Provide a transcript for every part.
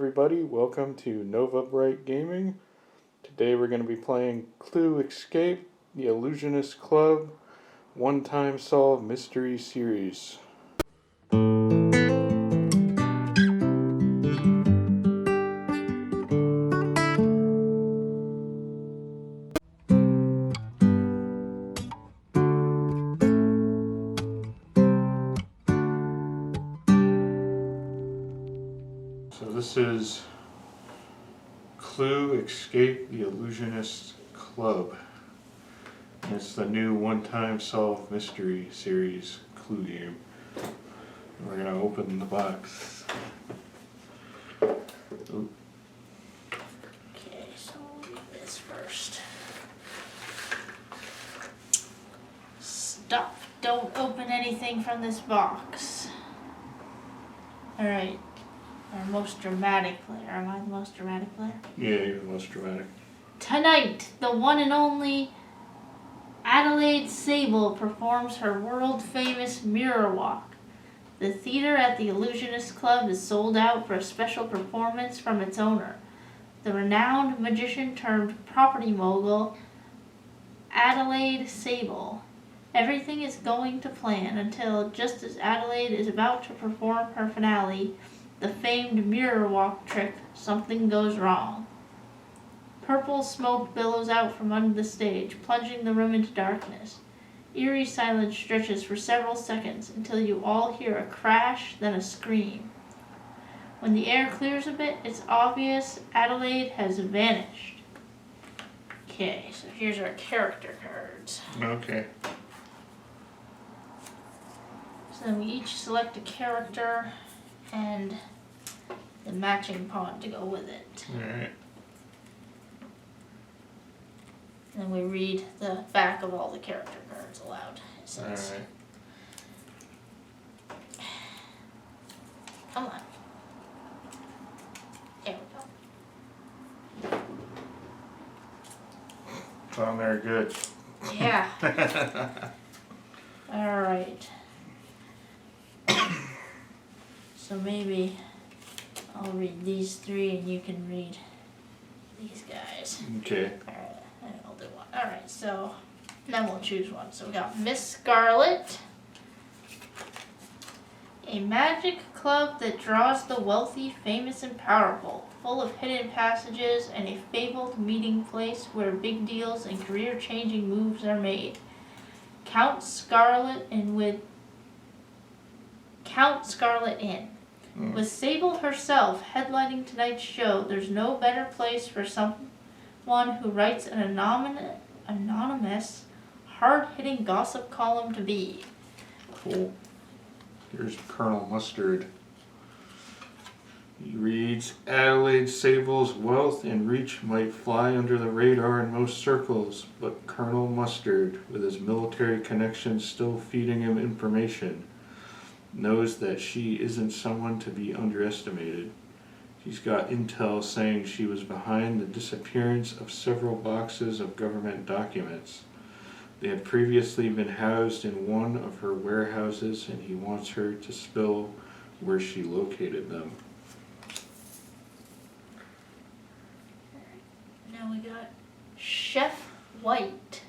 everybody, welcome to Nova Bright Gaming. Today we're going to be playing Clue Escape, the Illusionist Club, one-time solve mystery series. So this is Clue Escape, the Illusionist Club. And it's the new one-time solve mystery series clue game. We're going to open the box. Ooh. Okay, so we'll read this first. Stop. Don't open anything from this box. Alright. Our most dramatic player. Am I the most dramatic player? Yeah, you're the most dramatic. Tonight, the one and only Adelaide Sable performs her world-famous mirror walk. The theater at the Illusionist Club is sold out for a special performance from its owner, the renowned magician turned property mogul, Adelaide Sable. Everything is going to plan until, just as Adelaide is about to perform her finale, the famed mirror walk trick, something goes wrong. Purple smoke billows out from under the stage, plunging the room into darkness. Eerie silence stretches for several seconds until you all hear a crash, then a scream. When the air clears a bit, it's obvious Adelaide has vanished. Okay, so here's our character cards. Okay. So then we each select a character and the matching pawn to go with it. Alright. And then we read the back of all the character cards aloud. It says, Alright. come on. There we go. It's on there good. Yeah. Alright. So maybe I'll read these three and you can read these guys. Okay. Alright, and I'll do one. Alright, so then we'll choose one. So we got Miss Scarlet. A magic club that draws the wealthy, famous, and powerful, full of hidden passages and a fabled meeting place where big deals and career-changing moves are made. Count Scarlet Inn. With Sable herself headlining tonight's show, there's no better place for someone who writes an anonymous, hard-hitting gossip column to be. Cool. Here's Colonel Mustard. He reads, Adelaide Sable's wealth and reach might fly under the radar in most circles, but Colonel Mustard, with his military connections still feeding him information, knows that she isn't someone to be underestimated. She's got intel saying she was behind the disappearance of several boxes of government documents. They had previously been housed in one of her warehouses, and he wants her to spill where she located them. Now we got Chef White.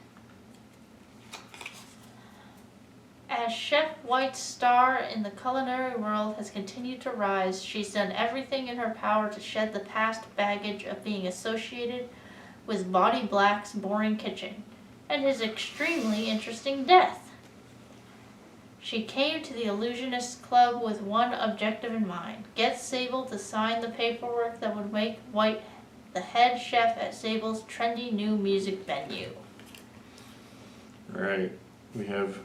As Chef White's star in the culinary world has continued to rise, she's done everything in her power to shed the past baggage of being associated with Body Black's boring kitchen and his extremely interesting death. She came to the Illusionist Club with one objective in mind: get Sable to sign the paperwork that would make White the head chef at Sable's trendy new music venue. Alright, we have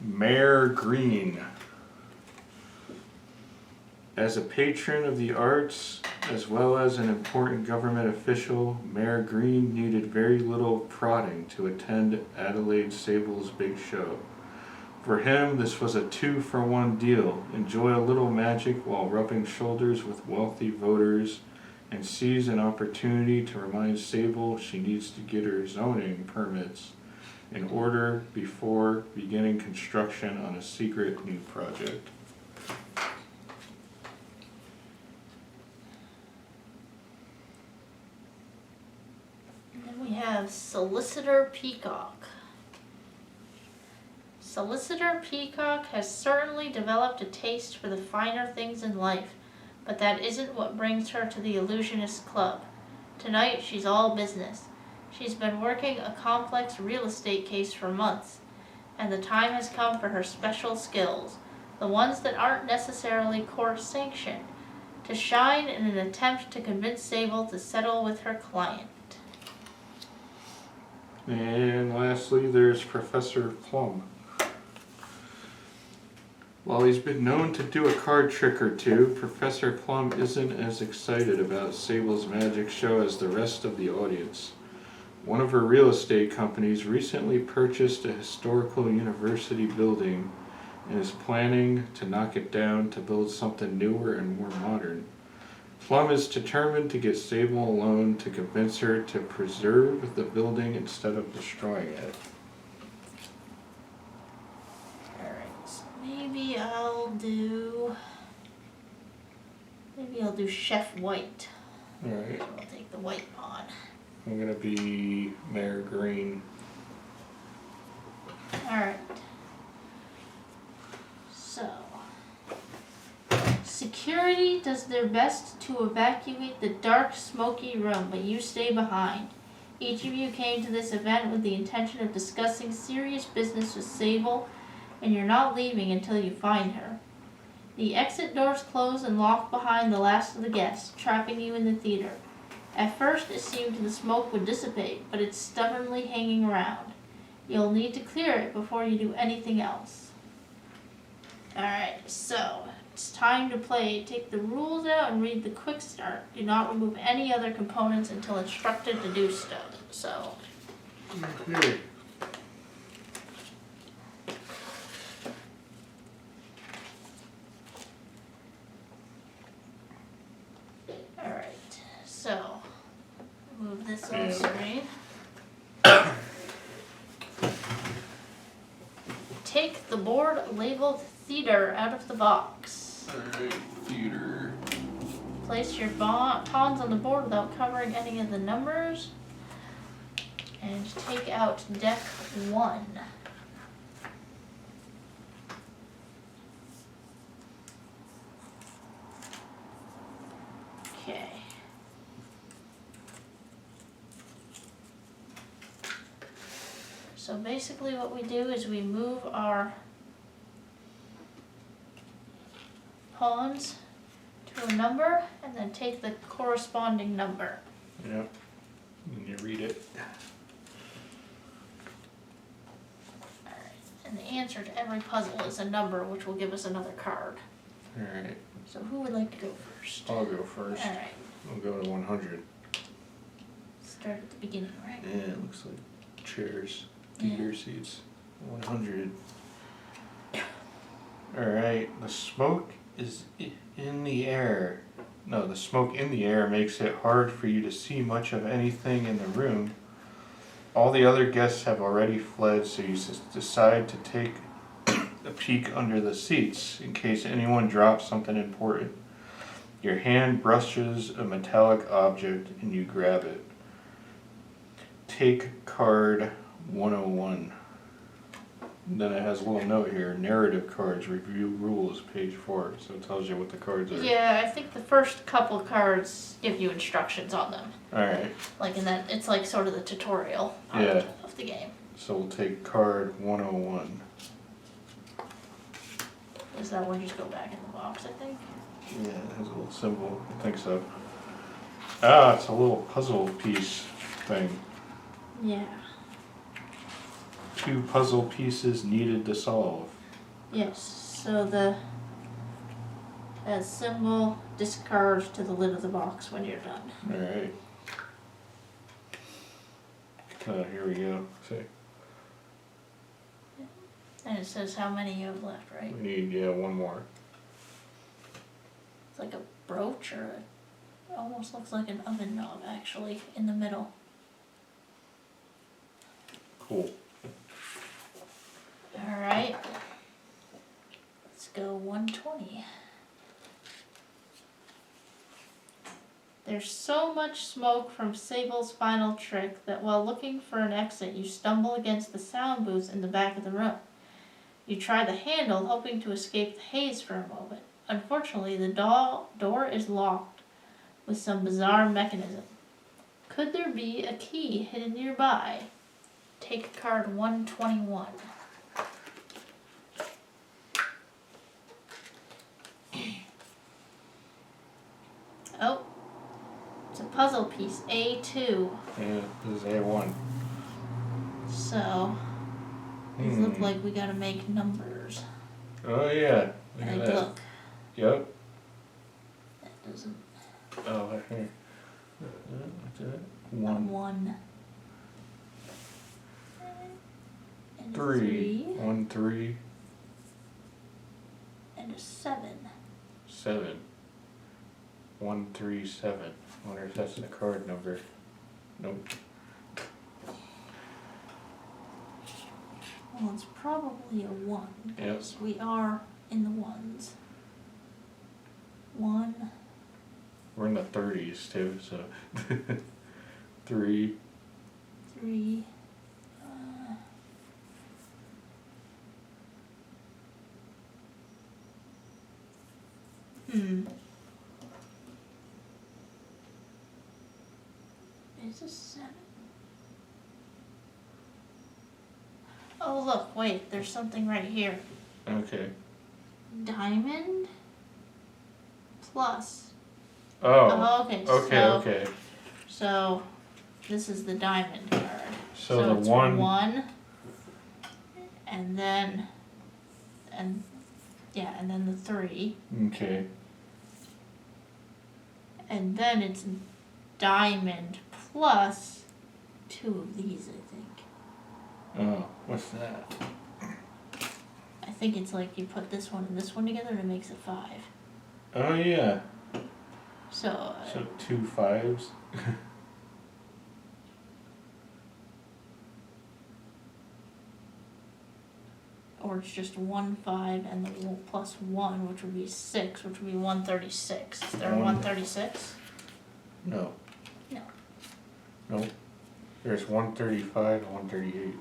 Mayor Green. As a patron of the arts, as well as an important government official, Mayor Green needed very little prodding to attend Adelaide Sable's big show. For him, this was a 2-for-1 deal. Enjoy a little magic while rubbing shoulders with wealthy voters, and seize an opportunity to remind Sable she needs to get her zoning permits in order before beginning construction on a secret new project. Solicitor Peacock. Solicitor Peacock has certainly developed a taste for the finer things in life, but that isn't what brings her to the Illusionist Club. Tonight she's all business. She's been working a complex real estate case for months, and the time has come for her special skills, the ones that aren't necessarily court-sanctioned, to shine in an attempt to convince Sable to settle with her client. And lastly, there's Professor Plum. While he's been known to do a card trick or two, Professor Plum isn't as excited about Sable's magic show as the rest of the audience. One of her real estate companies recently purchased a historical university building and is planning to knock it down to build something newer and more modern. Plum is determined to get Sable alone to convince her to preserve the building instead of destroying it. Maybe I'll do Chef White. Alright. I'll take the white pawn. I'm gonna be Mayor Green. Alright. So, security does their best to evacuate the dark, smoky room, but you stay behind. Each of you came to this event with the intention of discussing serious business with Sable, and you're not leaving until you find her. The exit doors close and lock behind the last of the guests, trapping you in the theater. At first it seemed the smoke would dissipate, but it's stubbornly hanging around. You'll need to clear it before you do anything else. Alright, so it's time to play. Take the rules out and read the quick start. Do not remove any other components until instructed to do so. Okay. Alright, so move this on screen. Take the board labeled theater out of the box. Alright, theater. Place your pawns on the board without covering any of the numbers. And take out deck 1. Okay. So basically what we do is we move our pawns to a number and then take the corresponding number. Yep. And you read it. Alright. And the answer to every puzzle is a number, which will give us another card. Alright. So who would like to go first? I'll go first. Alright. I'll go to 100. Start at the beginning, right? Yeah, it looks like chairs. Theater seats. 100. Alright, the smoke is in the air. No, the smoke in the air makes it hard for you to see much of anything in the room. All the other guests have already fled, so you decide to take a peek under the seats in case anyone drops something important. Your hand brushes a metallic object and you grab it. Take card 101. And then it has a little note here, narrative cards, review rules, page 4. So it tells you what the cards are. Yeah, I think the first couple cards give you instructions on them. Alright. Like in that, it's like sort of the tutorial part of the game. So we'll take card 101. Does that one just go back in the box, I think? Yeah, it has a little symbol. I think so. Ah, it's a little puzzle piece thing. Yeah. 2 puzzle pieces needed to solve. Yes, so the symbol discards to the lid of the box when you're done. Alright. Here we go. See? And it says how many you have left, right? We need, one more. It's like a brooch or it almost looks like an oven knob actually in the middle. Cool. Alright. Let's go 120. There's so much smoke from Sable's final trick that while looking for an exit, you stumble against the sound booths in the back of the room. You try the handle, hoping to escape the haze for a moment. Unfortunately, the door is locked with some bizarre mechanism. Could there be a key hidden nearby? Take card 121. Oh, it's a puzzle piece, A2. Yeah, this is A1. So, these look like we gotta make numbers. Oh yeah, look at And that. look, Yep. that doesn't. Oh, right here. What's that? One. 1, And a 3. 1, 3, and a 7. 7. 1, 3, 7. I wonder if that's the card number. Nope. Well, it's probably a 1, because we are in the ones. 1. We're in the 30s too, so 3. 3. It's a 7. Oh look, wait, there's something right here. Okay. Diamond plus. Oh. Okay. Okay. So this is the diamond card. So the it's 1. 1, and then and then the 3, Okay. and then it's diamond plus 2 of these, I think. Oh, what's that? I think it's like you put this one and this one together and it makes a 5. Oh yeah. So 2 5s. or it's just 1 5 and the plus 1, which would be 6, which would be 136. Is there a 136? No. No. Nope. There's 135 and 138.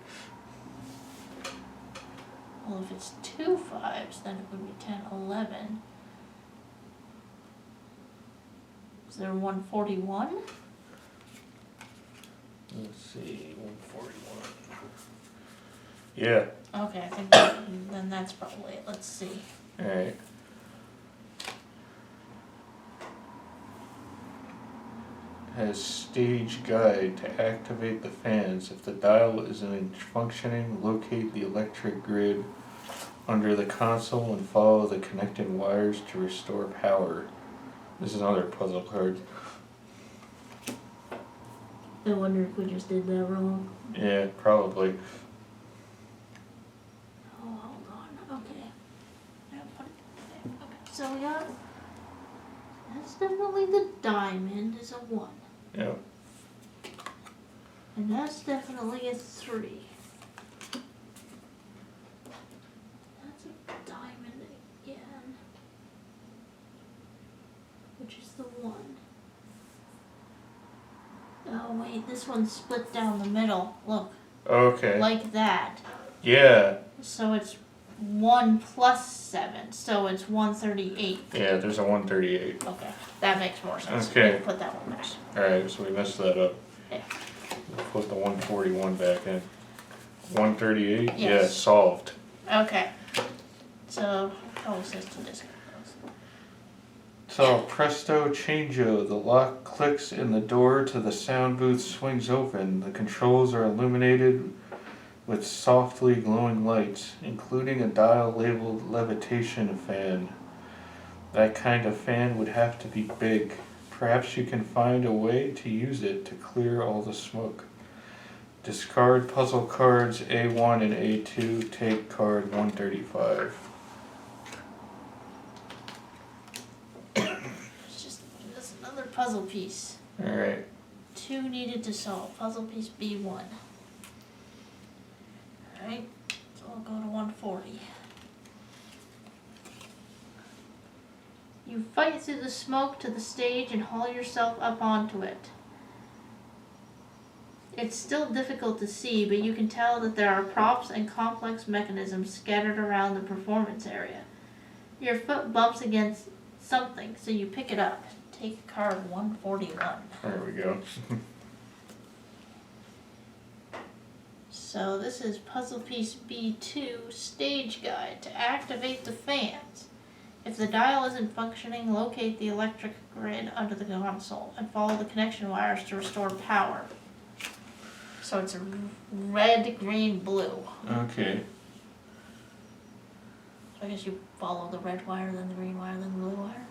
Well, if it's 2 5s, then it would be 10, 11. Is there 141? Let's see, 141. Yeah. Okay, I think then that's probably it. Let's see. Alright. Has stage guide to activate the fans. If the dial isn't functioning, locate the electric grid under the console and follow the connecting wires to restore power. This is another puzzle card. I wonder if we just did that wrong. Yeah, probably. Oh, hold on. Okay. I'll put it there. Okay. So we got. That's definitely the diamond is a 1. Yeah. And that's definitely a 3. That's a diamond again. Which is the 1. Oh wait, this one's split down the middle. Look. Okay. Like that. Yeah. So it's 1 plus 7. So it's 138. Yeah, there's a 138. Okay. That makes more sense. Okay. We can put that one next. Alright, so we messed that up. Yeah. We'll put the 141 back in. 138? Yes. Yeah, solved. Okay. So, system discount. So, presto changeo. The lock clicks and the door to the sound booth swings open. The controls are illuminated with softly glowing lights, including a dial labeled levitation fan. That kind of fan would have to be big. Perhaps you can find a way to use it to clear all the smoke. Discard puzzle cards A1 and A2. Take card 135. It's just another puzzle piece. Alright. 2 needed to solve. Puzzle piece B1. Alright, so I'll go to 140. You fight through the smoke to the stage and haul yourself up onto it. It's still difficult to see, but you can tell that there are props and complex mechanisms scattered around the performance area. Your foot bumps against something, so you pick it up. Take card 141. There we go. So this is puzzle piece B2, stage guide. To activate the fans. If the dial isn't functioning, locate the electric grid under the console and follow the connection wires to restore power. So it's a red, green, blue. Okay. So I guess you follow the red wire, then the green wire, then the blue wire.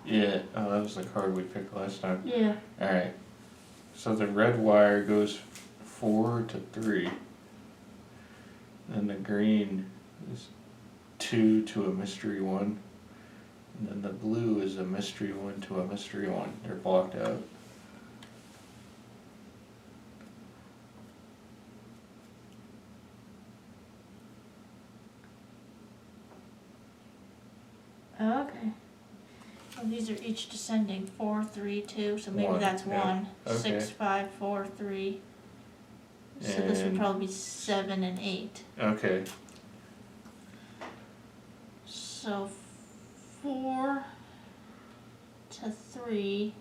Yeah. Oh, that was the card we picked last time. Yeah. Alright. So the red wire goes 4 to 3. And the green is 2 to a mystery 1. And then the blue is a mystery 1 to a mystery 1. They're blocked out. Oh, okay. Well, these are each descending 4, 3, 2. So maybe 1, that's yeah. 1. Okay. 6, 5, 4, 3. So this would And- probably be 7 and 8. Okay. So 4 to 3.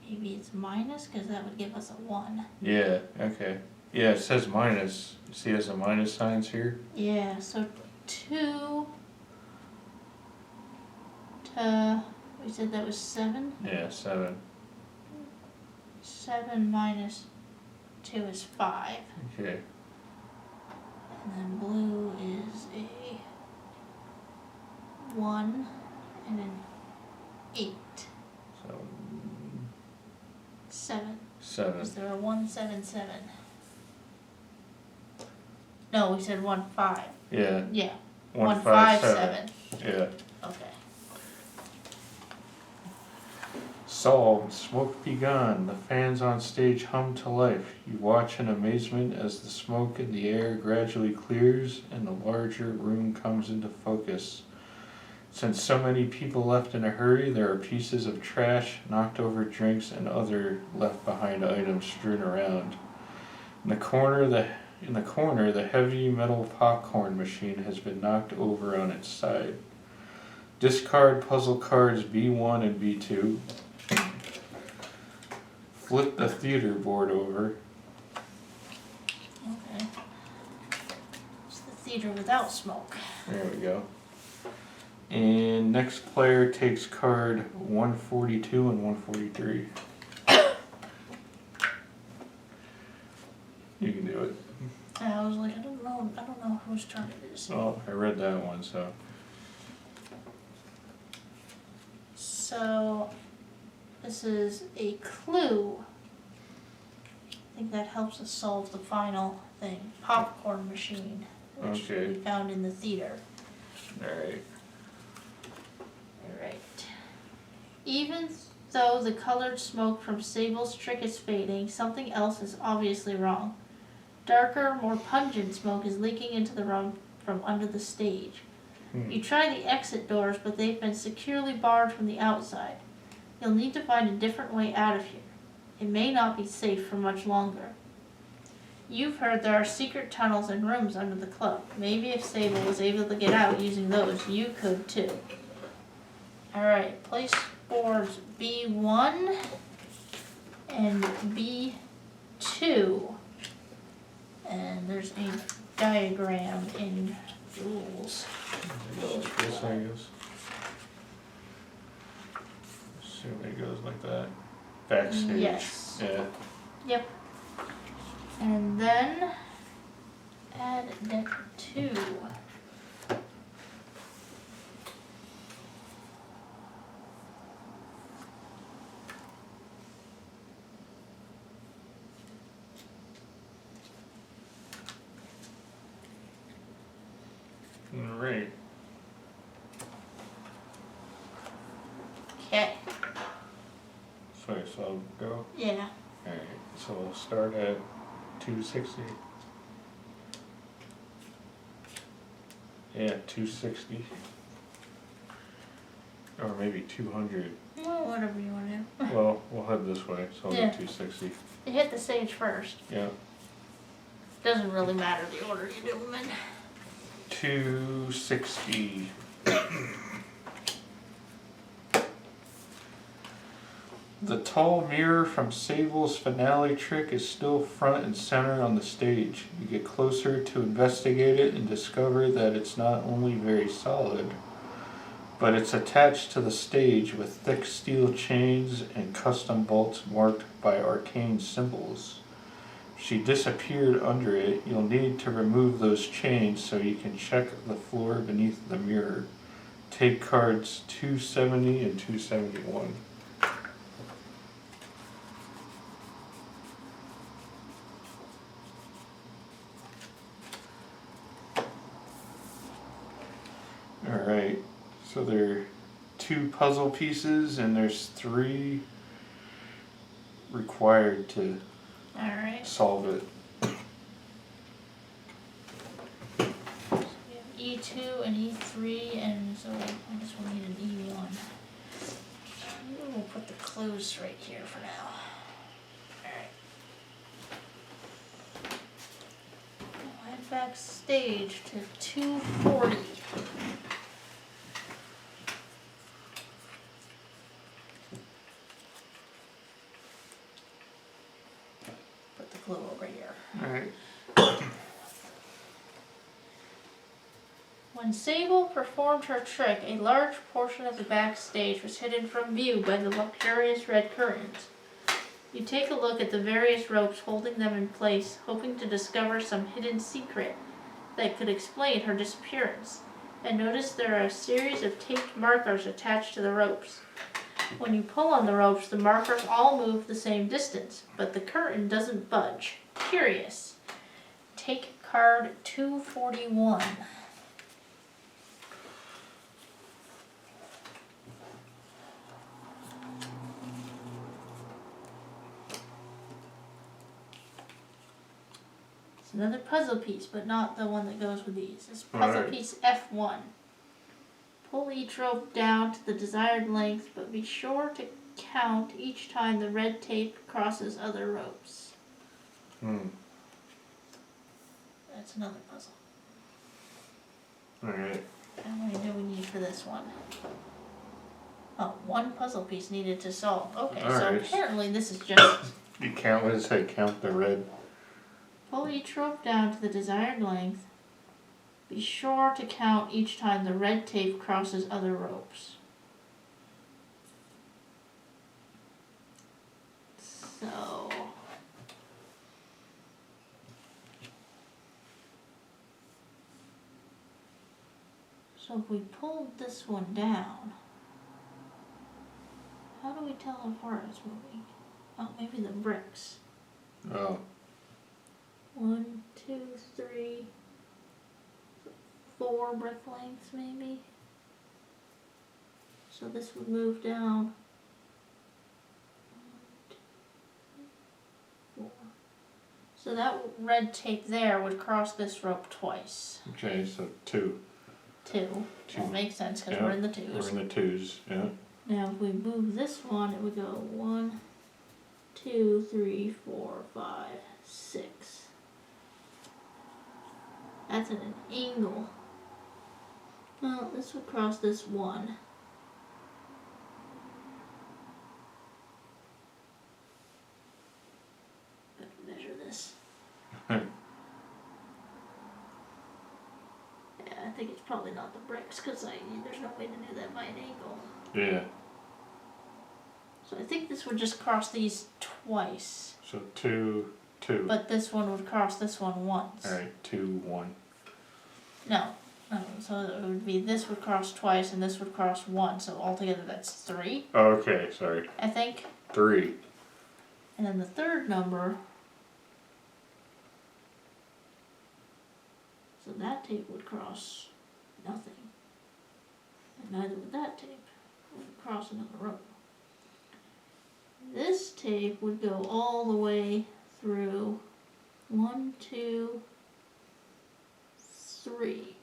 Maybe it's minus because that would give us a 1. Yeah, okay. Yeah, it says minus. See, there's a minus signs here? Yeah, so 2 to, we said that was 7? Yeah, 7. 7 minus 2 is 5. Okay. And then blue is a 1 and an 8. So 7. 7. Is there a 1, 7, 7? No, we said 1, 5. Yeah. Yeah. 1, 5, 7. 7. Yeah. Okay. Solved. Smoke begun. The fans on stage hum to life. You watch in amazement as the smoke in the air gradually clears and the larger room comes into focus. Since so many people left in a hurry, there are pieces of trash, knocked over drinks, and other left behind items strewn around. In the corner, the heavy metal popcorn machine has been knocked over on its side. Discard puzzle cards B1 and B2. Flip the theater board over. Okay. It's the theater without smoke. There we go. And next player takes card 142 and 143. You can do it. I was like, I don't know whose turn it is. Oh, I read that one, so. So, this is a clue. I think that helps us solve the final thing. Popcorn machine, which Okay. we found in the theater. Alright. Alright. Even though the colored smoke from Sable's trick is fading, something else is obviously wrong. Darker, more pungent smoke is leaking into the room from under the stage. You try the exit doors, but they've been securely barred from the outside. You'll need to find a different way out of here. It may not be safe for much longer. You've heard there are secret tunnels and rooms under the club. Maybe if Sable was able to get out using those, you could too. Alright, place boards B1 and B2. And there's a diagram in rules. This, I guess. Assume it goes like that. Backstage. Yes. Yeah. Yep. And then add deck 2. Alright. Okay. Sorry, so I'll go. Yeah. Alright, so we'll start at 260. Yeah, 260. Or maybe 200. Well, whatever you want to do. Well, we'll head this way, so I'll Yeah. do 260. You hit the sage first. Yeah. Doesn't really matter the order you do them in. 260. The tall mirror from Sable's finale trick is still front and center on the stage. You get closer to investigate it and discover that it's not only very solid, but it's attached to the stage with thick steel chains and custom bolts marked by arcane symbols. If she disappeared under it, you'll need to remove those chains so you can check the floor beneath the mirror. Take cards 270 and 271. Alright, so there are 2 puzzle pieces and there's 3 required to Alright. solve it. We have E2 and E3, and so I guess we'll need an E1. Maybe we'll put the clues right here for now. Alright. We'll head backstage to 240. Put the clue over here. Alright. When Sable performed her trick, a large portion of the backstage was hidden from view by the luxurious red curtains. You take a look at the various ropes holding them in place, hoping to discover some hidden secret that could explain her disappearance, and notice there are a series of taped markers attached to the ropes. When you pull on the ropes, the markers all move the same distance, but the curtain doesn't budge. Curious. Take card 241. It's another puzzle piece, but not the one that goes with these. It's puzzle Alright. piece F1. Pull each rope down to the desired length, but be sure to count each time the red tape crosses other ropes. That's another puzzle. Alright. How many do we need for this one? Oh, 1 puzzle piece needed to solve. Okay, so Alright. apparently this is just You count, what does it say? Count the red. pull each rope down to the desired length. Be sure to count each time the red tape crosses other ropes. So if we pulled this one down, how do we tell how far it's moving? Oh, maybe the bricks. Oh. 1, 2, 3, 4 brick lengths maybe. So this would move down 1, 2, 3, 4. So that red tape there would cross this rope twice. Okay, so 2. 2. That makes sense because we're in the 2s. We're in the 2s, yeah. Now if we move this one, it would go 1, 2, 3, 4, 5, 6. That's at an angle. Well, this would cross this 1. Better measure this. Yeah, I think it's probably not the bricks because there's no way to do that by an angle. Yeah. So I think this would just cross these twice. So 2, 2. But this one would cross this one once. Alright, 2, 1. No. So it would be this would cross twice and this would cross once. So altogether that's 3, Oh, okay, sorry. I think. 3. And then the third number. So that tape would cross nothing. And neither would that tape. It would cross another rope. This tape would go all the way through 1, 2, 3.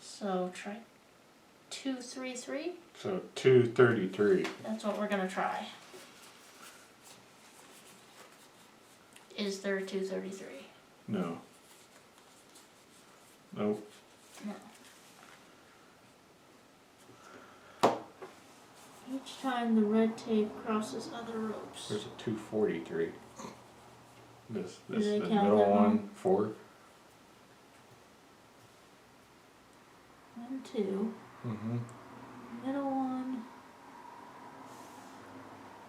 So try 233? So 233. That's what we're gonna try. Is there a 233? No. Nope. No. Each time the red tape crosses other ropes. There's a 243. This Do the they count middle that one, 4. 1, 2. Mm-hmm. Middle one.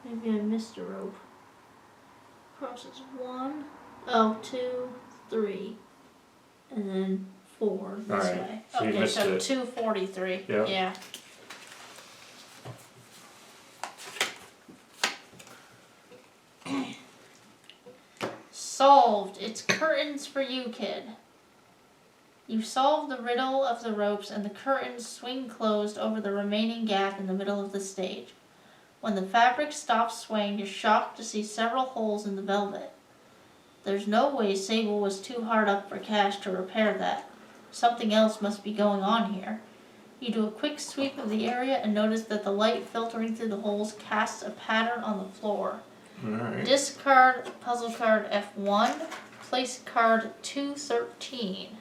Maybe I missed a rope. Crosses 1. Oh, 2, 3. And then 4 this Alright, way. so you Okay, missed so it. 243. Yep. Yeah. Solved. It's curtains for you, kid. You've solved the riddle of the ropes, and the curtains swing closed over the remaining gap in the middle of the stage. When the fabric stops swaying, you're shocked to see several holes in the velvet. There's no way Sable was too hard up for cash to repair that. Something else must be going on here. You do a quick sweep of the area and notice that the light filtering through the holes casts a pattern on the floor. Alright. Discard puzzle card F1. Place card 213.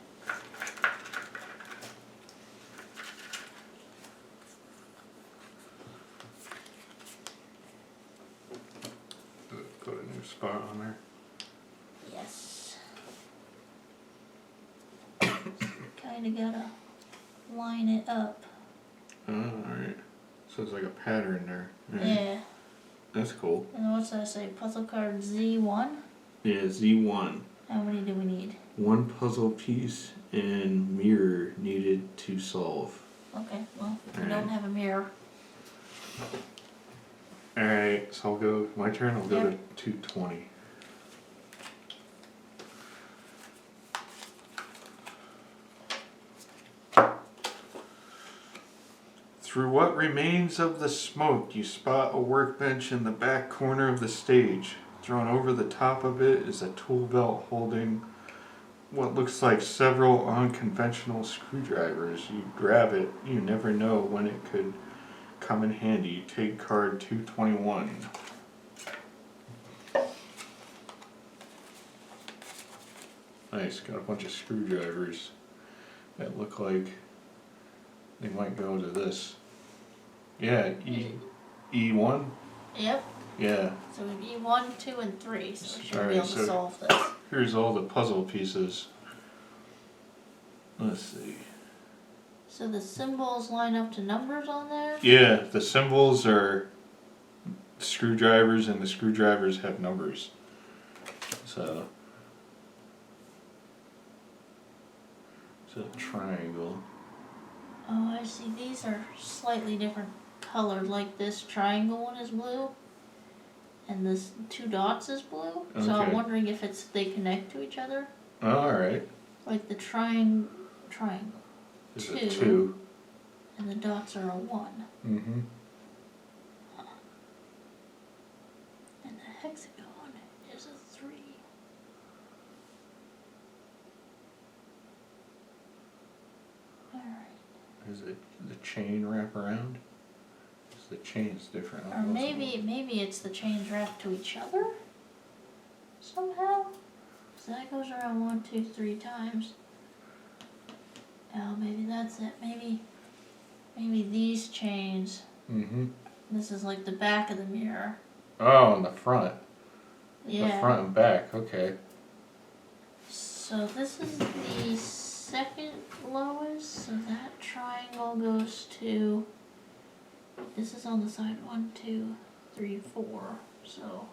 Put a new spot on there. Yes. Kinda gotta line it up. Alright. So it's like a pattern there. Alright. Yeah. That's cool. And what's that say? Puzzle card Z1? Yeah, Z1. How many do we need? 1 puzzle piece and mirror needed to solve. Okay, well, we Alright. don't have a mirror. Alright, so I'll go, my turn, I'll go Yep. to 220. Through what remains of the smoke, you spot a workbench in the back corner of the stage. Thrown over the top of it is a tool belt holding what looks like several unconventional screwdrivers. You grab it, you never know when it could come in handy. Take card 221. Nice, got a bunch of screwdrivers that look like they might go to this. Yeah, E1? Yep. Yeah. So we have E1, 2, and 3, so we should Alright, be able to so- solve this. Here's all the puzzle pieces. Let's see. So the symbols line up to numbers on there? Yeah, the symbols are screwdrivers and the screwdrivers have numbers. So it's a triangle. Oh, I see. These are slightly different colored. Like this triangle one is blue, and this 2 dots is blue. So I'm Okay. wondering if they connect to each other. Alright. Like the triangle, There's Two. a 2. and the dots are a 1, Mm-hmm. and the hexagon is a 3. All right. Is it the chain wrap around? Is the chain's different? Or maybe it's the chains wrapped to each other somehow. So that goes around 1, 2, 3 times. Oh, maybe that's it. Maybe these chains. Mm-hmm. This is like the back of the mirror. Oh, and the front. Yeah. The front and back, okay. So this is the second lowest. So that triangle goes to. This is on the side 1, 2, 3, 4. So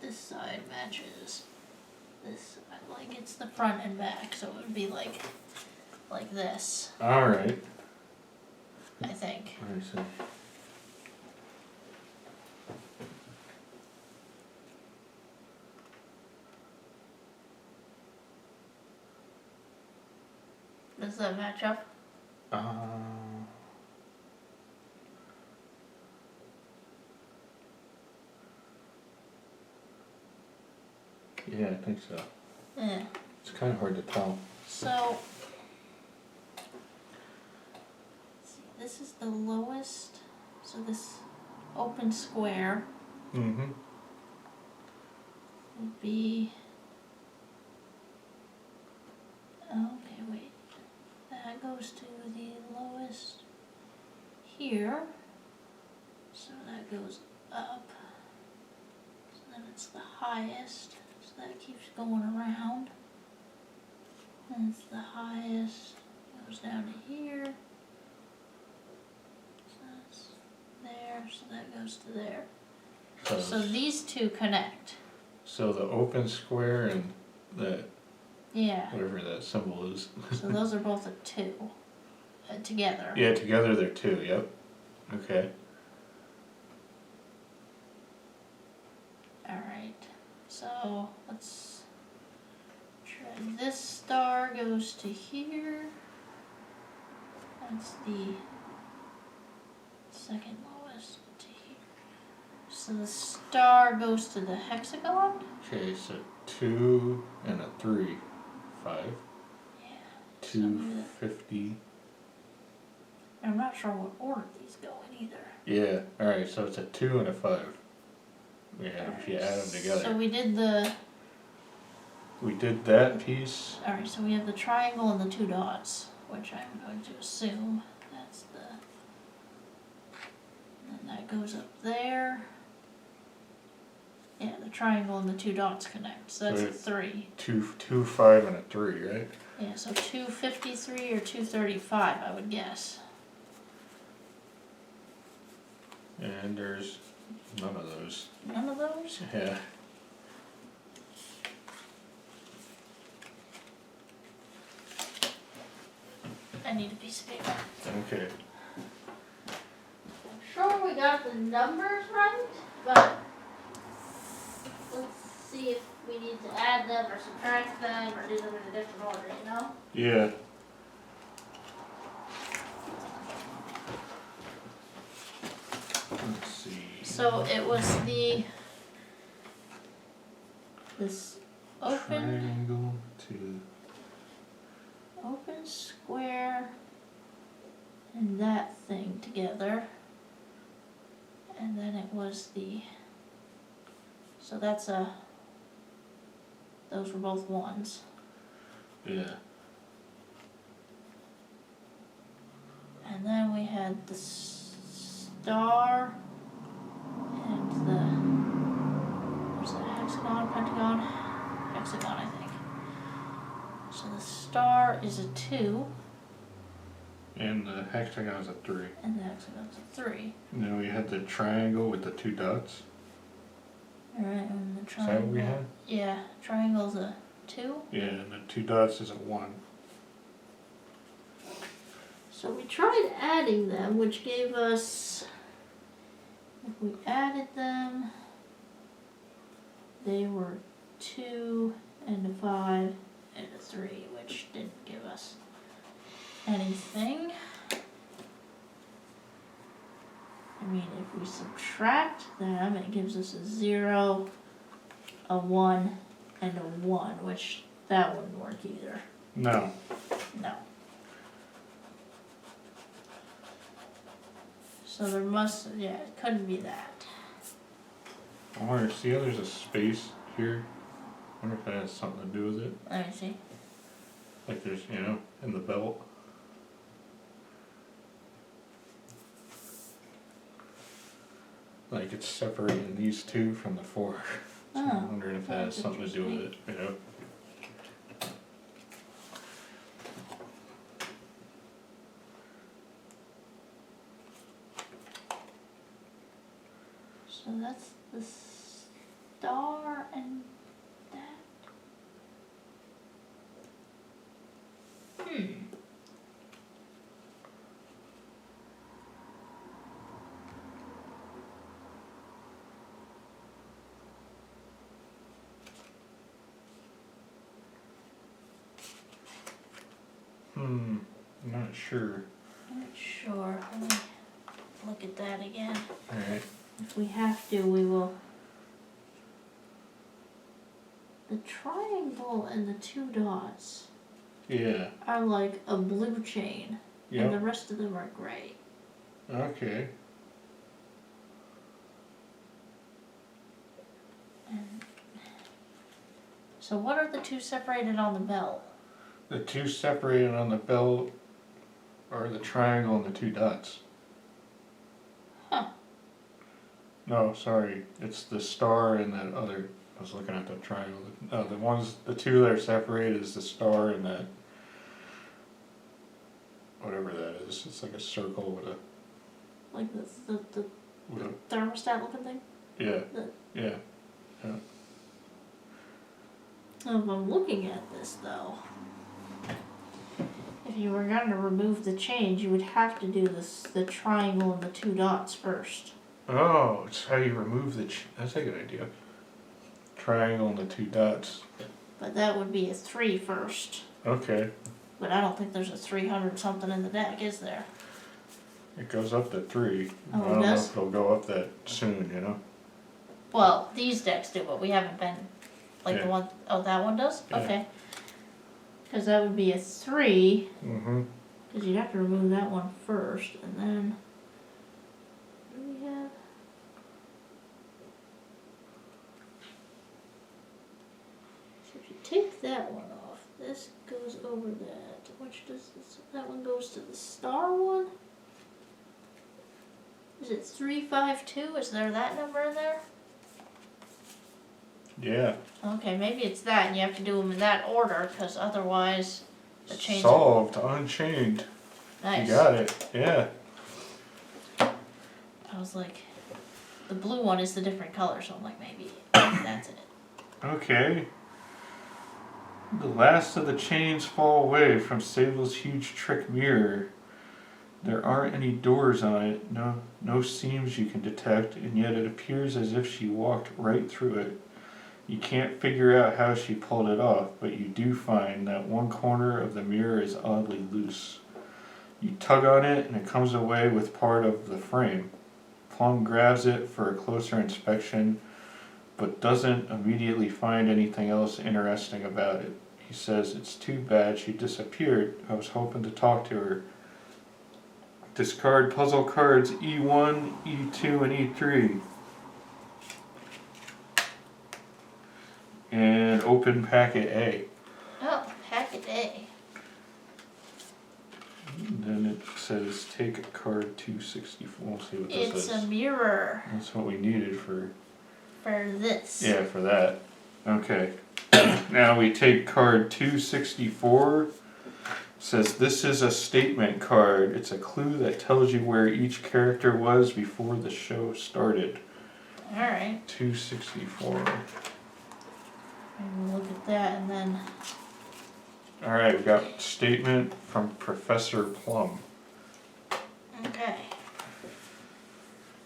this side matches this side. Like it's the front and back. So it would be like this, Alright. I think. I see. Does that match up? Yeah, I think so. Yeah. It's kind of hard to tell. So this this is the lowest. So this open square Mm-hmm. would be. Okay, wait. That goes to the lowest here. So that goes up. So then it's the highest. So that keeps going around. And it's the highest. Goes down to here. So that's there. So that goes to there. So these two connect. So the open square and that, Yeah. whatever that symbol is. So those are both a 2 together. Yeah, together they're 2, yep. Okay. Alright, so let's try. This star goes to here. That's the second lowest to here. So the star goes to the hexagon. Okay, so 2 and a 3. 5. Yeah. 250. I'm not sure what order these go in either. Yeah, alright, so it's a 2 and a 5. Yeah, if you add them together. So We did that piece. Alright, so we have the triangle and the 2 dots, which I'm going to assume that's the. And then that goes up there. Yeah, the triangle and the 2 dots connect, so that's a 3. 2, 5, and a 3, right? Yeah, so 253 or 235, I would guess. And there's none of those. None of those? Yeah. I need a piece of paper. Okay. I'm sure we got the numbers right, but let's see if we need to add them or subtract them or do them in a different order, you know? Yeah. Let's see. So it was this open Triangle to square and that thing together, and then it was so that's those were both 1s. yeah. And then we had the star and what's that, hexagon, pentagon? Hexagon, I think. So the star is a 2. And the hexagon's a 3. And the hexagon's a 3. And then we had the triangle with the 2 dots. Alright, and the Is triangle. that what we had? Yeah, triangle's a 2. Yeah, and the 2 dots is a 1. So we tried adding them, which gave us, if we added them, they were 2 and a 5 and a 3, which didn't give us anything. I mean, if we subtract them, it gives us a 0, a 1, and a 1, which that wouldn't work either. No. No. So there must, yeah, it couldn't be that. I wonder, see how there's a space here? I wonder if that has something to do with it. Let me see. Like there's, in the belt. Like it's separating these 2 from the 4. So I'm wondering if that has that's something to do with it, So that's the star and that. I'm not sure. Not sure. Let me look at that again. Alright. If we have to, we will. The triangle and the 2 dots Yeah. are like a blue chain, and the Yep. rest of them are gray. Okay. So what are the two separated on the bell? The two separated on the bell are the triangle and the two dots. Huh. No, sorry. It's the star and that other. I was looking at the triangle. The two that are separated is the star and that. Whatever that is. It's like a circle with a. Like the With a thermostat looking thing? yeah. The- Yeah. If I'm looking at this though, if you were going to remove the change, you would have to do the triangle and the two dots first. Oh, it's how you remove the. That's a good idea. Triangle and the two dots. But that would be a 3 first. Okay. But I don't think there's a 300 something in the deck, is there? It goes up to 3. Oh, I it don't know does? if it'll go up that soon, you know? Well, these decks do, but we haven't been, like Yeah. the one, oh, that one does? Yeah. Okay. Because that would be a 3, Mm-hmm. because you'd have to remove that one first, and then, what do we have? So if you take that one off, this goes over that, which does this, that one goes to the star one? Is it 352? Is there that number in there? Yeah. Okay, maybe it's that, and you have to do them in that order, because otherwise the change. Solved. Unchained. Nice. You got it. Yeah. I was like, the blue one is the different color, so I'm like, maybe that's it. Okay. The last of the chains fall away from Sable's huge trick mirror. There aren't any doors on it, no seams you can detect, and yet it appears as if she walked right through it. You can't figure out how she pulled it off, but you do find that one corner of the mirror is oddly loose. You tug on it and it comes away with part of the frame. Plum grabs it for a closer inspection, but doesn't immediately find anything else interesting about it. He says it's too bad she disappeared. I was hoping to talk to her. Discard puzzle cards E1, E2, and E3. And open packet A. Oh, packet A. And then it says take card 264. We'll see what this It's is. a mirror That's what we needed for this. yeah, for that. Okay. Now we take card 264. Says this is a statement card. It's a clue that tells you where each character was before the show started. Alright. 264. Maybe we'll look at that and then. Alright, we got statement from Professor Plum. Okay.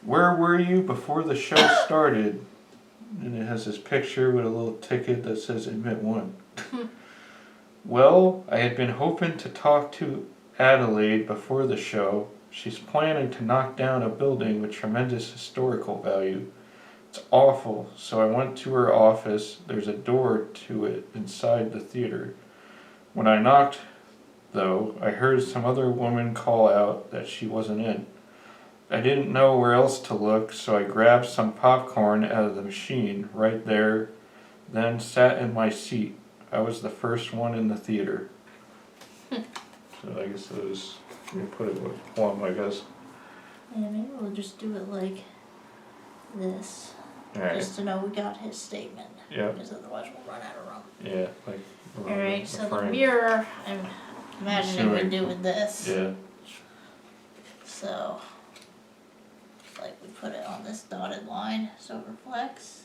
Where were you before the show started? And it has this picture with a little ticket that says admit one. Well, I had been hoping to talk to Adelaide before the show. She's planning to knock down a building with tremendous historical value. It's awful, so I went to her office. There's a door to it inside the theater. When I knocked, though, I heard some other woman call out that she wasn't in. I didn't know where else to look, so I grabbed some popcorn out of the machine right there, then sat in my seat. I was the first one in the theater. So I guess it was, you put it with Plum, I guess. Yeah, maybe we'll just do it like this. Alright, Just to know we got his statement. yeah, Because otherwise we'll run out of room. yeah, like. around Alright, so the frame. mirror, I'm imagining we're Assuming. doing this. Yeah, So, like we put it on this dotted line so it reflects.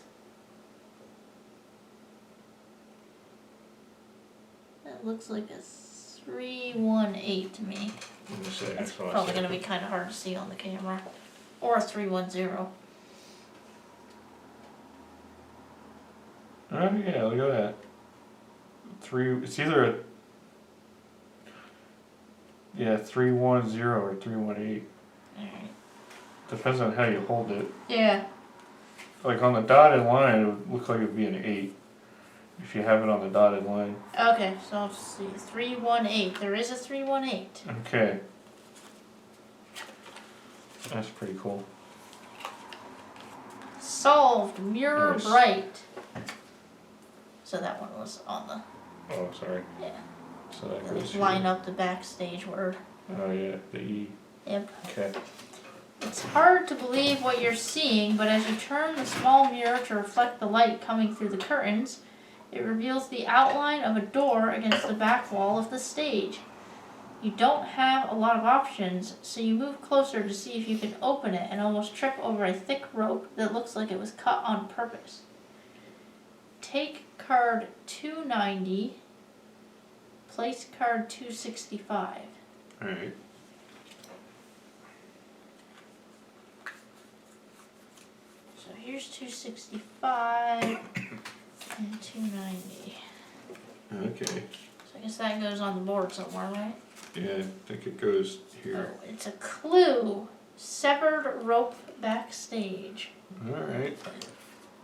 That looks like a 318 to me. let me see. That's so I probably see. going to be kind of hard to see on the camera. Or a 310. Oh yeah, look at that. It's either a 310 or 318. Alright. Depends on how you hold it. Yeah. Like on the dotted line, it would look like it would be an 8 if you have it on the dotted line. Okay, so I'll see. 318. There is a 318. Okay. That's pretty cool. Solved. Mirror Nice. bright. So that one was on the. Oh, sorry. Yeah. So that They goes line here. up the backstage word. Oh yeah, the E. Yep. Okay. It's hard to believe what you're seeing, but as you turn the small mirror to reflect the light coming through the curtains, it reveals the outline of a door against the back wall of the stage. You don't have a lot of options, so you move closer to see if you can open it and almost trip over a thick rope that looks like it was cut on purpose. Take card 290, place card 265. Alright. So here's 265 and 290. Okay. So I guess that goes on the board somewhere, right? Yeah, I think it goes here. Oh, it's a clue. Severed rope backstage. Alright.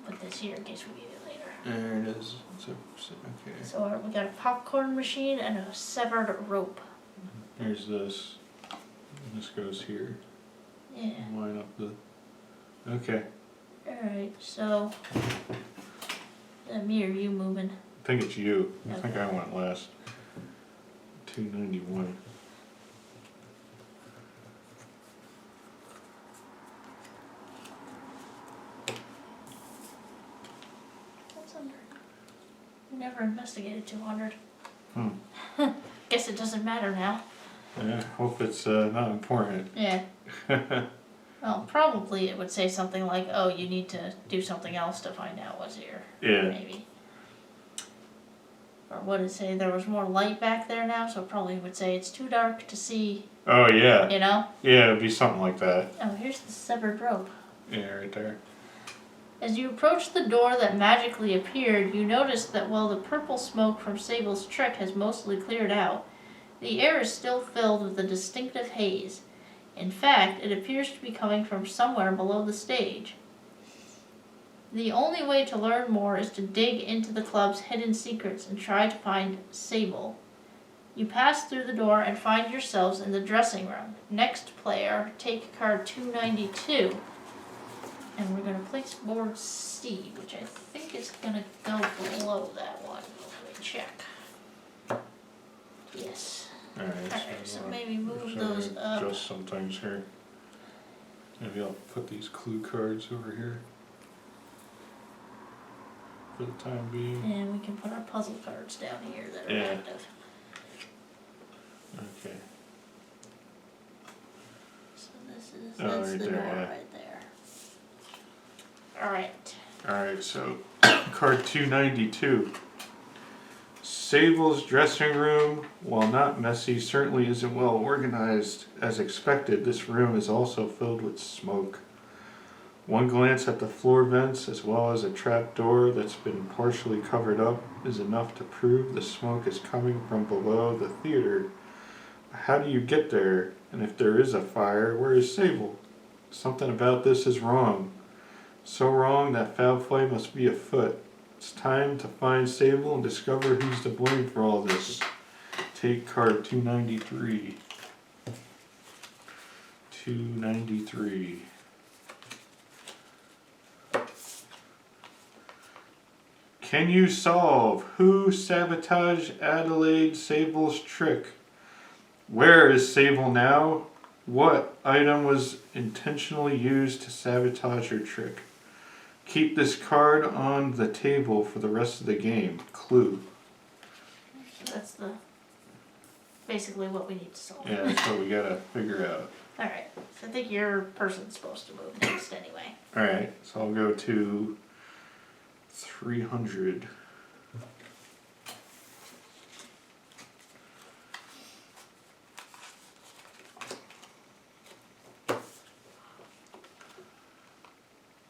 Put this here in case we need it later. There it is. Okay. So we got a popcorn machine and a severed rope. Here's this. And this goes here. Yeah. Line up the. Okay. Alright, so me or you moving? I think it's you. I think Okay. I went last. 291. What's under? We never investigated 200. Hmm. Guess it doesn't matter now. Yeah, hope it's not important. Yeah. Well, probably it would say something like, oh, you need to do something else to find out what's here. Yeah. Maybe. Or would it say there was more light back there now, so it probably would say it's too dark to see, Oh yeah. you know? Yeah, it'd be something like that. Oh, here's the severed rope. Yeah, right there. As you approach the door that magically appeared, you notice that while the purple smoke from Sable's trick has mostly cleared out, the air is still filled with a distinctive haze. In fact, it appears to be coming from somewhere below the stage. The only way to learn more is to dig into the club's hidden secrets and try to find Sable. You pass through the door and find yourselves in the dressing room. Next player, take card 292. And we're going to place board C, which I think is going to go below that one. Let me check. Yes. Alright, Alright, so maybe move those up. Just some things here. Maybe I'll put these clue cards over here. For the time being. And we can put our puzzle cards down here that are Yeah. active. Okay. So this is, Oh, that's right the there, door yeah. right there. Alright. Alright, so card 292. Sable's dressing room, while not messy, certainly isn't well organized. As expected, this room is also filled with smoke. One glance at the floor vents, as well as a trapdoor that's been partially covered up, is enough to prove the smoke is coming from below the theater. How do you get there? And if there is a fire, where is Sable? Something about this is wrong. So wrong that foul play must be afoot. It's time to find Sable and discover who's to blame for all this. Take card 293. 293. Can you solve who sabotaged Adelaide Sable's trick? Where is Sable now? What item was intentionally used to sabotage her trick? Keep this card on the table for the rest of the game. Clue. So that's the basically what we need to solve. Yeah, that's what we gotta figure out. Alright. So I think your person's supposed to move next anyway. Alright, so I'll go to 300.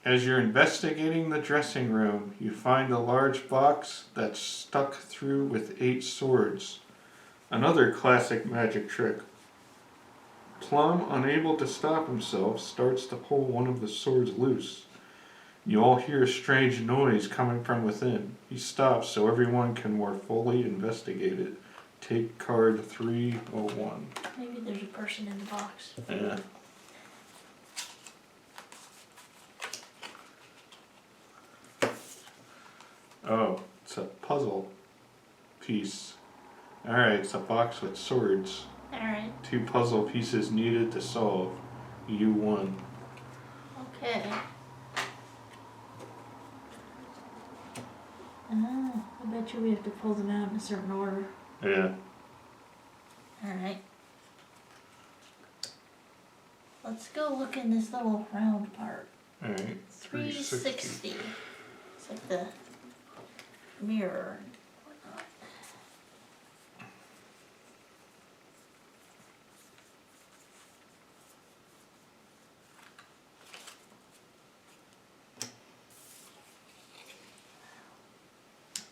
As you're investigating the dressing room, you find a large box that's stuck through with 8 swords. Another classic magic trick. Plum, unable to stop himself, starts to pull one of the swords loose. You all hear a strange noise coming from within. He stops so everyone can more fully investigate it. Take card 301. Maybe there's a person in the box. Yeah. Oh, it's a puzzle piece. Alright, it's a box with swords. Alright. 2 puzzle pieces needed to solve. You won. Okay. I bet you we have to pull them out in a certain order. Yeah. Alright. Let's go look in this little round part. Alright. 360. It's like the mirror and whatnot.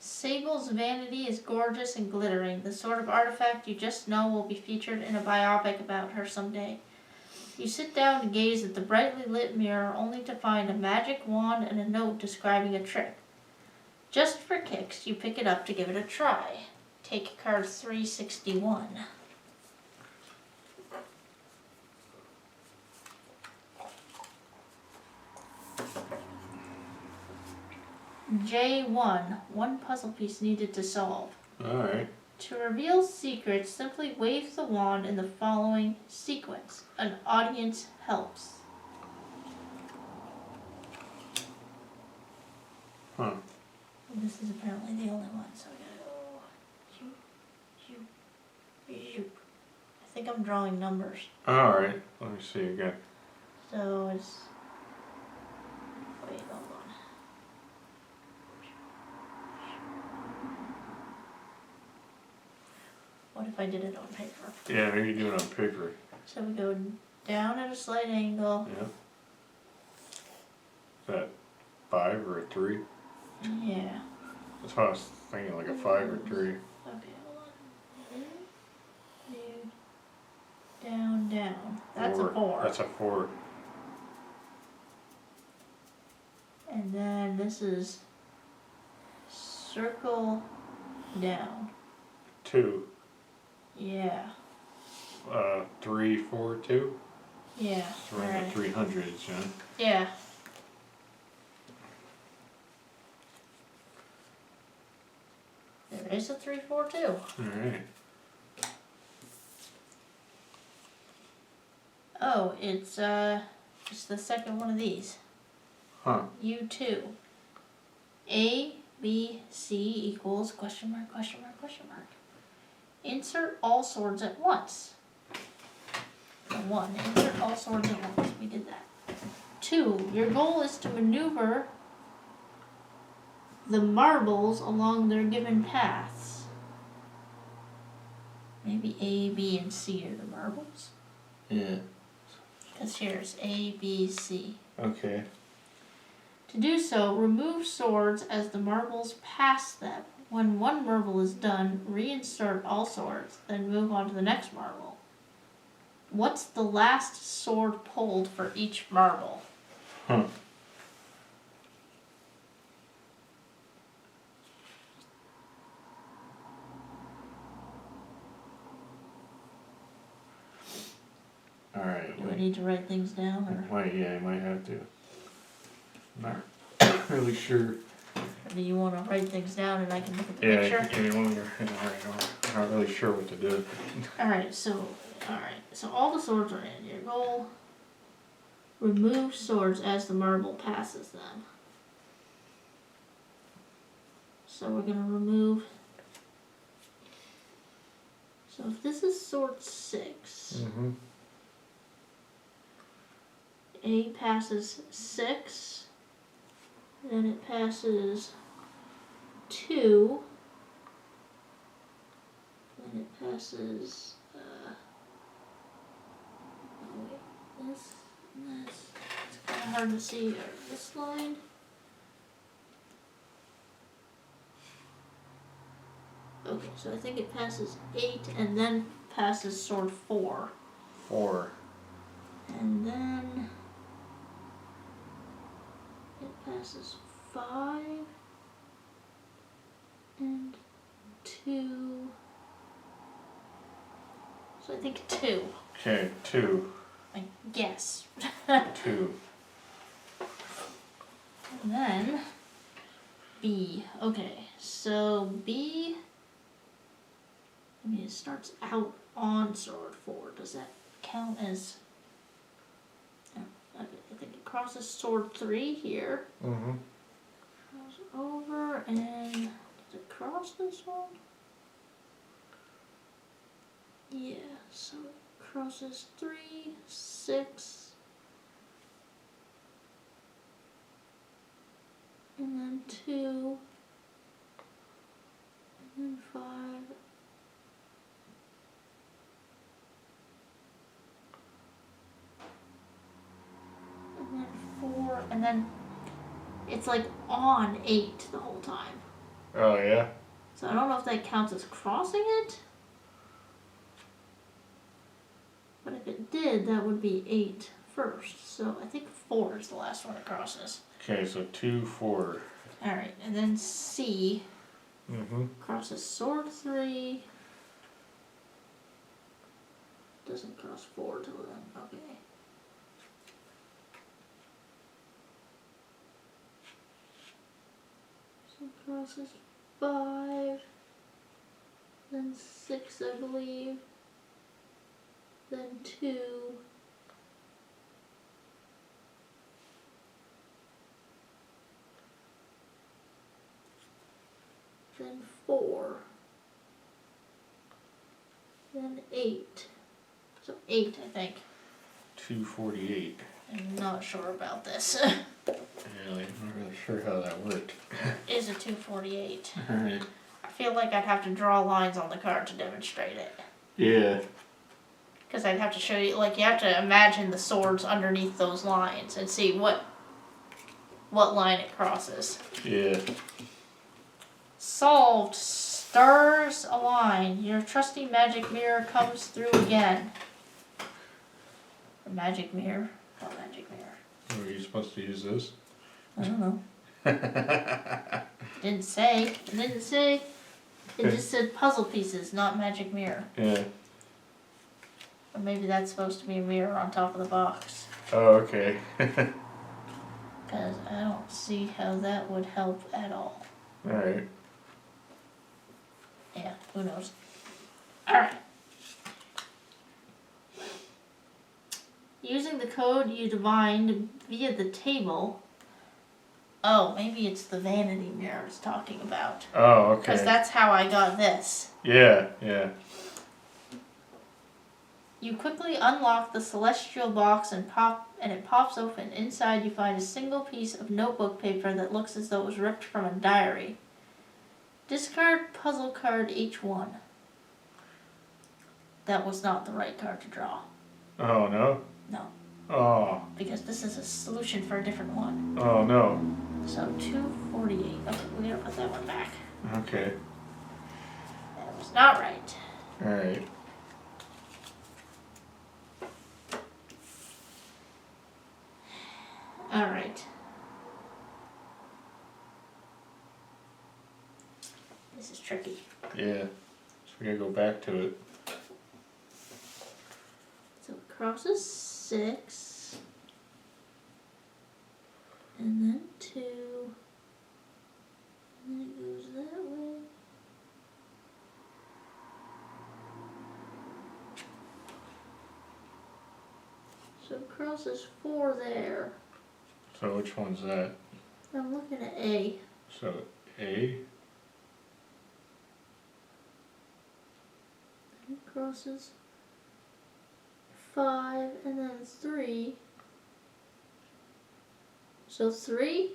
Sable's vanity is gorgeous and glittering, the sort of artifact you just know will be featured in a biopic about her someday. You sit down and gaze at the brightly lit mirror only to find a magic wand and a note describing a trick. Just for kicks, you pick it up to give it a try. Take card 361. J1. One puzzle piece needed to solve. Alright. To reveal secrets, simply wave the wand in the following sequence. An audience helps. Huh. This is apparently the only one, so I gotta go. I think I'm drawing numbers. Alright. Let me see again. So it's. Wait, hold on. What if I did it on paper? Yeah, maybe do it on paper. So we go down at a slight angle. Yeah. Is that 5 or a 3? Yeah. That's what I was thinking, like a 5 or 3. Okay, hold on. Down. That's a 4. That's a 4. And then this is circle down. 2. Yeah. 3, 4, 2? Yeah. So we're in the 300s, yeah? Yeah. There is a 3, 4, 2. Alright. Oh, it's the second one of these. Huh. U2. A, B, C equals question mark. Insert all swords at once. 1. Insert all swords at once. We did that. 2. Your goal is to maneuver the marbles along their given paths. Maybe A, B, and C are the marbles. Yeah. Because here's A, B, C. Okay. To do so, remove swords as the marbles pass them. When one marble is done, reinsert all swords, then move on to the next marble. What's the last sword pulled for each marble? Huh. Alright. Do I need to write things down, or Yeah, I might have to. Not really sure. do you want to write things down and I can look at the Yeah, picture? I'm not really sure what to do. Alright, so all the swords are in. Your goal, remove swords as the marble passes them. So we're going to remove. So if this is sword 6, Mm-hmm. A passes 6, then it passes 2, then it passes, this, and this. It's kind of hard to see this line. Okay, so I think it passes 8 and then passes sword 4. 4. And then it passes 5 and 2. So I think 2. Okay, 2. I guess. 2. And then B. Okay, so B. I mean, it starts out on sword 4. Does that count as? Oh, okay, I think it crosses sword 3 here. Mm-hmm. Goes over and does it cross this one? Yeah, so it crosses 3, 6, and then 2, and then 5. And then 4, and then it's like on 8 the whole time. Oh, yeah? So I don't know if that counts as crossing it. But if it did, that would be 8 first. So I think 4 is the last one it crosses. Okay, so 2, 4. Alright, and then C Mm-hmm. crosses sword 3. Doesn't cross 4 till then. Okay. So crosses 5. Then 6, I believe. Then 2. Then 4. Then 8. So 8, I think. 248. I'm not sure about this. Really? I'm not really sure how that worked. Is a 248. Alright. I feel like I'd have to draw lines on the card to demonstrate it. Yeah. Because I'd have to show you, like, you have to imagine the swords underneath those lines and see what line it crosses. Yeah. Solved. Stars align. Your trusty magic mirror comes through again. A magic mirror? What magic mirror? Were you supposed to use this? I don't know. Didn't say. It didn't say. It just said puzzle pieces, not magic mirror. Yeah. Or maybe that's supposed to be a mirror on top of the box. Oh, okay. Because I don't see how that would help at all. Alright. Yeah, who knows. Alright. Using the code you divined via the table. Oh, maybe it's the vanity mirror it's talking about. Oh, okay. Because that's how I got this. Yeah, yeah. You quickly unlock the celestial box and it pops open. Inside you find a single piece of notebook paper that looks as though it was ripped from a diary. Discard puzzle card H1. That was not the right card to draw. Oh, no? No. Oh. Because this is a solution for a different one. Oh, no. So 248. Okay, we're gonna put that one back. Okay. That was not right. Alright. Alright. This is tricky. Yeah. So we gotta go back to it. So it crosses 6. And then 2. And then it goes that way. So it crosses 4 there. So which one's that? I'm looking at A. So A? And it crosses 5 and then 3. So 3?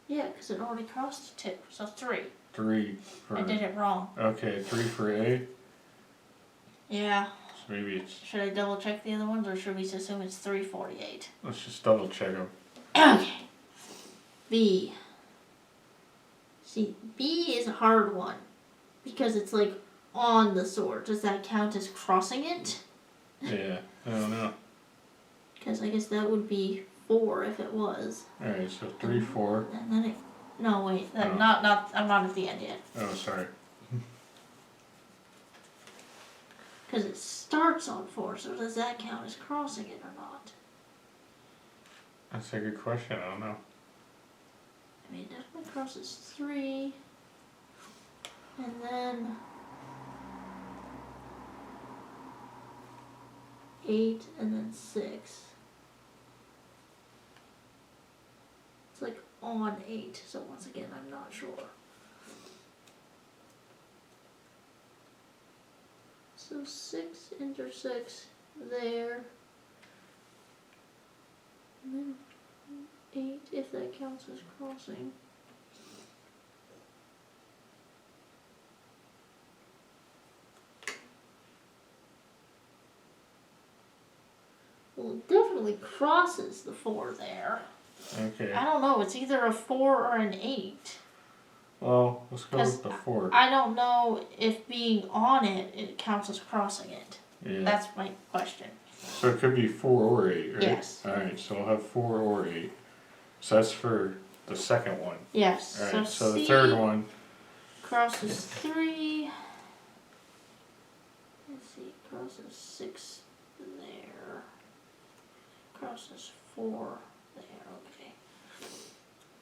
Yeah, because it already crossed 2. So 3. 3 for... I did it wrong. Okay, 3 for A? Yeah. So maybe it's... Should I double check the other ones or should we just assume it's 348? Let's just double check them. Okay. B. See, B is a hard one because it's like on the sword. Does that count as crossing it? Yeah, I don't know. Because I guess that would be 4 if it was. Alright, so 3, 4. And then it... No, wait. Oh. I'm not at the end yet. Oh, sorry. Because it starts on 4, so does that count as crossing it or not? That's a good question, I don't know. I mean, it definitely crosses 3, and then 8, and then 6. It's like on 8, so once again, I'm not sure. So 6 intersects there, and then 8, if that counts as crossing. Well, it definitely crosses the 4 there. Okay. I don't know, it's either a 4 or an 8. Well, let's go with the 4. I don't know if being on it, it counts as crossing it. Yeah. That's my question. So it could be 4 or 8, right? Yes. Alright, so I'll have 4 or 8. So that's for the second one. Yes. Alright, so C the third one. crosses 3. Let's see, crosses 6 there. Crosses 4 there, okay.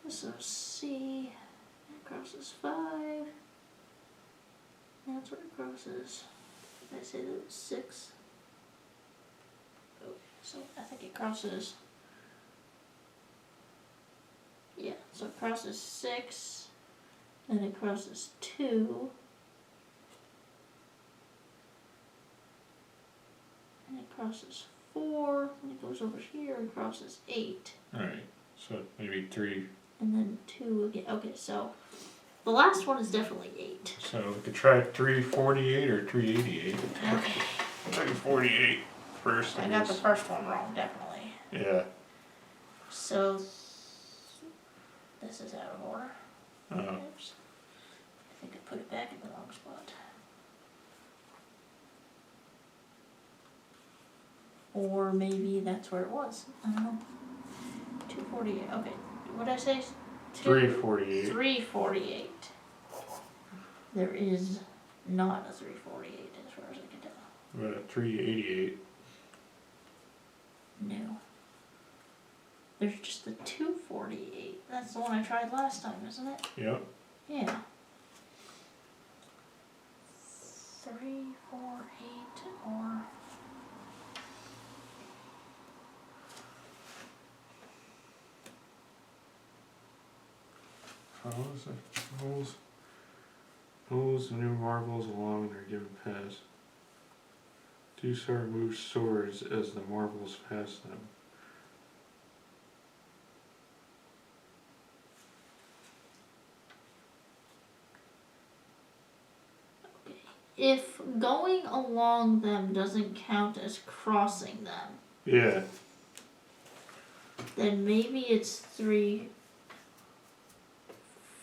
So C crosses 5. That's where it crosses. Did I say that it was 6? Okay, so I think it crosses. Yeah, so it crosses 6, then it crosses 2, and it crosses 4, and it goes over here and crosses 8. Alright, so maybe 3. And then 2 again. Okay, so the last one is definitely 8. So we could try 348 or 388. Okay. 348 first. I got the first one wrong, definitely. Yeah. So this is out of order. Oops. I think I put it back in the wrong spot. Or maybe that's where it was. I don't know. 248. Okay. What did I say? 348. 348. There is not a 348 as far as I can tell. What a 388. No. There's just the 248. That's the one I tried last time, isn't it? Yep. Yeah. 348 or... Follows the moves the new marbles along and are given pass. Two star moves swords as the marbles pass them. Okay. If going along them doesn't count as crossing them, Yeah. then maybe it's 3,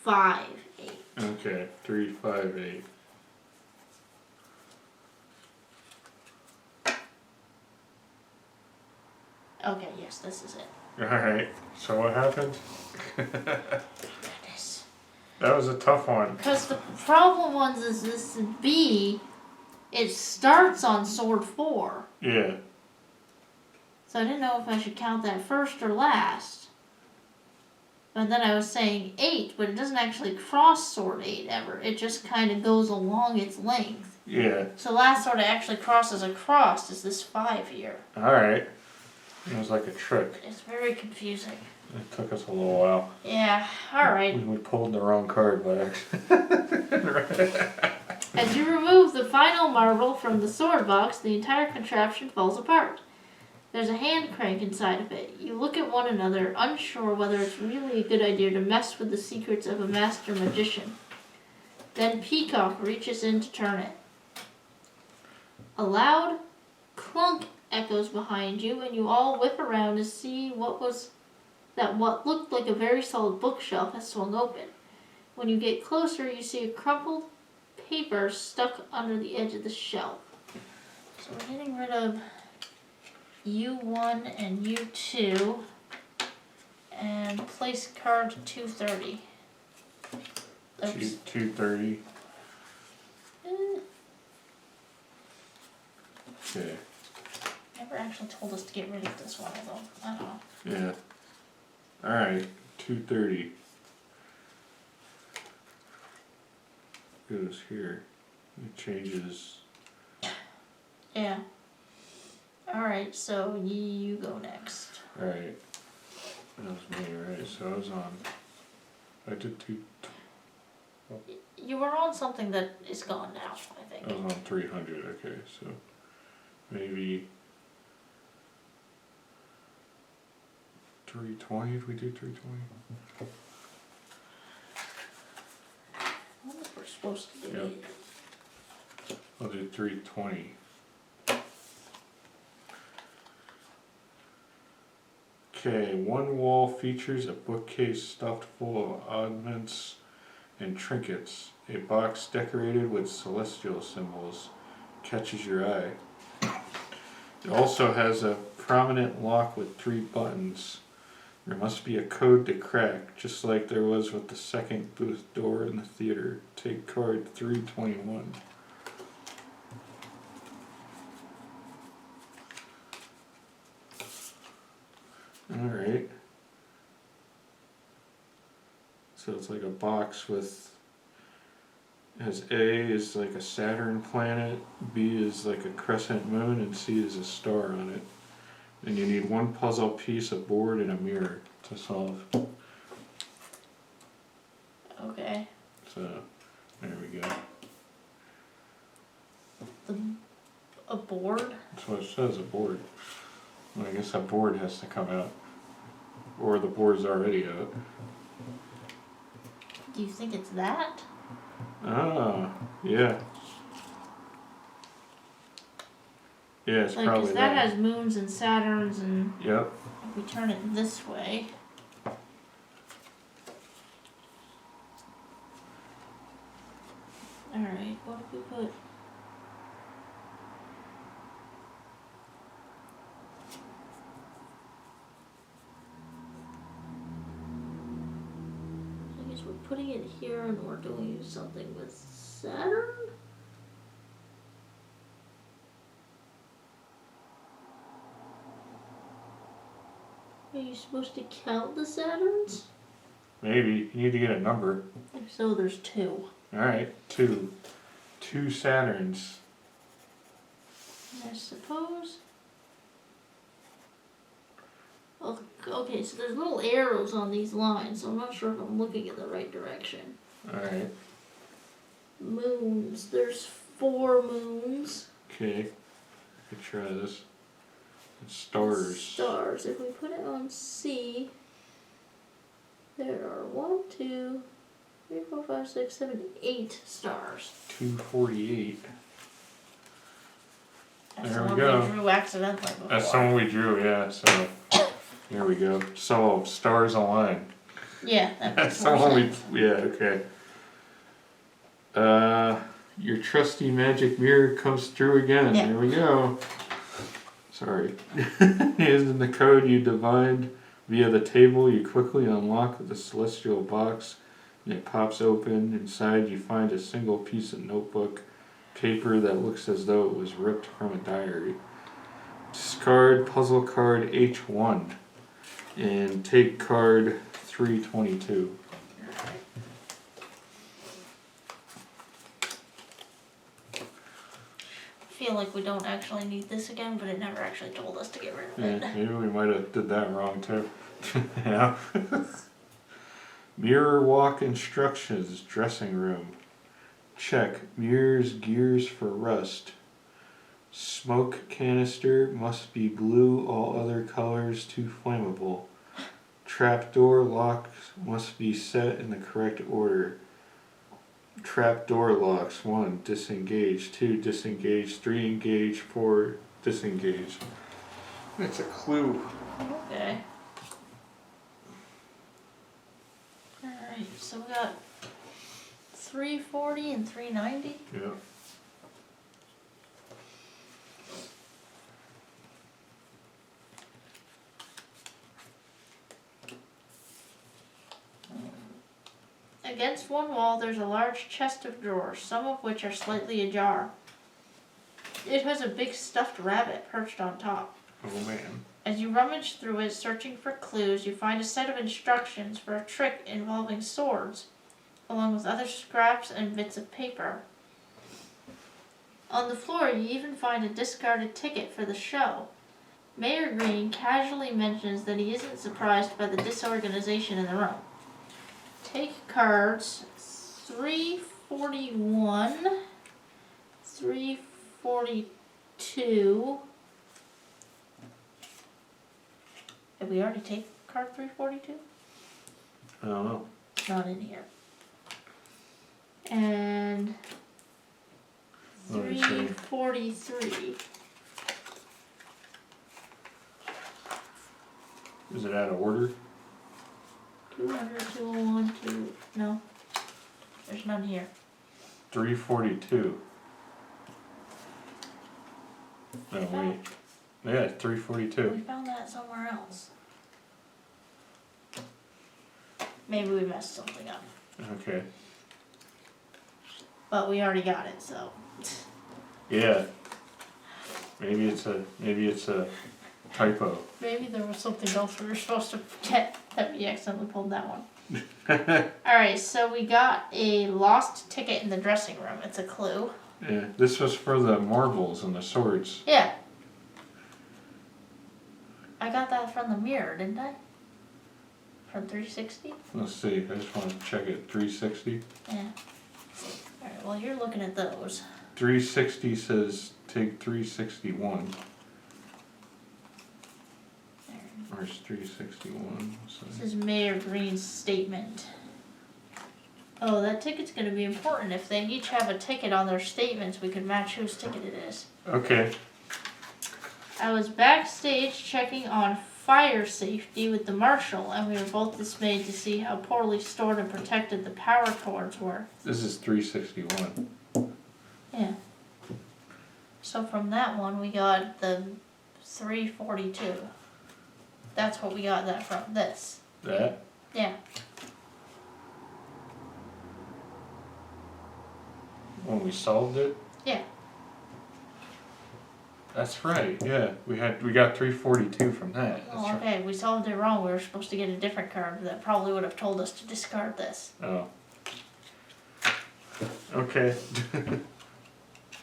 5, 8. Okay. 358. Okay, yes, this is it. Alright. So what happened? Goodness. That was a tough one. Because the problem ones is this B, it starts on sword 4. Yeah. So I didn't know if I should count that first or last. But then I was saying 8, but it doesn't actually cross sword 8 ever. It just kind of goes along its length. Yeah. So last sword actually crosses across is this 5 here. Alright. It was like a trick. It's very confusing. It took us a little while. Yeah, alright. We pulled the wrong card by accident. As you remove the final marble from the sword box, the entire contraption falls apart. There's a hand crank inside of it. You look at one another, unsure whether it's really a good idea to mess with the secrets of a master magician. Then Peacock reaches in to turn it. A loud clunk echoes behind you, and you all whip around to see what looked like a very solid bookshelf has swung open. When you get closer, you see a crumpled paper stuck under the edge of the shelf. So we're getting rid of U1 and U2 and place card 230. Oops. 230. Okay. Never actually told us to get rid of this one, although, I don't know. Yeah. Alright. 230. goes here. It changes. Yeah. Alright, so you go next. Alright. That was me, right? So I was on. I did two. You were on something that is gone now, I think. I was on 300, okay, so maybe 320 if we do 320. I wonder if we're supposed to do Yep. it. I'll do 320. Okay, one wall features a bookcase stuffed full of oddments and trinkets. A box decorated with celestial symbols catches your eye. It also has a prominent lock with 3 buttons. There must be a code to crack, just like there was with the second booth door in the theater. Take card 321. Alright. So it's like a box with, as A is like a Saturn planet, B is like a crescent moon, and C is a star on it. And you need one puzzle piece, a board, and a mirror to solve. Okay. So, there we go. A board? That's what it says, a board. Well, I guess a board has to come out. Or the board's already out. Do you think it's that? Ah, yeah. Yeah, it's Like, probably 'cause that has moons and Saturns, and Yep. if we turn it this way. Alright, what if we put... I guess we're putting it here and we're doing something with Saturn? Are you supposed to count the Saturns? Maybe. You need to get a number. If so, there's 2. Alright, 2. 2 Saturns. I suppose. Okay, so there's little arrows on these lines, so I'm not sure if I'm looking in the right direction. Alright. Moons. There's 4 moons. Okay. Let's try this. It's stars. Stars. If we put it on C, there are 1, 2, 3, 4, 5, 6, 7, 8 stars. 248. That's There the we one go. we drew accidentally before. That's the one we drew, yeah, so there we go. So stars align. Yeah, that That's makes the more one sense. we okay. Your trusty magic mirror comes through again. Yeah. There we go. Sorry. Using the code you divined via the table, you quickly unlock the celestial box and it pops open. Inside you find a single piece of notebook paper that looks as though it was ripped from a diary. Discard puzzle card H1 and take card 322. I feel like we don't actually need this again, but it never actually told us to get rid of it. Yeah, maybe we might have did that wrong too. Yeah. Mirror walk instructions, dressing room. Check. Mirrors, gears for rust. Smoke canister must be blue, all other colors too flammable. Trapdoor locks must be set in the correct order. Trapdoor locks: 1, disengage; 2, disengage; 3, engage; 4, disengage. It's a clue. Okay. Alright, so we got 340 and 390. Yeah. Against one wall, there's a large chest of drawers, some of which are slightly ajar. It has a big stuffed rabbit perched on top. Oh man. As you rummage through it, searching for clues, you find a set of instructions for a trick involving swords. along with other scraps and bits of paper. On the floor, you even find a discarded ticket for the show. Mayor Green casually mentions that he isn't surprised by the disorganization in the room. Take cards 341, 342. Did we already take card 342? I don't know. Not in here. And What did it say? 343. Is it out of order? 200, 201, 2. No. There's none here. 342. No, wait. Yeah, it's 342. We found that somewhere else. Maybe we messed something up. Okay. But we already got it, so. Yeah. Maybe it's a typo. Maybe there was something else we were supposed to get that we accidentally pulled that one. Alright, so we got a lost ticket in the dressing room. It's a clue. Yeah, this was for the marbles and the swords. Yeah. I got that from the mirror, didn't I? From 360? Let's see, I just want to check it. 360? Yeah. Alright, well you're looking at those. 360 says take 361. There. Where's 361? This is Mayor Green's statement. Oh, that ticket's gonna be important. If they each have a ticket on their statements, we can match whose ticket it is. Okay. I was backstage checking on fire safety with the marshal, and we were both dismayed to see how poorly stored and protected the power cords were. This is 361. Yeah. So from that one, we got the 342. That's what we got that from. This. That? Yeah. When we solved it? Yeah. That's right, yeah. We got 342 from that. That's Oh, okay. We solved it wrong. We were supposed to get a different card that probably would have told us to discard this. Oh. Okay.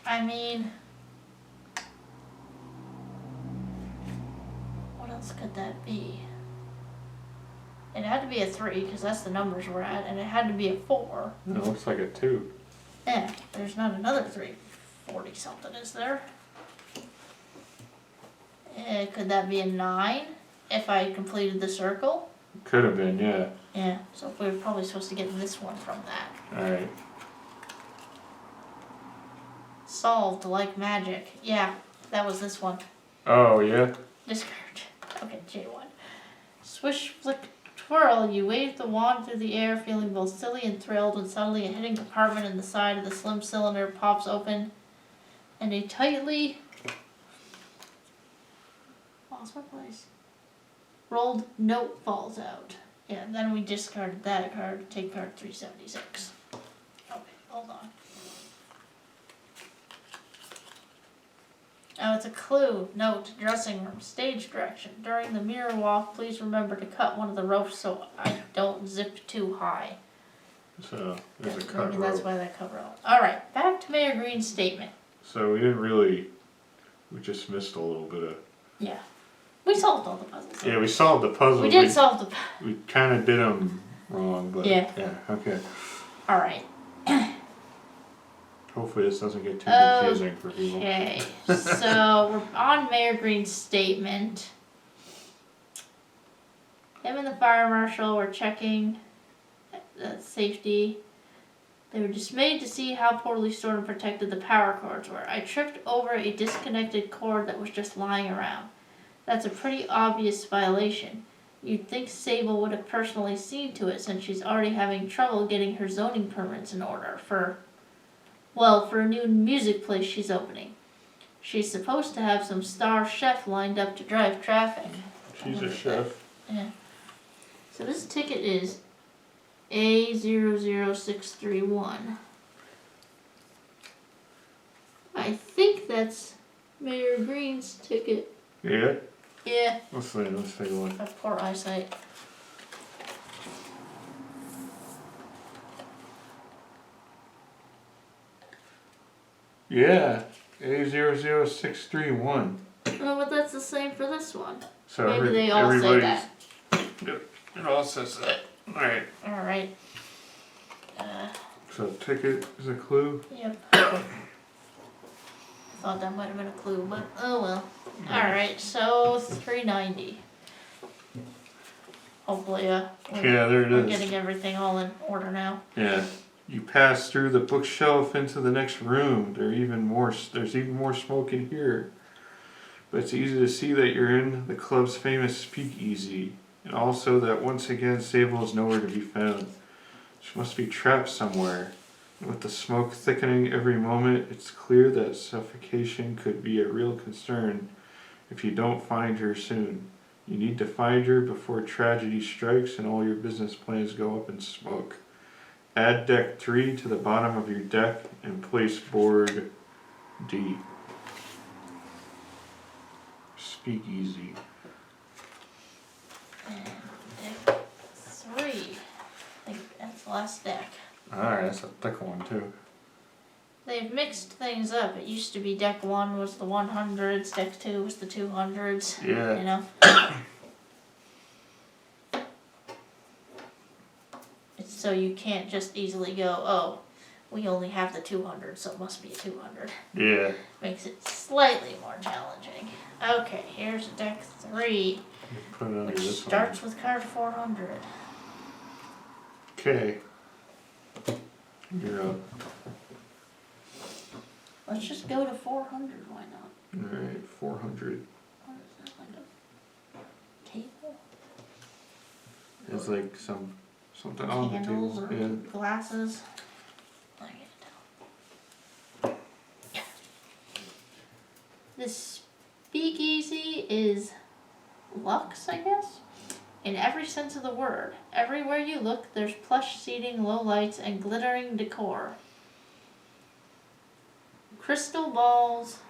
I mean, what else could that be? It had to be a 3 because that's the numbers we're at, and it had to be a 4. It looks like a 2. Yeah, there's not another 340 something, is there? Could that be a 9 if I completed the circle? Could have been, yeah. Yeah, so we were probably supposed to get this one from that. Alright. Solved like magic. Yeah, that was this one. Oh, yeah? Discard. Okay, J1. Swish, flick, twirl. You wave the wand through the air, feeling both silly and thrilled when suddenly a hidden compartment in the side of the slim cylinder pops open and a tightly... lost my place. Rolled note falls out. Yeah, then we discarded that card. Take card 376. Okay, hold on. Oh, it's a clue. Note, dressing room, stage direction. During the mirror walk, please remember to cut one of the ropes so I don't zip too high. So, there's a cut Maybe that's rope. why that cover all. Alright, back to Mayor Green's statement. So we didn't really... We just missed a little bit of... Yeah. We solved all the puzzles. Yeah, we solved the puzzle. We did solve the We kind of did them wrong, but... Yeah. Yeah, okay. Alright. Hopefully this doesn't get too confusing for people. Okay, so we're on Mayor Green's statement. Him and the fire marshal were checking safety. They were dismayed to see how poorly stored and protected the power cords were. I tripped over a disconnected cord that was just lying around. That's a pretty obvious violation. You'd think Sable would have personally seen to it since she's already having trouble getting her zoning permits in order for a new music place she's opening. She's supposed to have some star chef lined up to drive traffic. She's a chef. Yeah. So this ticket is A00631. I think that's Mayor Green's ticket. Yeah? Yeah. Let's see, let's take a look. That's poor eyesight. Yeah, A00631. Oh, but that's the same for this one. So Maybe they all say everybody's. that. Yep, it all says that. Alright. Alright. So ticket is a clue. Yep. I thought that might have been a clue, but oh well. Alright, so 390. Hopefully, Yeah, there it we're is. getting everything all in order now. Yeah. You pass through the bookshelf into the next room. There's even more smoke in here. But it's easy to see that you're in the club's famous Speakeasy. And also that once again Sable is nowhere to be found. She must be trapped somewhere. And with the smoke thickening every moment, it's clear that suffocation could be a real concern if you don't find her soon. You need to find her before tragedy strikes and all your business plans go up in smoke. Add deck 3 to the bottom of your deck and place board D. Speakeasy. And deck 3. I think that's the last deck. Alright, that's a thick one too. They've mixed things up. It used to be deck 1 was the 100s, deck 2 was the 200s. Yeah. You know? It's so you can't just easily go, oh, we only have the 200, so it must be a 200. Yeah. Makes it slightly more challenging. Okay, here's deck 3, Put it under which this starts with card 400. Okay. You're up. Let's just go to 400, why not? Alright, 400. What is that, like a table? It's like something on the Candles table. or Yeah. glasses? I can't tell. This Speakeasy is luxe, I guess? In every sense of the word. Everywhere you look, there's plush seating, low lights, and glittering decor. Crystal balls,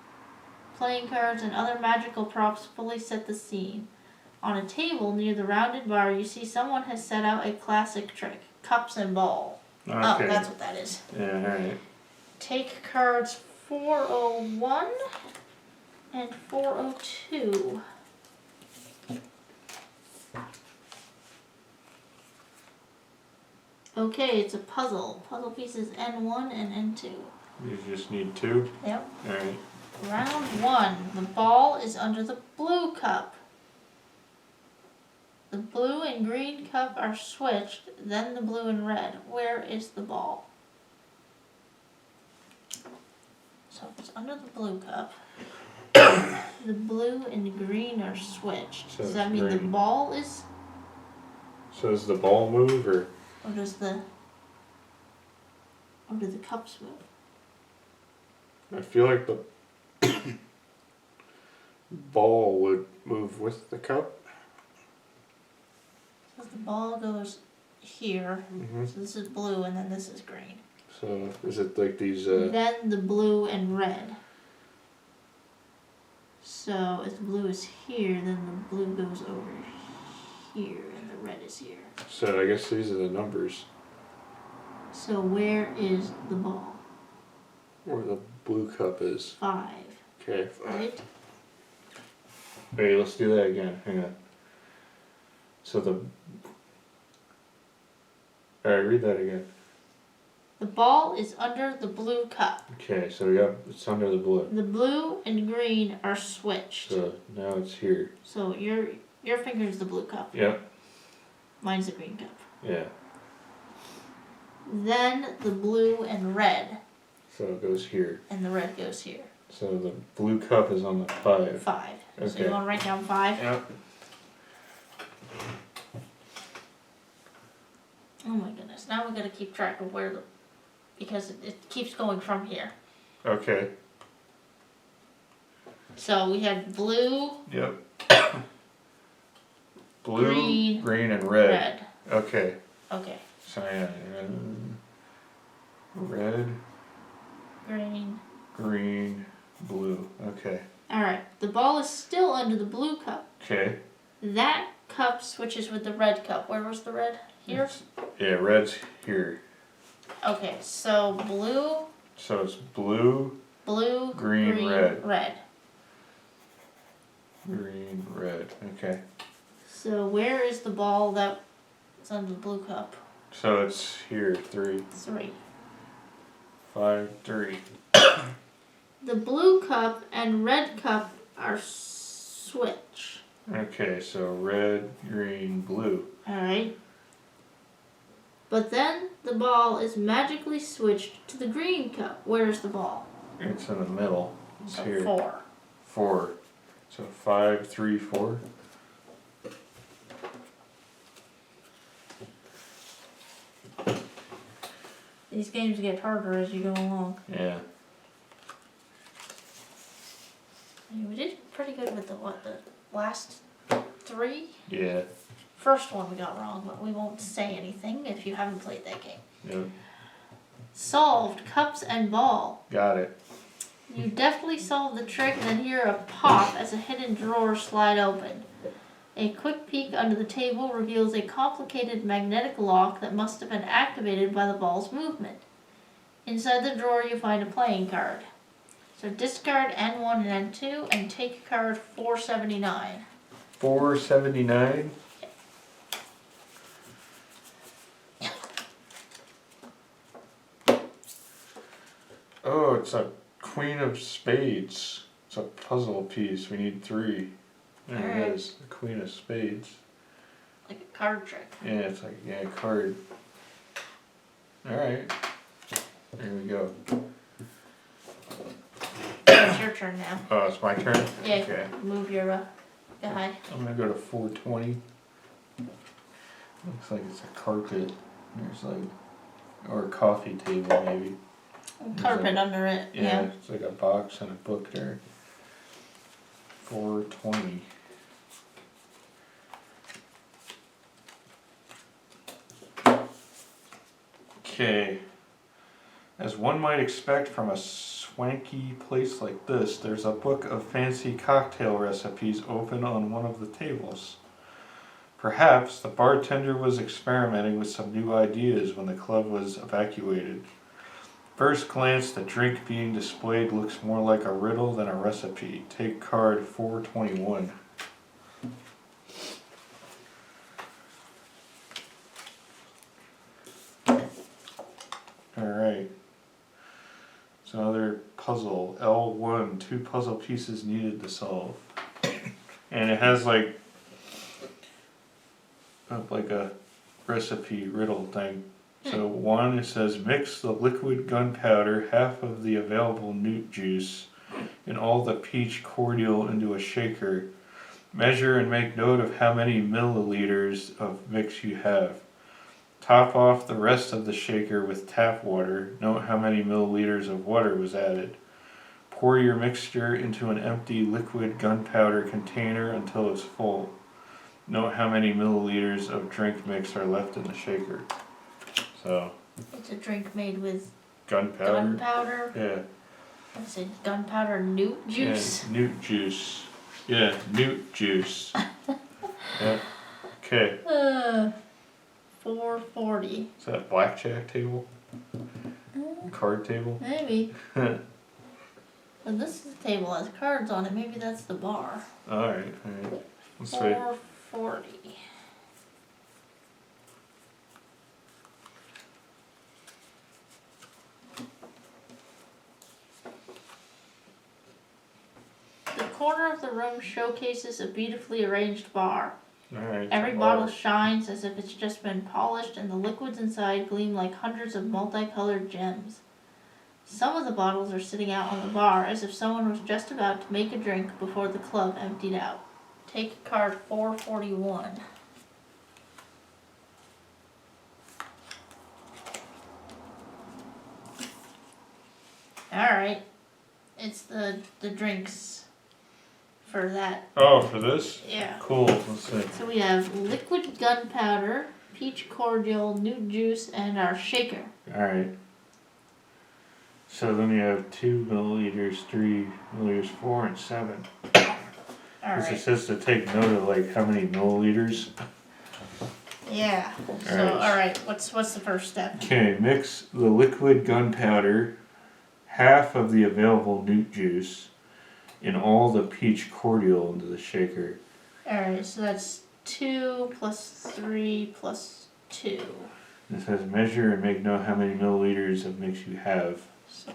playing cards, and other magical props fully set the scene. On a table near the rounded bar, you see someone has set out a classic trick. Cups and ball. Okay. Oh, that's what that is. Yeah, alright. Take cards 401 and 402. Okay, it's a puzzle. Puzzle pieces N1 and N2. You just need 2? Yep. Alright. Round 1. The ball is under the blue cup. The blue and green cup are switched, then the blue and red. Where is the ball? So if it's under the blue cup, the blue and green are switched. So Does that it's mean the green. ball is, So does the ball move or? or do the cups move? I feel like the ball would move with the cup. So the ball goes here, Mm-hmm. so this is blue and then this is green. So is it like these? Then the blue and red. So if the blue is here, then the blue goes over here and the red is here. So I guess these are the numbers. So where is the ball? Where the blue cup is. 5, Okay. right? Wait, let's do that again. Hang on. So Alright, read that again. The ball is under the blue cup. Okay, so it's under the blue. The blue and green are switched. So now it's here. So your finger is the blue cup. Yep. Mine's the green cup. Yeah. Then the blue and red, So it goes here. and the red goes here. So the blue cup is on the 5. 5. So Okay. you want to write down 5? Yep. Oh my goodness. Now we got to keep track of because it keeps going from here. Okay. So we had blue, Yep. Blue, green, and red. red. Okay. Okay. So yeah, red, Green. green, blue. Okay. Alright. The ball is still under the blue cup. Okay. That cup switches with the red cup. Where was the red? Here? Yeah, red's here. Okay. So blue. So it's blue, Blue, Green, red. red. Green, red. Okay. So where is the ball that's under the blue cup? So it's here, 3. 3. 5, 3. The blue cup and red cup are switch. Okay, so red, green, blue. Alright. But then the ball is magically switched to the green cup. Where's the ball? It's in the middle. It's So here. 4. 4. So 5, 3, 4. These games get harder as you go along. Yeah. I mean, we did pretty good with the last 3? Yeah. First one we got wrong, but we won't say anything if you haven't played that game. Yep. Solved cups and ball. Got it. You deftly solve the trick and then hear a pop as a hidden drawer slide open. A quick peek under the table reveals a complicated magnetic lock that must have been activated by the ball's movement. Inside the drawer you find a playing card. So discard N1 and N2 and take card 479. 479. Oh, it's a Queen of Spades. It's a puzzle piece. We need 3. There Alright. it is. The Queen of Spades. Like a card trick. Yeah, it's like, yeah, card. Alright. There we go. It's your turn now. Oh, it's my turn? Yeah, Okay. move your guy. I'm gonna go to 420. Looks like it's a carpet. There's like, or a coffee table maybe. Carpet under it. Yeah. It's like a box and a book there. 420. Okay. As one might expect from a swanky place like this, there's a book of fancy cocktail recipes open on one of the tables. Perhaps the bartender was experimenting with some new ideas when the club was evacuated. First glance, the drink being displayed looks more like a riddle than a recipe. Take card 421. Alright. It's another puzzle. L1, 2 puzzle pieces needed to solve. And it has like a recipe riddle thing. So 1, it says mix the liquid gunpowder, half of the available newt juice, and all the peach cordial into a shaker. Measure and make note of how many milliliters of mix you have. Top off the rest of the shaker with tap water. Note how many milliliters of water was added. Pour your mixture into an empty liquid gunpowder container until it's full. Note how many milliliters of drink mix are left in the shaker. So, It's a drink made with gunpowder. gunpowder. Yeah. I said gunpowder newt juice. Yeah, newt juice. Yeah, newt juice. Yeah. Okay. 440. Is that a blackjack table? Card table? Maybe. But this table has cards on it. Maybe that's the bar. Alright. Let's wait. 440. The corner of the room showcases a beautifully arranged bar. Alright. Every bottle shines as if it's just been polished, and the liquids inside gleam like hundreds of multicolored gems. Some of the bottles are sitting out on the bar as if someone was just about to make a drink before the club emptied out. Take card 441. Alright. It's the drinks for that. Oh, for this? Yeah. Cool. Let's see. So we have liquid gunpowder, peach cordial, newt juice, and our shaker. Alright. So then you have 2 milliliters, 3 milliliters, 4, and 7. Because it Alright. says to take note of like how many milliliters. Yeah. So Alright. alright, what's the first step? Okay, mix the liquid gunpowder, half of the available newt juice and all the peach cordial into the shaker. Alright, so that's 2 plus 3 plus 2. It says measure and make note how many milliliters of mix you have. So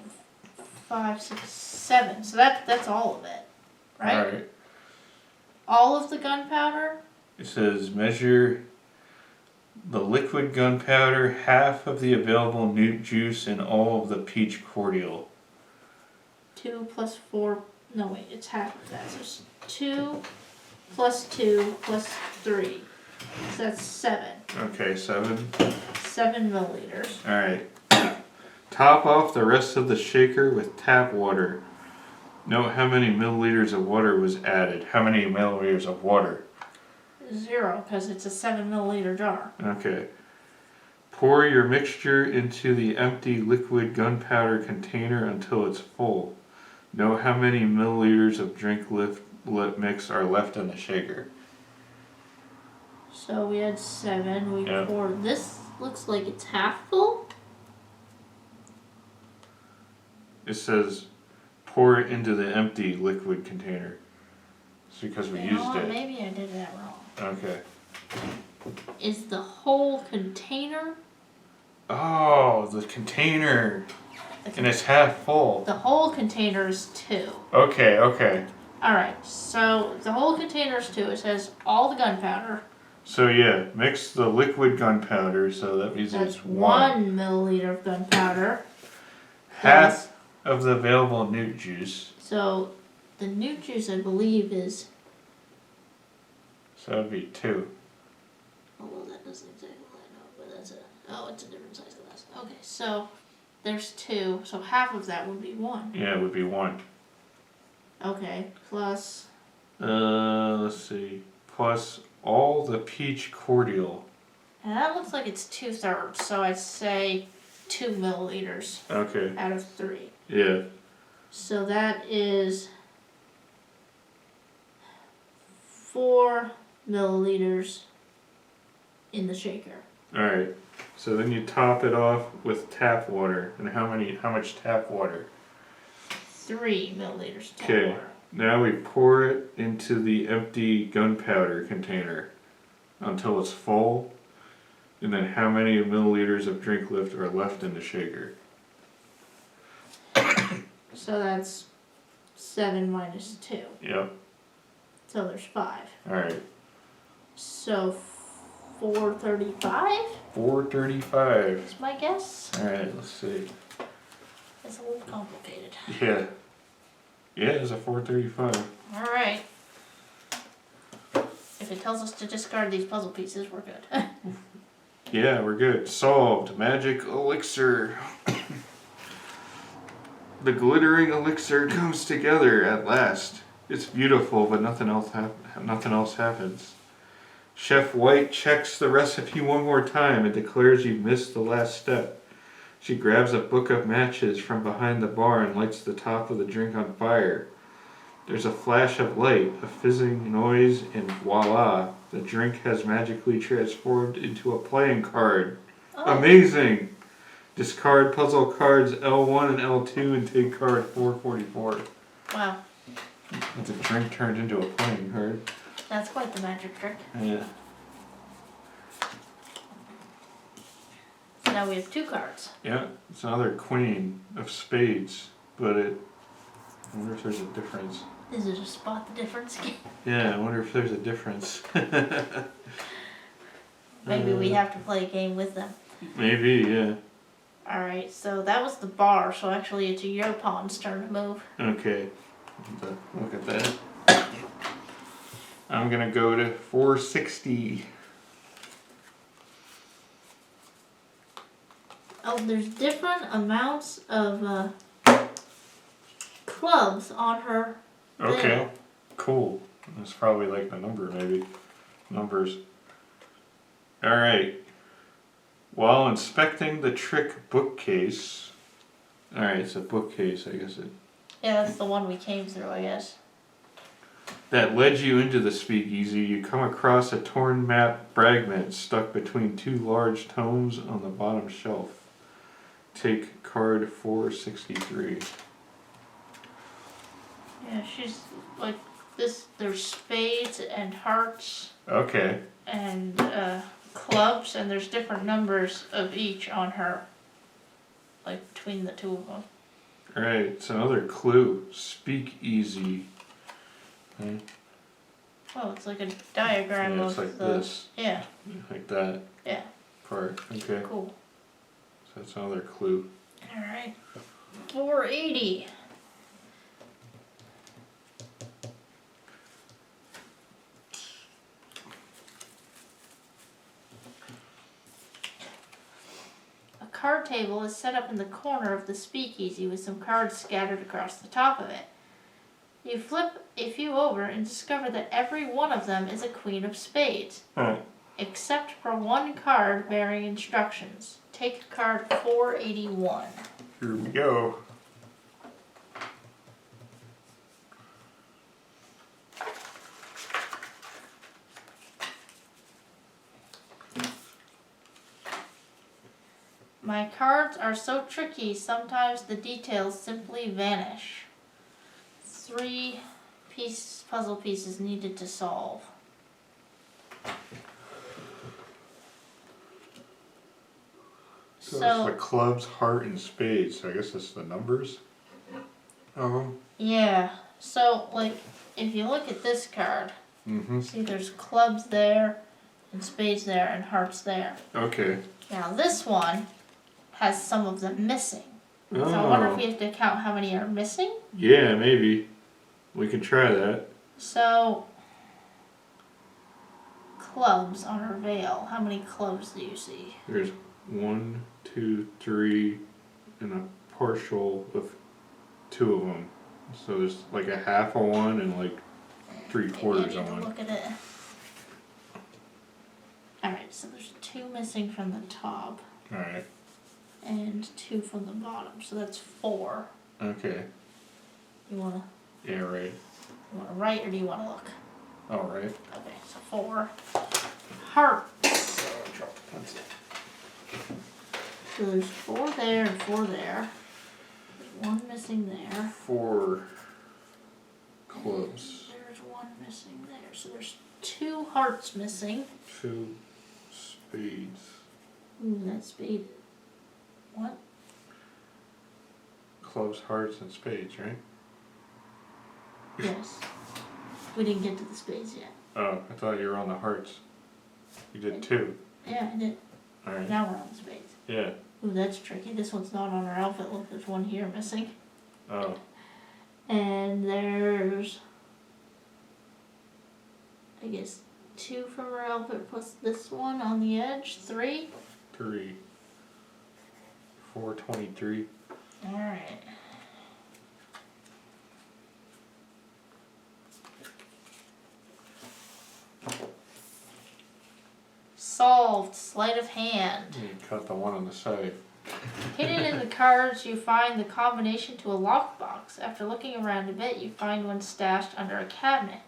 5, 6, 7. So that's all of it, right? Alright. All of the gunpowder? It says measure the liquid gunpowder, half of the available newt juice, and all of the peach cordial. 2 plus 4. No, wait, it's half of that. So it's 2 plus 2 plus 3. So that's 7. Okay, 7. 7 milliliters. Alright. Top off the rest of the shaker with tap water. Note how many milliliters of water was added. How many milliliters of water? 0, because it's a 7 milliliter jar. Okay. Pour your mixture into the empty liquid gunpowder container until it's full. Note how many milliliters of drink mix are left in the shaker. So we had 7. We Yep. poured. This looks like it's half full. It says pour it into the empty liquid container. It's because we You know used what? it. Maybe I did that wrong. Okay. Is the whole container? Oh, the container. The, And it's half full. the whole container is 2. Okay, okay. Alright, so the whole container is 2. It says all the gunpowder. So yeah, mix the liquid gunpowder, so that means That's it's 1 milliliter of gunpowder. half of the available newt juice. So the newt juice, I believe, is. So that would be 2. Oh, well, that doesn't exactly line up, but that's a. Oh, it's a different size glass. Okay, so there's 2. So half of that would be 1. Yeah, it would be 1. Okay, plus. Let's see. Plus all the peach cordial. And that looks like it's 2/3, so I'd say 2 milliliters Okay. out of 3. Yeah. So that is 4 milliliters in the shaker. Alright. So then you top it off with tap water. And how much tap water? 3 milliliters tap Okay. water. Now we pour it into the empty gunpowder container until it's full. And then how many milliliters of drink lift are left in the shaker? So that's 7 minus 2. Yep. So there's 5. Alright. So 435 435. is my guess. Alright, let's see. It's a little complicated. Yeah. Yeah, it's a 435. Alright. If it tells us to discard these puzzle pieces, we're good. Yeah, we're good. Solved. Magic elixir. The glittering elixir comes together at last. It's beautiful, but nothing else happens. Chef White checks the recipe one more time and declares you've missed the last step. She grabs a book of matches from behind the bar and lights the top of the drink on fire. There's a flash of light, a fizzing noise, and voila, the drink has magically transformed into a playing card. Oh. Amazing! Discard puzzle cards L1 and L2 and take card 444. Wow, The drink turned into a playing card. that's quite the magic trick. Yeah. So now we have 2 cards. Yeah, it's another queen of spades, but I wonder if there's a difference. Is it a spot the difference game? Yeah, I wonder if there's a difference. Maybe we have to play a game with them. Maybe, yeah. Alright, so that was the bar, so actually it's your pawn's turn to move. Okay. Look at that. I'm gonna go to 460. Oh, there's different amounts of clubs on her. Okay. There. Cool. That's probably like the number, maybe. Numbers. Alright. While inspecting the trick bookcase. Alright, it's a bookcase, I guess it. Yeah, that's the one we came through, I guess. That led you into the speakeasy, you come across a torn map fragment stuck between 2 large tomes on the bottom shelf. Take card 463. Yeah, she's like this. There's spades and hearts. Okay. And clubs, and there's different numbers of each on her, like between the two of them. Alright, it's another clue. Speakeasy. Okay. Oh, it's like a diagram Yeah, it's of like the... this. Yeah. Like that. Yeah. Part. Okay. Cool. So that's another clue. Alright. 480. A card table is set up in the corner of the speakeasy with some cards scattered across the top of it. You flip a few over and discover that every one of them is a queen of spades. Alright. Except for one card bearing instructions. Take card 481. Here we go. My cards are so tricky, sometimes the details simply vanish. 3 puzzle pieces needed to solve. So it's the clubs, heart, and spades. So I guess that's the numbers. Yeah. So, like, if you look at this card, see there's clubs there, and spades there, and hearts there. Okay. Now this one has some of them missing. So I wonder if we have to count how many are missing? Yeah, maybe. We can try that. So, clubs on her veil. How many clubs do you see? There's 1, 2, 3, and a partial of 2 of them. So there's like a half of one and like 3/4 of one. Look at it. Alright, so there's 2 missing from the top. Alright. And 2 from the bottom, so that's 4. Okay. You wanna? Yeah, right. You wanna write or do you wanna look? Alright. Okay, so 4. Hearts. Drop the pencil. So there's 4 there and 4 there. There's 1 missing there. 4 clubs. There's 1 missing there. So there's 2 hearts missing. 2 spades. Ooh, that spade. What? Clubs, hearts, and spades, right? Yes. We didn't get to the spades yet. Oh, I thought you were on the hearts. You did 2. Yeah, I did. Alright. Now we're on the spades. Yeah. Ooh, that's tricky. This one's not on her outfit. Look, there's 1 here missing. Oh. And there's, I guess, 2 from her outfit plus this one on the edge. 3. 3. 423. Alright. Solved. Sleight of hand. You cut the one on the side. Hidden in the cards, you find the combination to a lockbox. After looking around a bit, you find one stashed under a cabinet.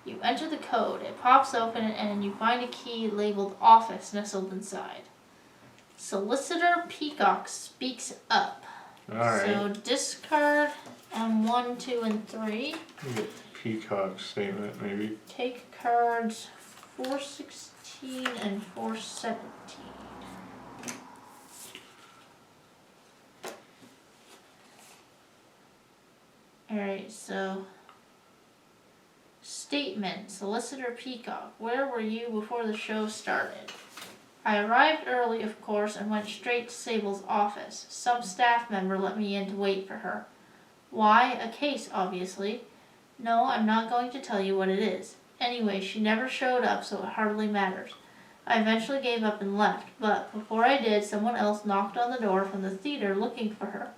You enter the code. It pops open and you find a key labeled Office nestled inside. Solicitor Peacock speaks up. Alright. So discard 1, 2, and 3. Peacock statement, maybe. Take cards 416 and 417. Alright, so statement, Solicitor Peacock, where were you before the show started? I arrived early, of course, and went straight to Sable's office. Some staff member let me in to wait for her. Why? A case, obviously. No, I'm not going to tell you what it is. Anyway, she never showed up, so it hardly matters. I eventually gave up and left, but before I did, someone else knocked on the door from the theater looking for her.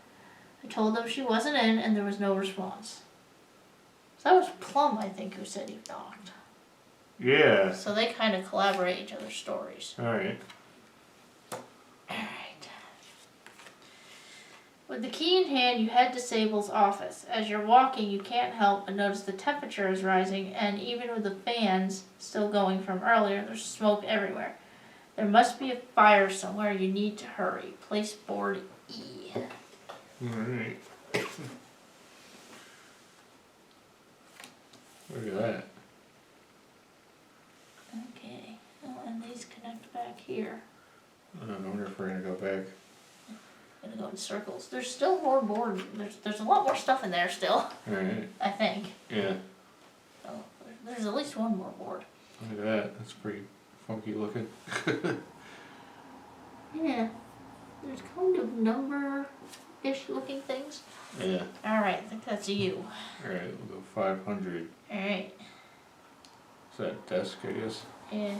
I told them she wasn't in, and there was no response. So that was Plum, I think, who said he knocked. Yeah. So they kind of collaborate each other's stories. Alright. Alright. With the key in hand, you head to Sable's office. As you're walking, you can't help but notice the temperature is rising, and even with the fans still going from earlier, there's smoke everywhere. There must be a fire somewhere. You need to hurry. Place board E. Alright. Look at that. Okay. Oh, and these connect back here. I wonder if we're gonna go back. Gonna go in circles. There's still more board. There's a lot more stuff in there still. Alright. I think. Yeah. Oh, there's at least one more board. Look at that. That's pretty funky looking. Yeah. There's kind of number-ish looking things. Yeah. Alright, I think that's you. Alright, we'll go 500. Alright. Is that desk, I guess? Yeah.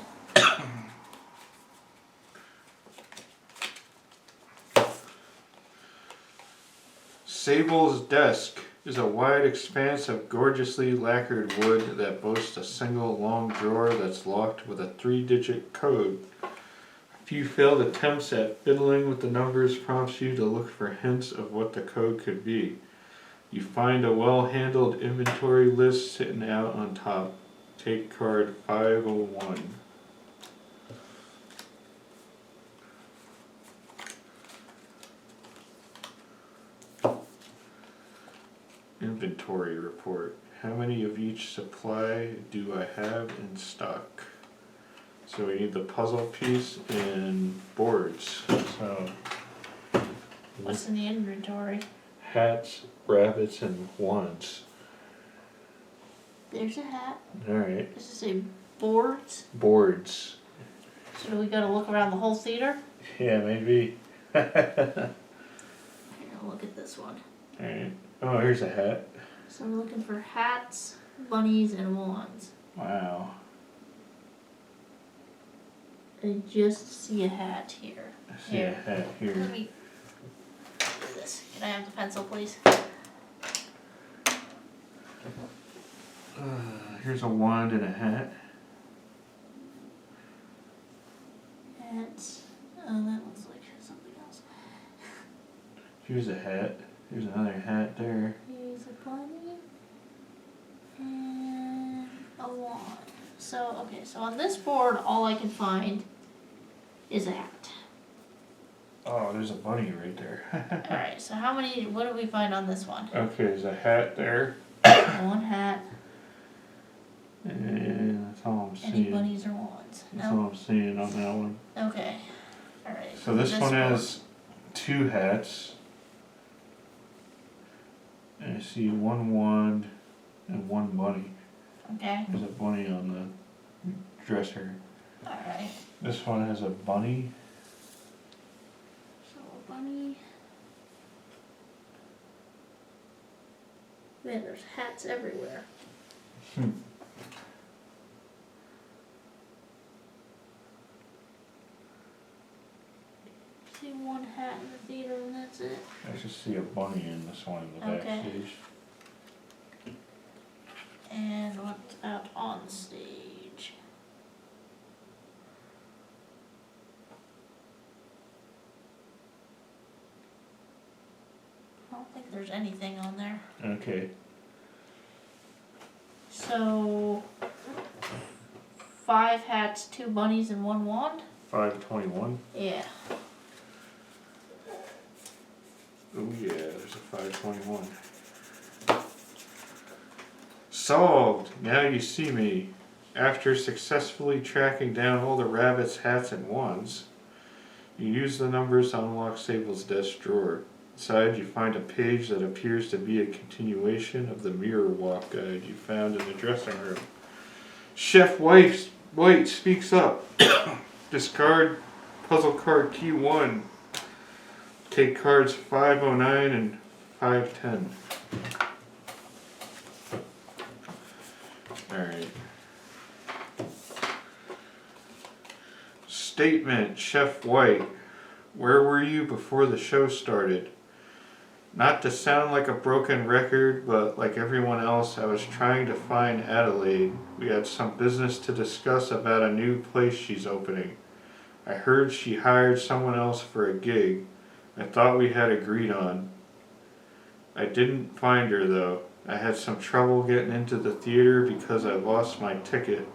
Sable's desk is a wide expanse of gorgeously lacquered wood that boasts a single long drawer that's locked with a 3-digit code. A few failed attempts at fiddling with the numbers prompts you to look for hints of what the code could be. You find a well-handled inventory list sitting out on top. Take card 501. Inventory report. How many of each supply do I have in stock? So we need the puzzle piece and boards. So What's in the inventory? hats, rabbits, and wands. There's a hat. Alright. Does it say boards? Boards. So we gotta look around the whole theater? Yeah, maybe. Here, look at this one. Alright. Oh, here's a hat. So we're looking for hats, bunnies, and wands. Wow. I just see a hat here. I see a hat Let here. me do this. Can I have the pencil, please? Here's a wand and a hat. Hats. Oh, that looks like something else. Here's a hat. Here's another hat there. Here's a bunny. And a wand. So, okay, so on this board, all I can find is a hat. Oh, there's a bunny right there. Alright, so what do we find on this one? Okay, there's a hat there. One hat. And that's all I'm Any seeing. bunnies or wands? That's No? all I'm seeing on that one. Okay. Alright. So this one board. has 2 hats. And I see 1 wand and 1 bunny. Okay. There's a bunny on the dresser. Alright. This one has a bunny. So a bunny. Man, there's hats everywhere. See one hat in the theater and that's it. I just see a bunny in this one in the Okay. backstage. And what's out on stage? I don't think there's anything on there. Okay. So 5 hats, 2 bunnies, and 1 wand? 521. Yeah. Oh yeah, there's a 521. Solved! Now you see me. After successfully tracking down all the rabbits, hats, and wands, you use the numbers to unlock Sable's desk drawer. Inside you find a page that appears to be a continuation of the mirror walk guide you found in the dressing room. Chef White speaks up. Discard puzzle card key 1. Take cards 509 and 510. Alright. Statement, Chef White. Where were you before the show started? Not to sound like a broken record, but like everyone else, I was trying to find Adelaide. We had some business to discuss about a new place she's opening. I heard she hired someone else for a gig I thought we had agreed on. I didn't find her though. I had some trouble getting into the theater because I lost my ticket.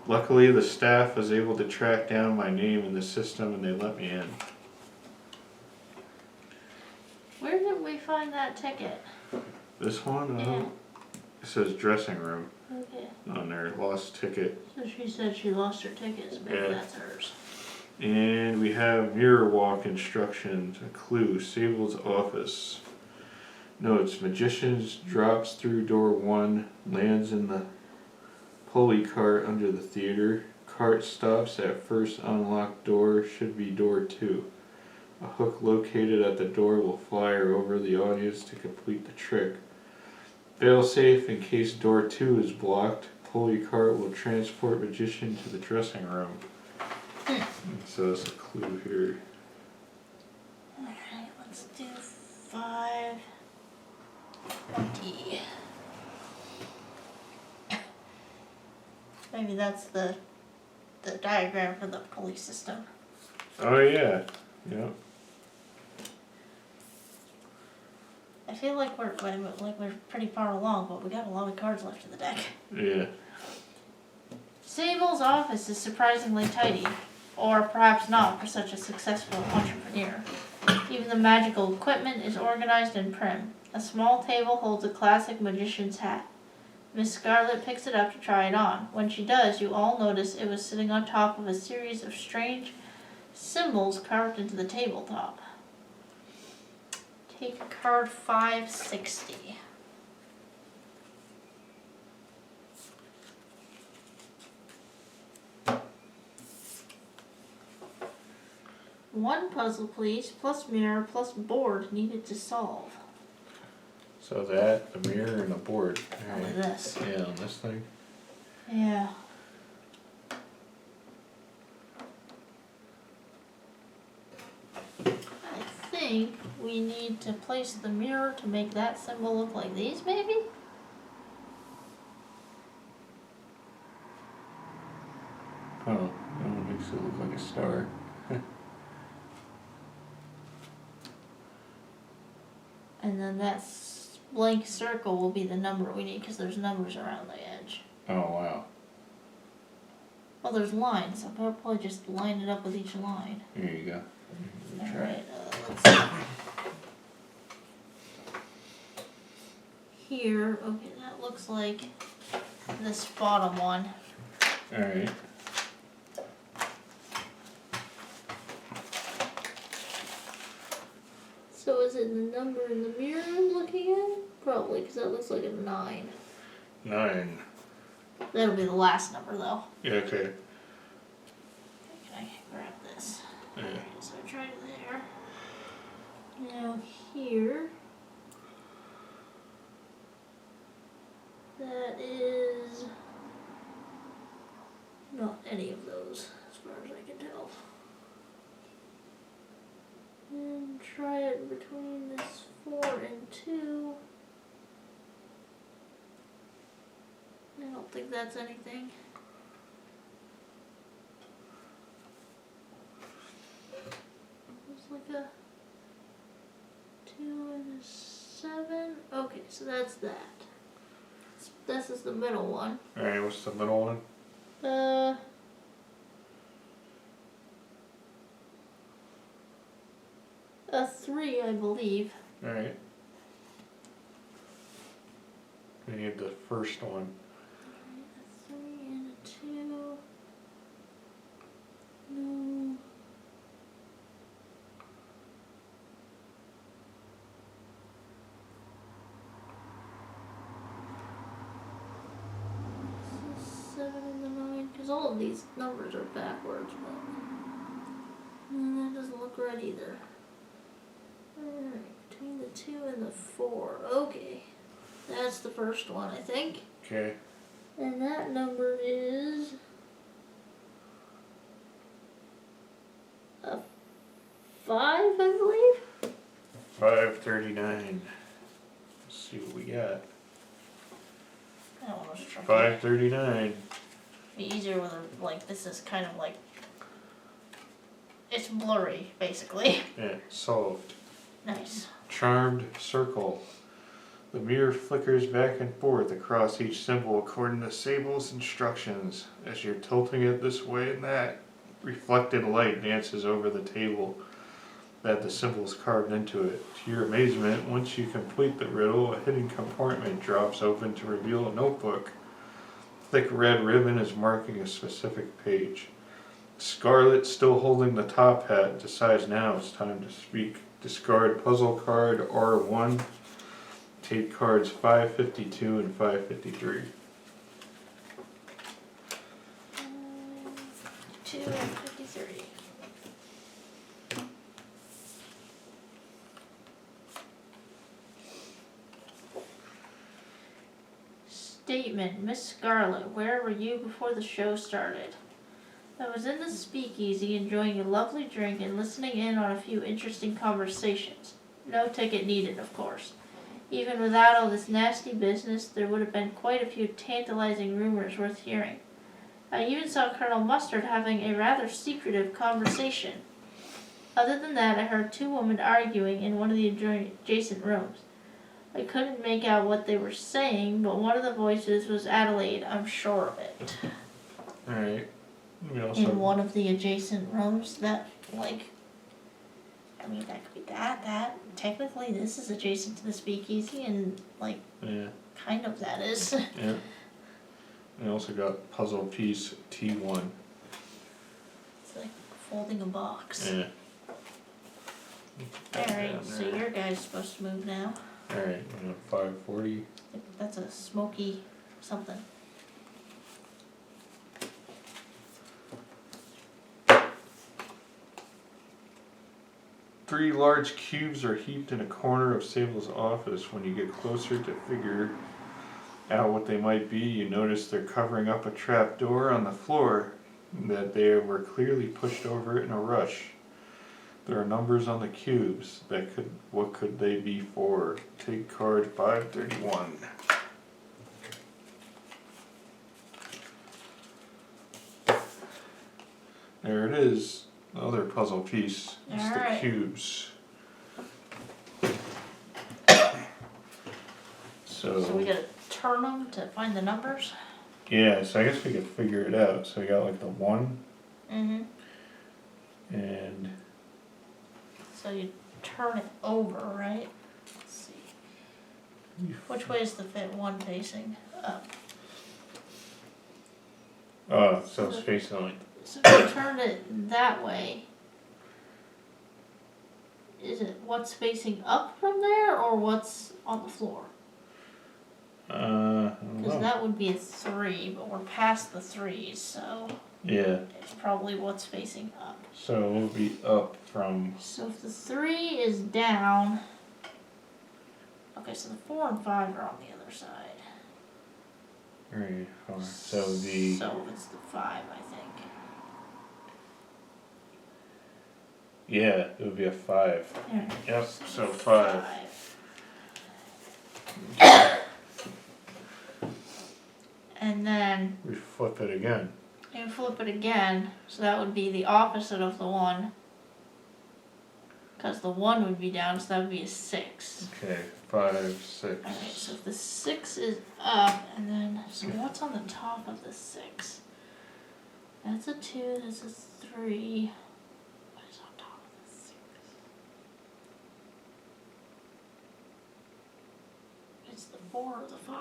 Luckily, the staff was able to track down my name in the system and they let me in. Where did we find that ticket? This one? Yeah. It says dressing room Okay. on there. Lost ticket. So she said she lost her tickets. Maybe Yeah. that's hers. And we have mirror walk instructions. A clue. Sable's office. Notes. Magicians drops through door 1. Lands in the pulley cart under the theater. Cart stops at first unlocked door. Should be door 2. A hook located at the door will fly her over the audience to complete the trick. Failsafe in case door 2 is blocked. Pulley cart will transport magician to the dressing room. So that's a clue here. Alright, let's do 520. Maybe that's the diagram for the pulley system. Oh yeah. Yep. I feel like we're pretty far along, but we got a lot of cards left in the deck. Yeah. Sable's office is surprisingly tidy, or perhaps not for such a successful entrepreneur. Even the magical equipment is organized and prim. A small table holds a classic magician's hat. Miss Scarlet picks it up to try it on. When she does, you all notice it was sitting on top of a series of strange symbols carved into the tabletop. Take card 560. One puzzle, please, plus mirror, plus board needed to solve. So that, the mirror, and the board. Look at this. Yeah, on this thing. Yeah. I think we need to place the mirror to make that symbol look like these, maybe? Oh, that makes it look like a star. And then that blank circle will be the number we need because there's numbers around the edge. Oh wow. Well, there's lines, so I'll probably just line it up with each line. There you go. Alright, let's see. Here, okay, that looks like this bottom one. Alright. So is it the number in the mirror I'm looking at? Probably, because that looks like a 9. 9. That'll be the last number, though. Yeah, okay. Can I grab this? Yeah. So I tried there. Now here. That is not any of those, as far as I can tell. And try it between this 4 and 2. I don't think that's anything. It's like a 2 and a 7. Okay, so that's that. This is the middle one. Alright, what's the middle one? A 3, I believe. Alright. We need the first one. A 3 and a 2. No. This is 7 and the 9, because all of these numbers are backwards, but that doesn't look right either. Alright, between the 2 and the 4. Okay. That's the first one, I think. Okay. And that number is a 5, I believe. 539. Let's see what we got. That one was tricky. 539. Be easier with a, like, this is kind of like, it's blurry, basically. Yeah, solved. Nice. Charmed circle. The mirror flickers back and forth across each symbol according to Sable's instructions. As you're tilting it this way and that, reflected light dances over the table that the symbols carved into it. To your amazement, once you complete the riddle, a hidden compartment drops open to reveal a notebook. Thick red ribbon is marking a specific page. Scarlet, still holding the top hat, decides now it's time to speak. Discard puzzle card R1. Take cards 552 and 553. 2 and 53. Statement. Miss Scarlet, where were you before the show started? I was in the Speakeasy enjoying a lovely drink and listening in on a few interesting conversations. No ticket needed, of course. Even without all this nasty business, there would have been quite a few tantalizing rumors worth hearing. I even saw Colonel Mustard having a rather secretive conversation. Other than that, I heard two women arguing in one of the adjacent rooms. I couldn't make out what they were saying, but one of the voices was Adelaide, I'm sure of it. Alright. In one of the adjacent rooms that, like, I mean, that could be that. Technically, this is adjacent to the Speakeasy, and, like, kind of that is. Yeah. We also got puzzle piece T1. It's like folding a box. Yeah. Alright, so your guy's supposed to move now. Alright, 540. That's a smoky something. Three large cubes are heaped in a corner of Sable's office. When you get closer to figure out what they might be, you notice they're covering up a trapdoor on the floor, that they were clearly pushed over in a rush. There are numbers on the cubes. What could they be for? Take card 531. There it is. The other puzzle piece. It's the cubes. So we gotta turn them to find the numbers? Yeah, so I guess we could figure it out. So we got like the 1. Mm-hmm. And so you turn it over, right? Let's see. Which way is the one facing? Up. Oh, so it's facing like. So if you turn it that way, is it what's facing up from there or what's on the floor? Because that would be a 3, but we're past the 3s, so yeah, it's probably what's facing up. So it will be up from. So if the 3 is down, okay, so the 4 and 5 are on the other side. 3, 4. So the. So it's the 5, I think. Yeah, it would be a 5. Yeah. Yep. So 5. And then We flip it again. you flip it again, so that would be the opposite of the 1. Because the 1 would be down, so that would be a 6. Okay, 5, 6. Alright, so if the 6 is up, and then, so what's on the top of the 6? That's a 2, that's a 3. What is on top of the 6? It's the 4 or the 5.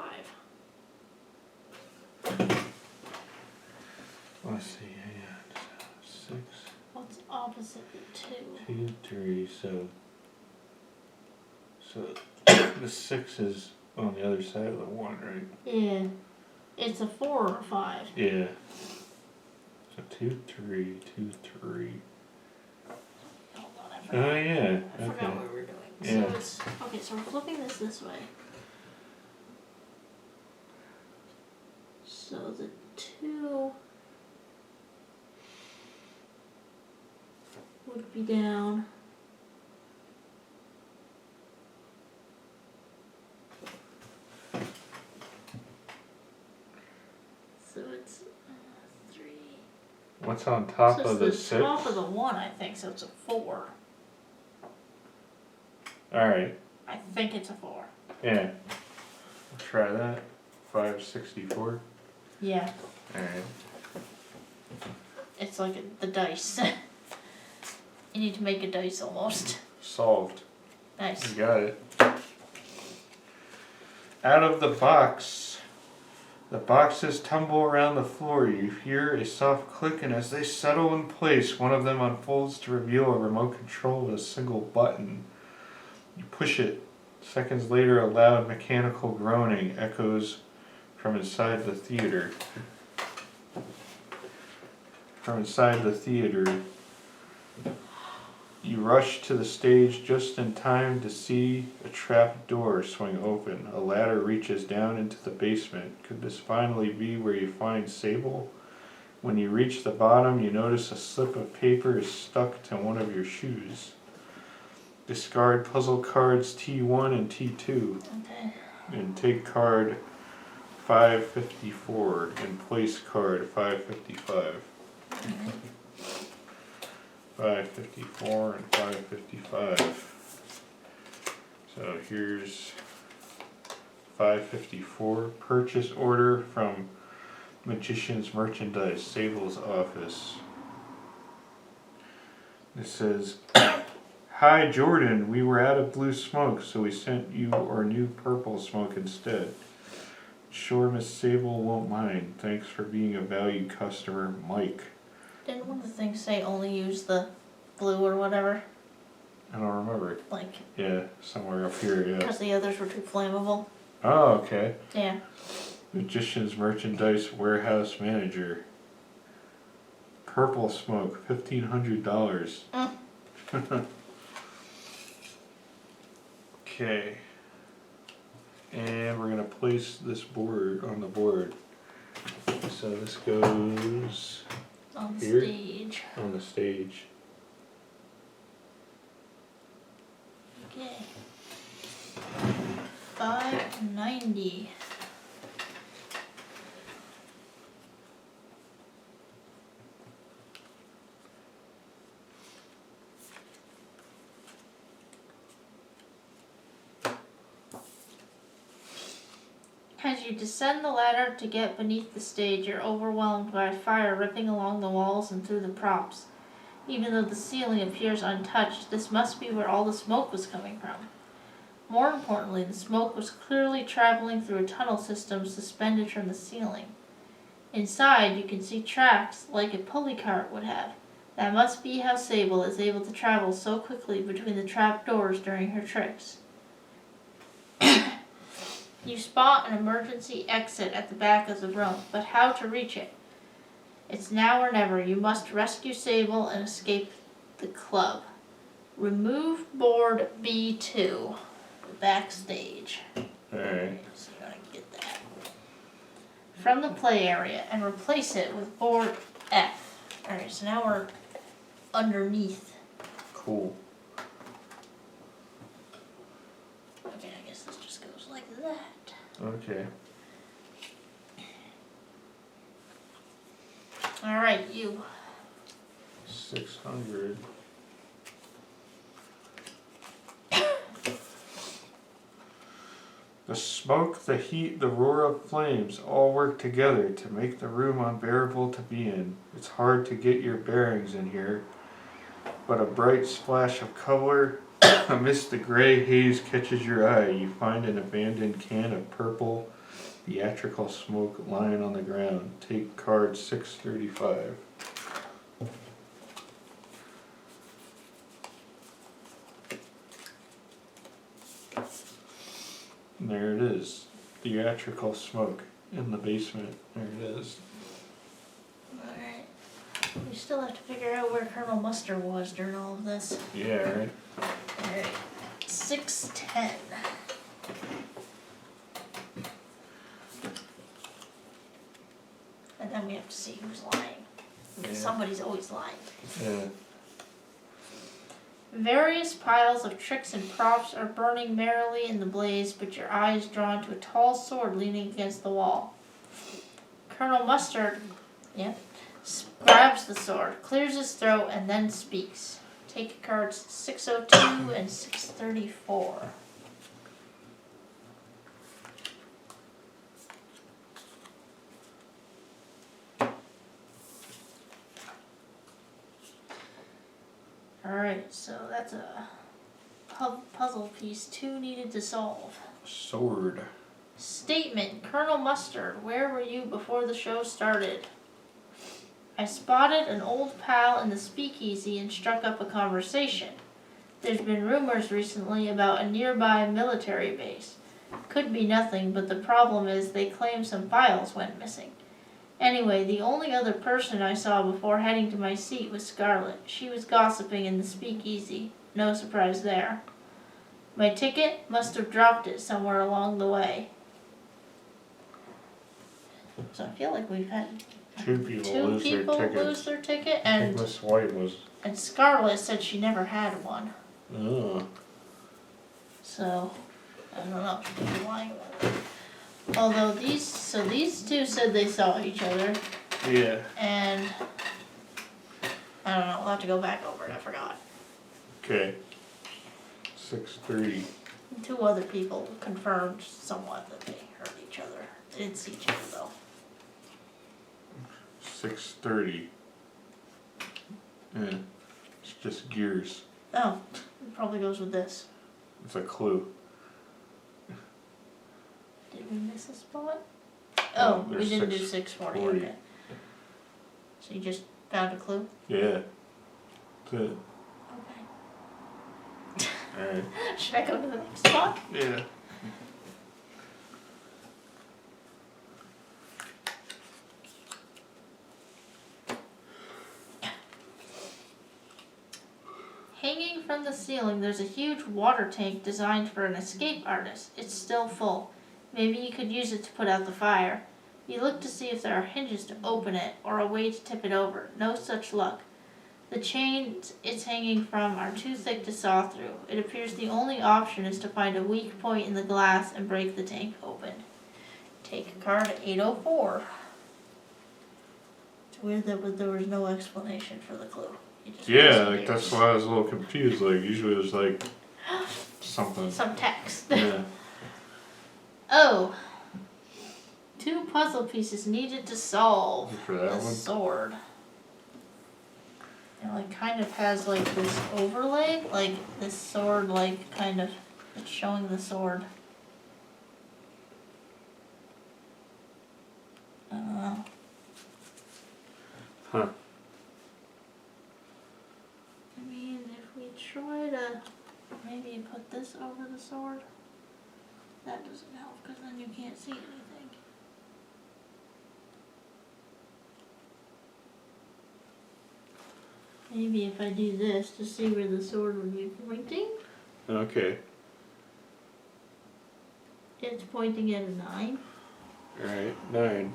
Let's see, yeah, 6. What's opposite the 2? 2, 3, so the 6 is on the other side of the 1, right? Yeah. It's a 4 or a 5. Yeah. So 2, 3, 2, 3. Hold on, I forgot. Oh yeah. I forgot what we were doing. Yeah. So it's, okay, so we're flipping this way. So the 2 would be down. So it's 3. What's on top So of the it's 6? the top of the 1, I think, so it's a 4. Alright. I think it's a 4. Yeah. Try that. 564. Yeah, Alright. it's like the dice. You need to make a dice almost. Solved. Nice. You got it. Out of the box. The boxes tumble around the floor. You hear a soft click, and as they settle in place, one of them unfolds to reveal a remote control with a single button. You push it. Seconds later, a loud mechanical groaning echoes from inside the theater. From inside the theater, you rush to the stage just in time to see a trap door swing open. A ladder reaches down into the basement. Could this finally be where you find Sable? When you reach the bottom, you notice a slip of paper is stuck to one of your shoes. Discard puzzle cards T1 and T2. Okay. And take card 554 and place card 555. 554 and 555. So here's 554. Purchase order from Magician's Merchandise, Sable's office. It says, "Hi Jordan, we were out of blue smoke, so we sent you our new purple smoke instead. Sure Miss Sable won't mind. Thanks for being a valued customer, Mike." Didn't one of the things say only use the blue or whatever? I don't remember. Like, Yeah, somewhere up here, yeah. because the others were too flammable. Oh, okay. Yeah. Magician's Merchandise Warehouse Manager. Purple smoke, $1,500. Okay. And we're gonna place this board on the board. So this goes On here? stage. on the stage. Okay. 590. As you descend the ladder to get beneath the stage, you're overwhelmed by fire ripping along the walls and through the props. Even though the ceiling appears untouched, this must be where all the smoke was coming from. More importantly, the smoke was clearly traveling through a tunnel system suspended from the ceiling. Inside, you can see tracks like a pulley cart would have. That must be how Sable is able to travel so quickly between the trapdoors during her tricks. You spot an emergency exit at the back of the room, but how to reach it? It's now or never. You must rescue Sable and escape the club. Remove board B2. Backstage. Alright. So you're gonna get that from the play area and replace it with board F. Alright, so now we're underneath. Cool. Okay, I guess this just goes like that. Okay. Alright, you. 600. The smoke, the heat, the roar of flames all work together to make the room unbearable to be in. It's hard to get your bearings in here, but a bright splash of color amidst the gray haze catches your eye. You find an abandoned can of purple theatrical smoke lying on the ground. Take card 635. And there it is. Theatrical smoke in the basement. There it is. Alright. We still have to figure out where Colonel Mustard was during all of this. Yeah, right? Alright. 610. And then we have to see who's lying. Yeah. Somebody's always lying. Yeah. Various piles of tricks and props are burning merrily in the blaze, but your eye is drawn to a tall sword leaning against the wall. Colonel Mustard, grabs the sword, clears his throat, and then speaks. Take cards 602 and 634. Alright, so that's a puzzle piece 2 needed to solve. Sword. Statement, Colonel Mustard, where were you before the show started? I spotted an old pal in the Speakeasy and struck up a conversation. There's been rumors recently about a nearby military base. Could be nothing, but the problem is they claim some files went missing. Anyway, the only other person I saw before heading to my seat was Scarlett. She was gossiping in the Speakeasy. No surprise there. My ticket? Must have dropped it somewhere along the way. So I feel like we've had Two people lose their ticket, I think Miss White was. and Scarlett said she never had one. Oh. So I don't know. She could be lying about it. Although these two said they saw each other, Yeah. and I don't know. We'll have to go back over it. I forgot. Okay. 6-3. 2 other people confirmed somewhat that they heard each other. They didn't see each other though. 6:30. Yeah. It's just gears. Oh, it probably goes with this. It's a clue. Did we miss a spot? Oh, we there's didn't do 6:40. 40. Okay. So you just found a clue? Yeah. That's it. Okay. Alright. Should I go to the next spot? Yeah. Hanging from the ceiling, there's a huge water tank designed for an escape artist. It's still full. Maybe you could use it to put out the fire. You look to see if there are hinges to open it or a way to tip it over. No such luck. The chains it's hanging from are too thick to saw through. It appears the only option is to find a weak point in the glass and break the tank open. Take a card at 804. It's weird that there was no explanation for the clue. Yeah, like that's why I was a little confused. Like usually there's like something. Some text. Yeah. Oh. 2 puzzle pieces needed to solve. For that the one? Sword. It like kind of has like this overlay, like this sword, like kind of it's showing the sword. I don't know. Huh. I mean, if we try to maybe put this over the sword, that doesn't help because then you can't see anything. Maybe if I do this to see where the sword would be pointing. Okay. It's pointing at a 9. Alright, 9.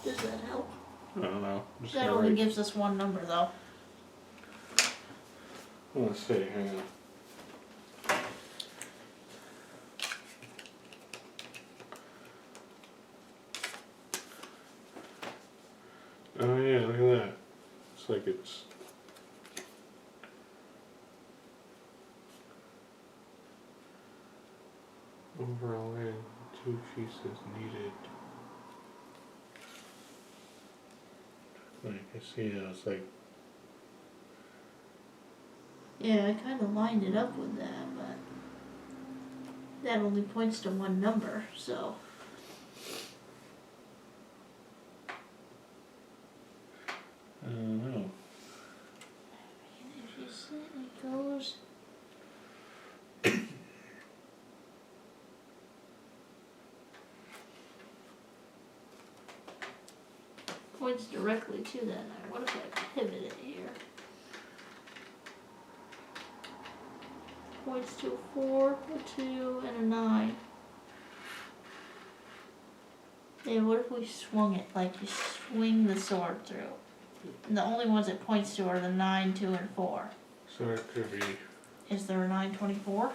Does that help? I don't know. I'm just That gonna only write. gives us one number though. Let's see, hang on. Oh yeah, look at that. It's like it's overall in 2 pieces needed. Like I see how it's like Yeah, I kind of lined it up with that, but that only points to one number, so. I don't know. And if you see it goes. Points directly to that. Now, what if I pivot it here? Points to a 4, a 2, and a 9. Yeah, what if we swung it like you swing the sword through? And the only ones it points to are the 9, 2, and 4. So it could be, Is there a 924?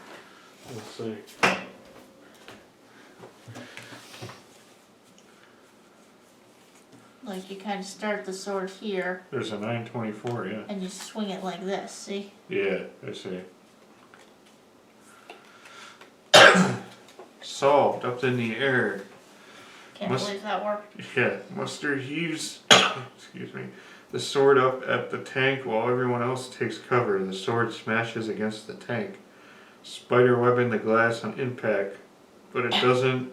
let's see. Like you kind of start the sword here There's a 924, yeah. and you swing it like this, see? Yeah, I see. Solved, up in the air. Can't believe that worked. Yeah, Mustard heaves, excuse me, the sword up at the tank while everyone else takes cover. The sword smashes against the tank, spiderwebbing the glass on impact, but it doesn't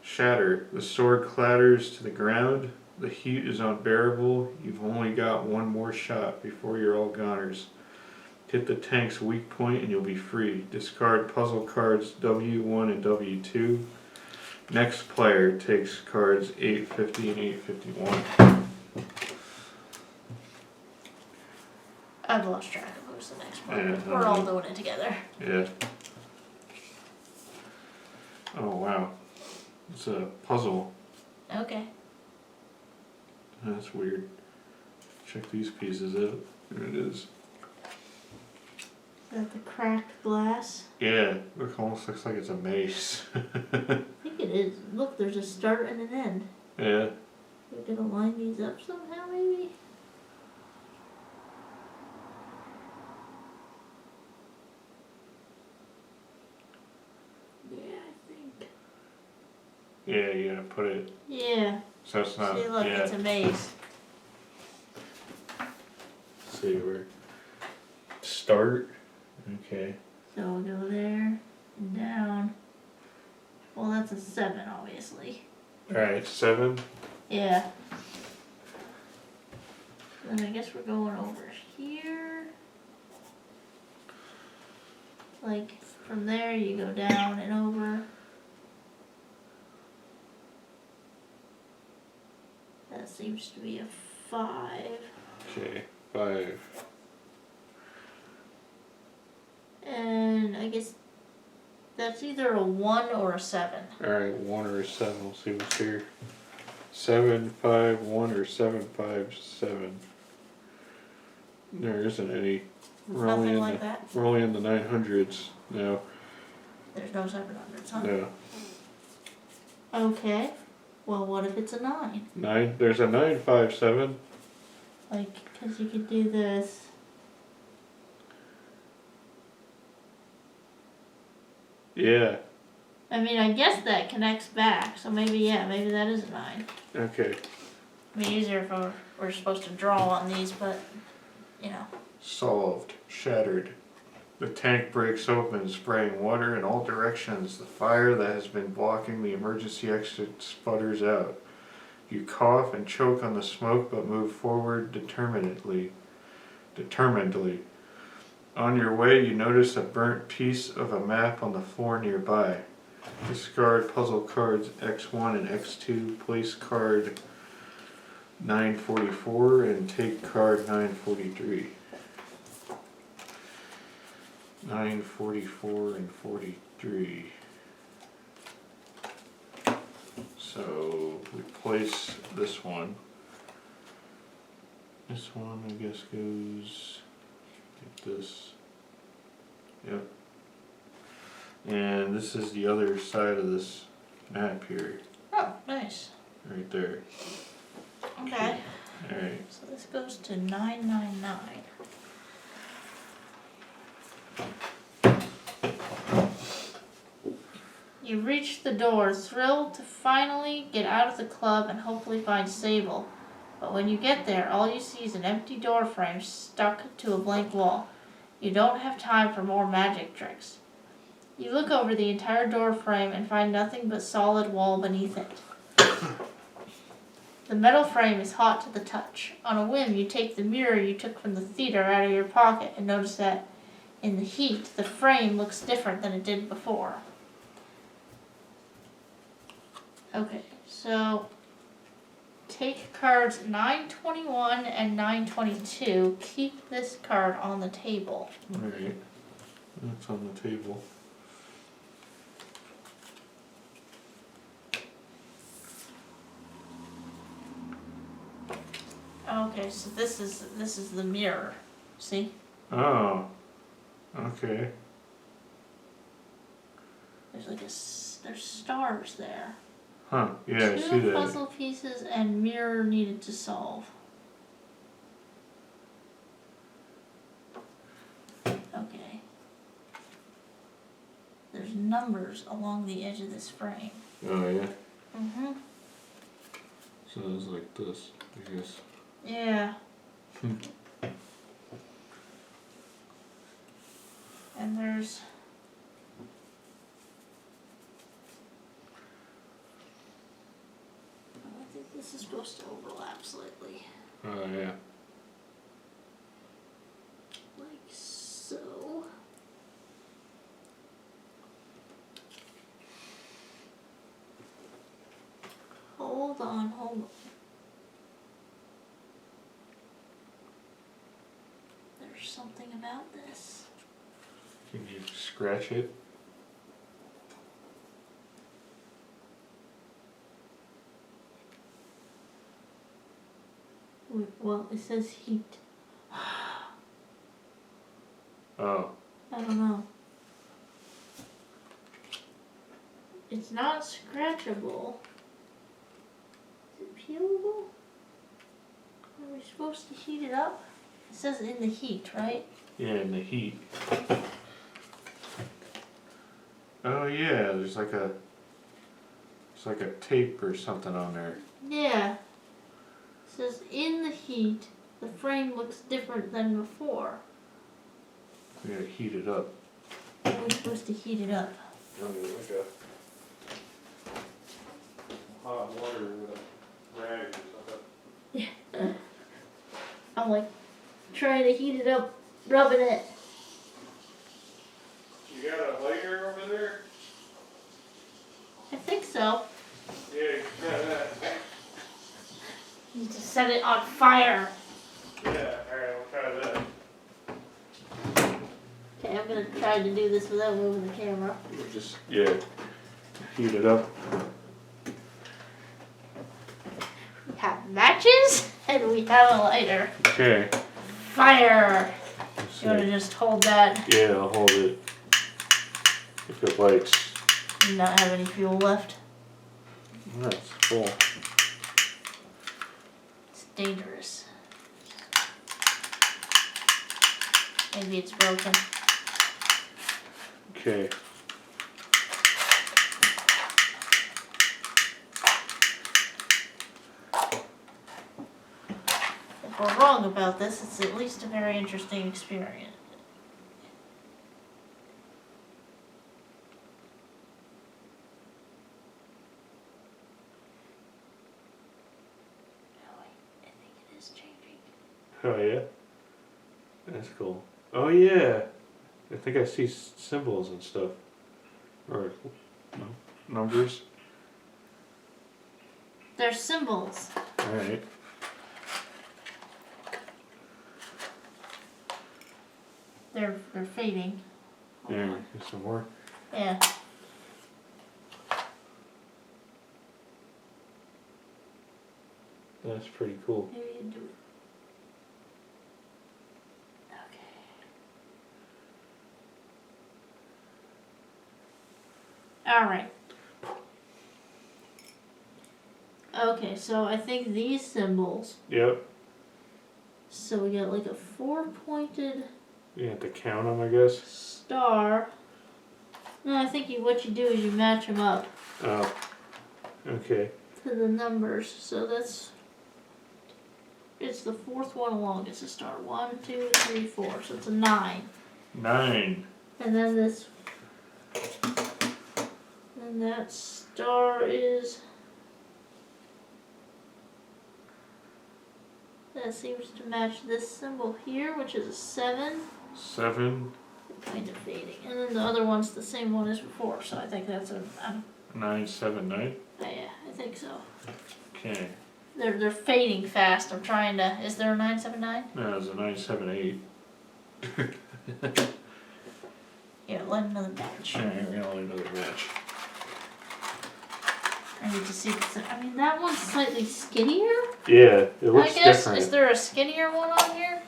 shatter. The sword clatters to the ground. The heat is unbearable. You've only got one more shot before you're all goners. Hit the tank's weak point and you'll be free. Discard puzzle cards W1 and W2. Next player takes cards 850 and 851. I've lost track of who's the next one. Yeah, We're all doing it together. Yeah. Oh wow. It's a puzzle. Okay. That's weird. Check these pieces out. There it is. Is that the cracked glass? Yeah, almost looks like it's a mace. I think it is. Look, there's a start and an end. Yeah. We're gonna line these up somehow, maybe? Yeah, I think. Yeah, you gotta put it. Yeah. So it's not. See, look, yeah. it's a maze. See where. Start. Okay. So we'll go there and down. Well, that's a 7, obviously. Alright, 7. Yeah. Then I guess we're going over here. Like, from there you go down and over. That seems to be a 5. Okay, 5. And I guess that's either a 1 or a 7. Alright, 1 or a 7. We'll see what's here. 7, 5, 1 or 7, 5, 7. There isn't any. Nothing like that. We're only in the 900s now. There's no 700s, huh? No. Okay. Well, what if it's a 9? 9. There's a 9, 5, 7. Like, because you could do this. Yeah. I mean, I guess that connects back, so maybe, yeah, maybe that is a 9. Okay. It'd be easier if we're supposed to draw on these, but, you know. Solved. Shattered. The tank breaks open, spraying water in all directions. The fire that has been blocking the emergency exit sputters out. You cough and choke on the smoke, but move forward determinedly. On your way, you notice a burnt piece of a map on the floor nearby. Discard puzzle cards X1 and X2. Place card 944 and take card 943. 944 and 43. So we place this one. This one I guess goes like this. Yep. And this is the other side of this map here. Oh, nice. Right there. Okay. Alright. So this goes to 999. You reach the door, thrilled to finally get out of the club and hopefully find Sable. But when you get there, all you see is an empty door frame stuck to a blank wall. You don't have time for more magic tricks. You look over the entire door frame and find nothing but solid wall beneath it. The metal frame is hot to the touch. On a whim, you take the mirror you took from the theater out of your pocket and notice that in the heat, the frame looks different than it did before. Okay, so take cards 921 and 922. Keep this card on the table. Alright. That's on the table. Okay, so this is the mirror. See? Oh. Okay. There's like there's stars there. Huh. Yeah, I see Two that. puzzle pieces and mirror needed to solve. Okay. There's numbers along the edge of this frame. Oh yeah. Mm-hmm. So it's like this, I guess. Yeah. Hmm. And there's I think this is supposed to overlap slightly. Oh yeah. Like so. Hold on. There's something about this. Can you scratch it? Well, it says heat. Oh. I don't know. It's not scratchable. Is it peelable? Are we supposed to heat it up? It says in the heat, right? Yeah, in the heat. Oh yeah, there's like a tape or something on there. Yeah. It says in the heat, the frame looks different than before. We gotta heat it up. We're supposed to heat it up. Like a hot water with a rag or something. I'm like trying to heat it up, rubbing it. You got a lighter over there? I think so. Yeah, you got that. Need to set it on fire. Yeah, alright, we'll try that. Okay, I'm gonna try to do this without moving the camera. We'll just, yeah, heat it up. We have matches and we have a lighter. Okay. Fire! Let's You wanna see. just hold that? Yeah, I'll hold it. If it lights. Do not have any fuel left. That's full. It's dangerous. Maybe it's broken. Okay. If we're wrong about this, it's at least a very interesting experience. Oh wait, I think it is changing. Oh yeah? That's cool. Oh yeah! I think I see symbols and stuff. Or no, numbers. They're symbols. Alright. They're fading. Hold There, on. here's some more. Yeah. That's pretty cool. Maybe you do it. Okay. Alright. Okay, so I think these symbols. Yep. So we got like a 4-pointed You have to count them, I guess. star. No, I think what you do is you match them up Oh. Okay. to the numbers. So it's the fourth one along. It's a star. 1, 2, 3, 4. So it's a 9. 9. And then that star is. That seems to match this symbol here, which is a 7. 7. Kind of fading. And then the other one's the same one as before, so I think that's a. 9, 7, 9. Yeah, I think so. Okay. They're fading fast. I'm trying to. Is there a 979? No, it's a 9, 7, 8. Yeah, let another match. Alright, we're gonna leave another match. I need to see. I mean, that one's slightly skinnier. Yeah, it looks I guess. different. Is there a skinnier one on here?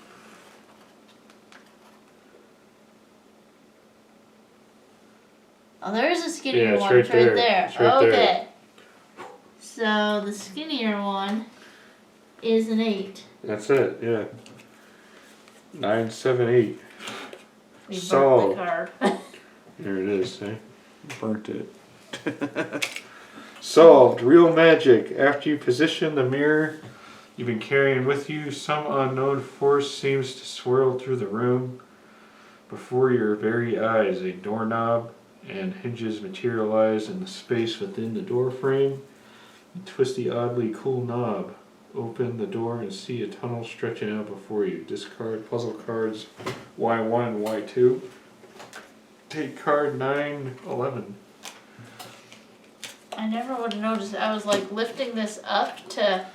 Oh, there is a skinnier Yeah, it's one. right It's right there. there. It's right Okay. there. So the skinnier one is an 8. That's it, yeah. 9, 7, 8. We burnt Solved. the card. There it is, see? Burnt it. Solved. Real magic. After you position the mirror you've been carrying with you. Some unknown force seems to swirl through the room. Before your very eyes, a doorknob and hinges materialize in the space within the door frame. You twist the oddly cool knob, open the door, and see a tunnel stretching out before you. Discard puzzle cards Y1, Y2. Take card 9, 11. I never would have noticed. I was like lifting this up to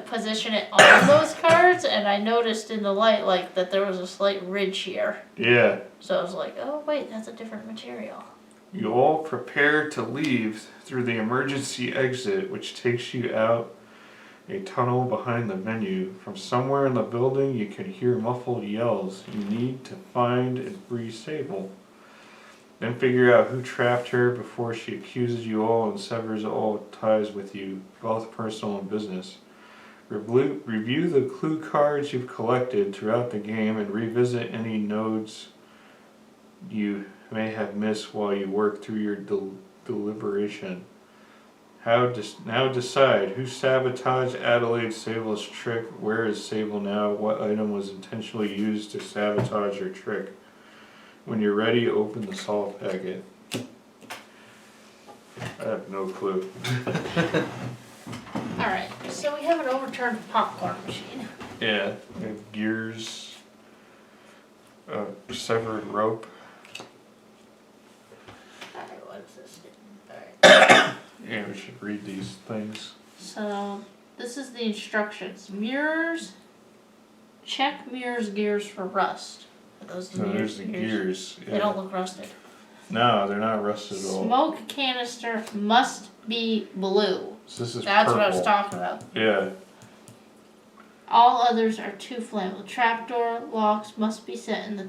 position it on those cards, and I noticed in the light like that there was a slight ridge here. Yeah. So I was like, oh wait, that's a different material. You all prepare to leave through the emergency exit, which takes you out a tunnel behind the venue. From somewhere in the building, you can hear muffled yells. You need to find and free Sable. Then figure out who trapped her before she accuses you all and severs all ties with you, both personal and business. Review the clue cards you've collected throughout the game and revisit any nodes you may have missed while you work through your deliberation. Now decide who sabotaged Adelaide Sable's trick. Where is Sable now? What item was intentionally used to sabotage her trick? When you're ready, open the salt packet. I have no clue. Alright, so we have an overturned popcorn machine. Yeah, we have gears, severed rope. Alright, what is this? Alright. Yeah, we should read these things. So, this is the instructions. Mirrors. Check mirrors gears for rust. Are those the So mirrors? there's the gears. Yeah. They don't look rusted. No, they're not rusted at all. Smoke canister must be blue. So this is That's purple. what I was talking about. Yeah. All others are too flammable. Trapdoor locks must be set in the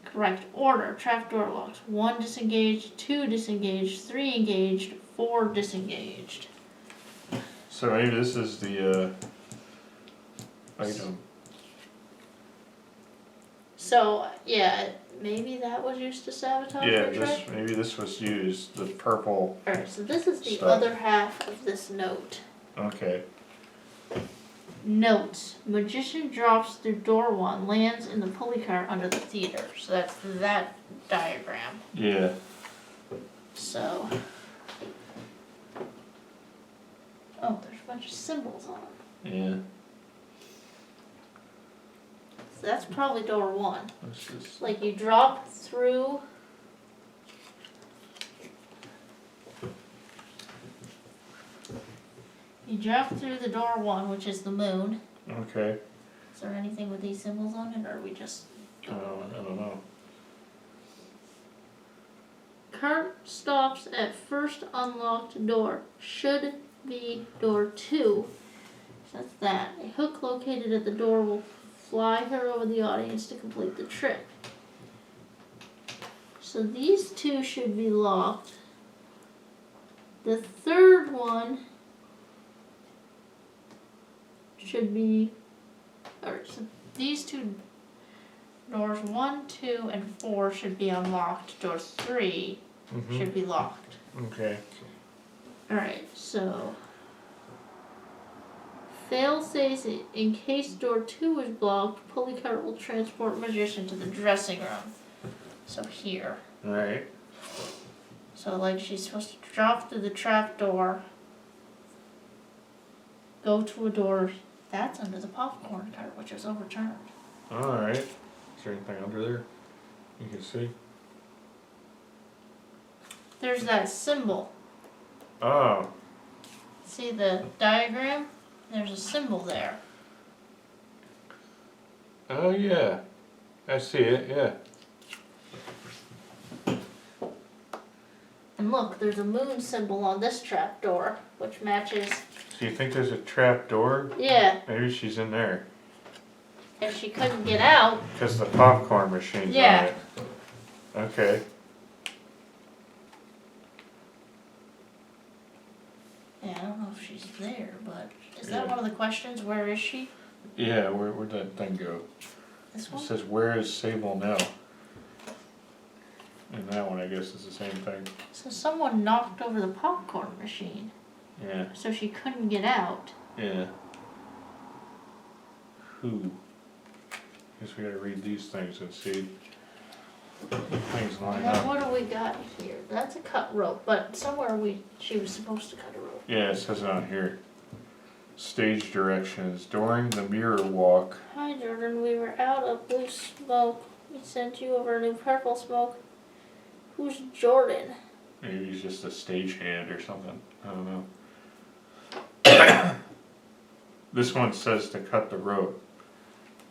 correct order. Trapdoor locks. 1 disengaged, 2 disengaged, 3 engaged, 4 disengaged. So maybe this is the item. So, yeah, maybe that was used to sabotage Yeah, her trick? maybe this was used, the purple. Alright, so this is the Stuff. other half of this note. Okay. Notes. Magician drops through door 1, lands in the pulley cart under the theater. So that's that diagram. Yeah. So. Oh, there's a bunch of symbols on them. Yeah. So that's probably door 1. What's this? Like you drop through. You drop through the door 1, which is the moon. Okay. Is there anything with these symbols on it, or are we just... I don't know. Cart stops at first unlocked door. Should be door 2. So that's that. A hook located at the door will fly her over the audience to complete the trick. So these 2 should be locked. The third one should be... Alright, so these 2 doors 1, 2, and 4 should be unlocked. Door 3 should be locked. Okay. Alright, so fail says in case door 2 is blocked, pulley cart will transport magician to the dressing room. So here. Alright. So like she's supposed to drop through the trap door, go to a door that's under the popcorn cart, which is overturned. Alright. Is there anything under there you can see? There's that symbol. Oh. See the diagram? There's a symbol there. Oh yeah. I see it, yeah. And look, there's a moon symbol on this trap door, which matches. So you think there's a trap door? Yeah, Maybe she's in there. and she couldn't get out. Because the popcorn machine's Yeah. on it. Okay. Yeah, I don't know if she's there, but is that one of the questions? Where is she? Yeah, where'd that thing go? This It one? says, where is Sable now? And that one, I guess, is the same thing. So someone knocked over the popcorn machine, Yeah, so she couldn't get out. yeah. who. Guess we gotta read these things and see if things line Now up. what do we got here? That's a cut rope, but somewhere she was supposed to cut a rope. Yeah, it says it on here. Stage directions. During the mirror walk. Hi Jordan, we were out of blue smoke. We sent you over a new purple smoke. Who's Jordan? Maybe he's just a stagehand or something. I don't know. This one says to cut the rope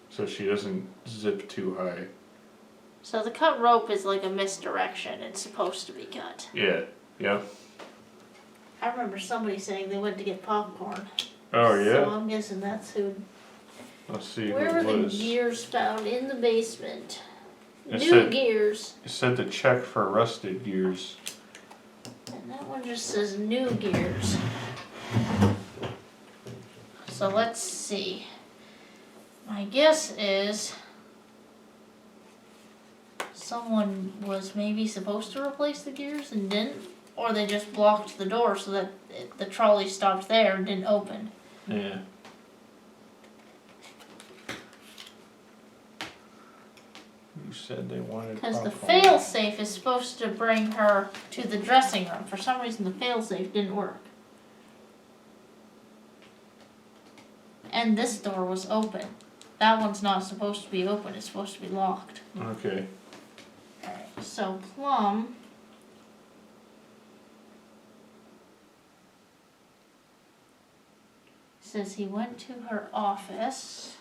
so she doesn't zip too high. So the cut rope is like a misdirection. It's supposed to be cut. Yeah, yep. I remember somebody saying they went to get popcorn. Oh, yeah? So I'm guessing that's who. Let's see Where who were it the was. gears found? In the basement. It New said- gears. It said to check for rusted gears. And that one just says new gears. So let's see. My guess is someone was maybe supposed to replace the gears and didn't, or they just blocked the door so that the trolley stopped there and didn't open. Yeah. Who said they wanted Because the popcorn? failsafe is supposed to bring her to the dressing room. For some reason the failsafe didn't work. And this door was open. That one's not supposed to be open, it's supposed to be locked. Okay. Alright, so Plum says he went to her office.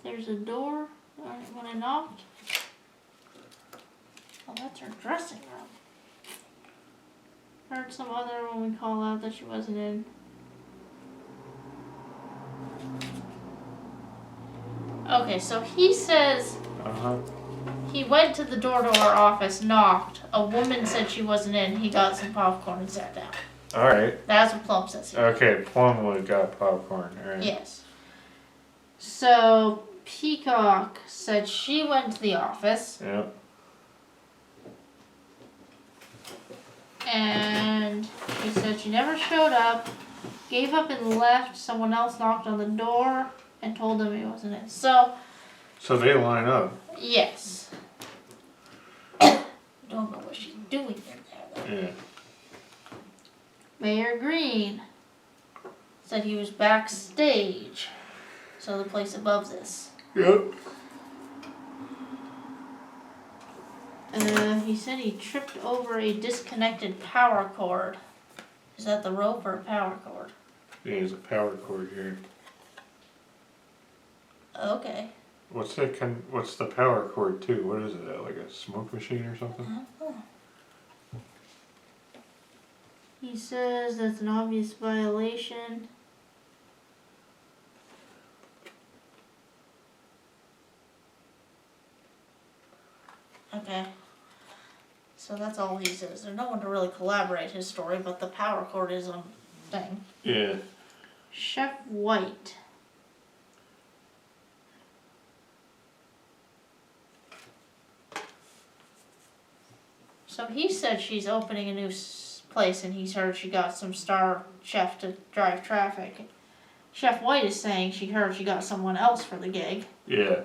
There's a door when I knocked. Oh, that's her dressing room. Heard some other woman call out that she wasn't in. Okay, so he says Uh-huh. he went to the door to our office, knocked. A woman said she wasn't in. He got some popcorn and sat down. Alright. That's what Plum says here. Okay, Plum would have got popcorn. Alright. Yes. So Peacock said she went to the office. Yep. And he said she never showed up, gave up and left. Someone else knocked on the door and told him he wasn't in. So, So they line up. yes. Don't know what she's doing in there though. Yeah. Mayor Green said he was backstage. So the place above this. Yep. He said he tripped over a disconnected power cord. Is that the rope or a power cord? Yeah, there's a power cord here. Okay. What's that? What's the power cord to? What is it? Like a smoke machine or something? He says that's an obvious violation. Okay. So that's all he says. There's no one to really collaborate his story, but the power cord is a thing. Yeah. Chef White. So he said she's opening a new place and he's heard she got some star chef to drive traffic. Chef White is saying she heard she got someone else for the gig. Yeah.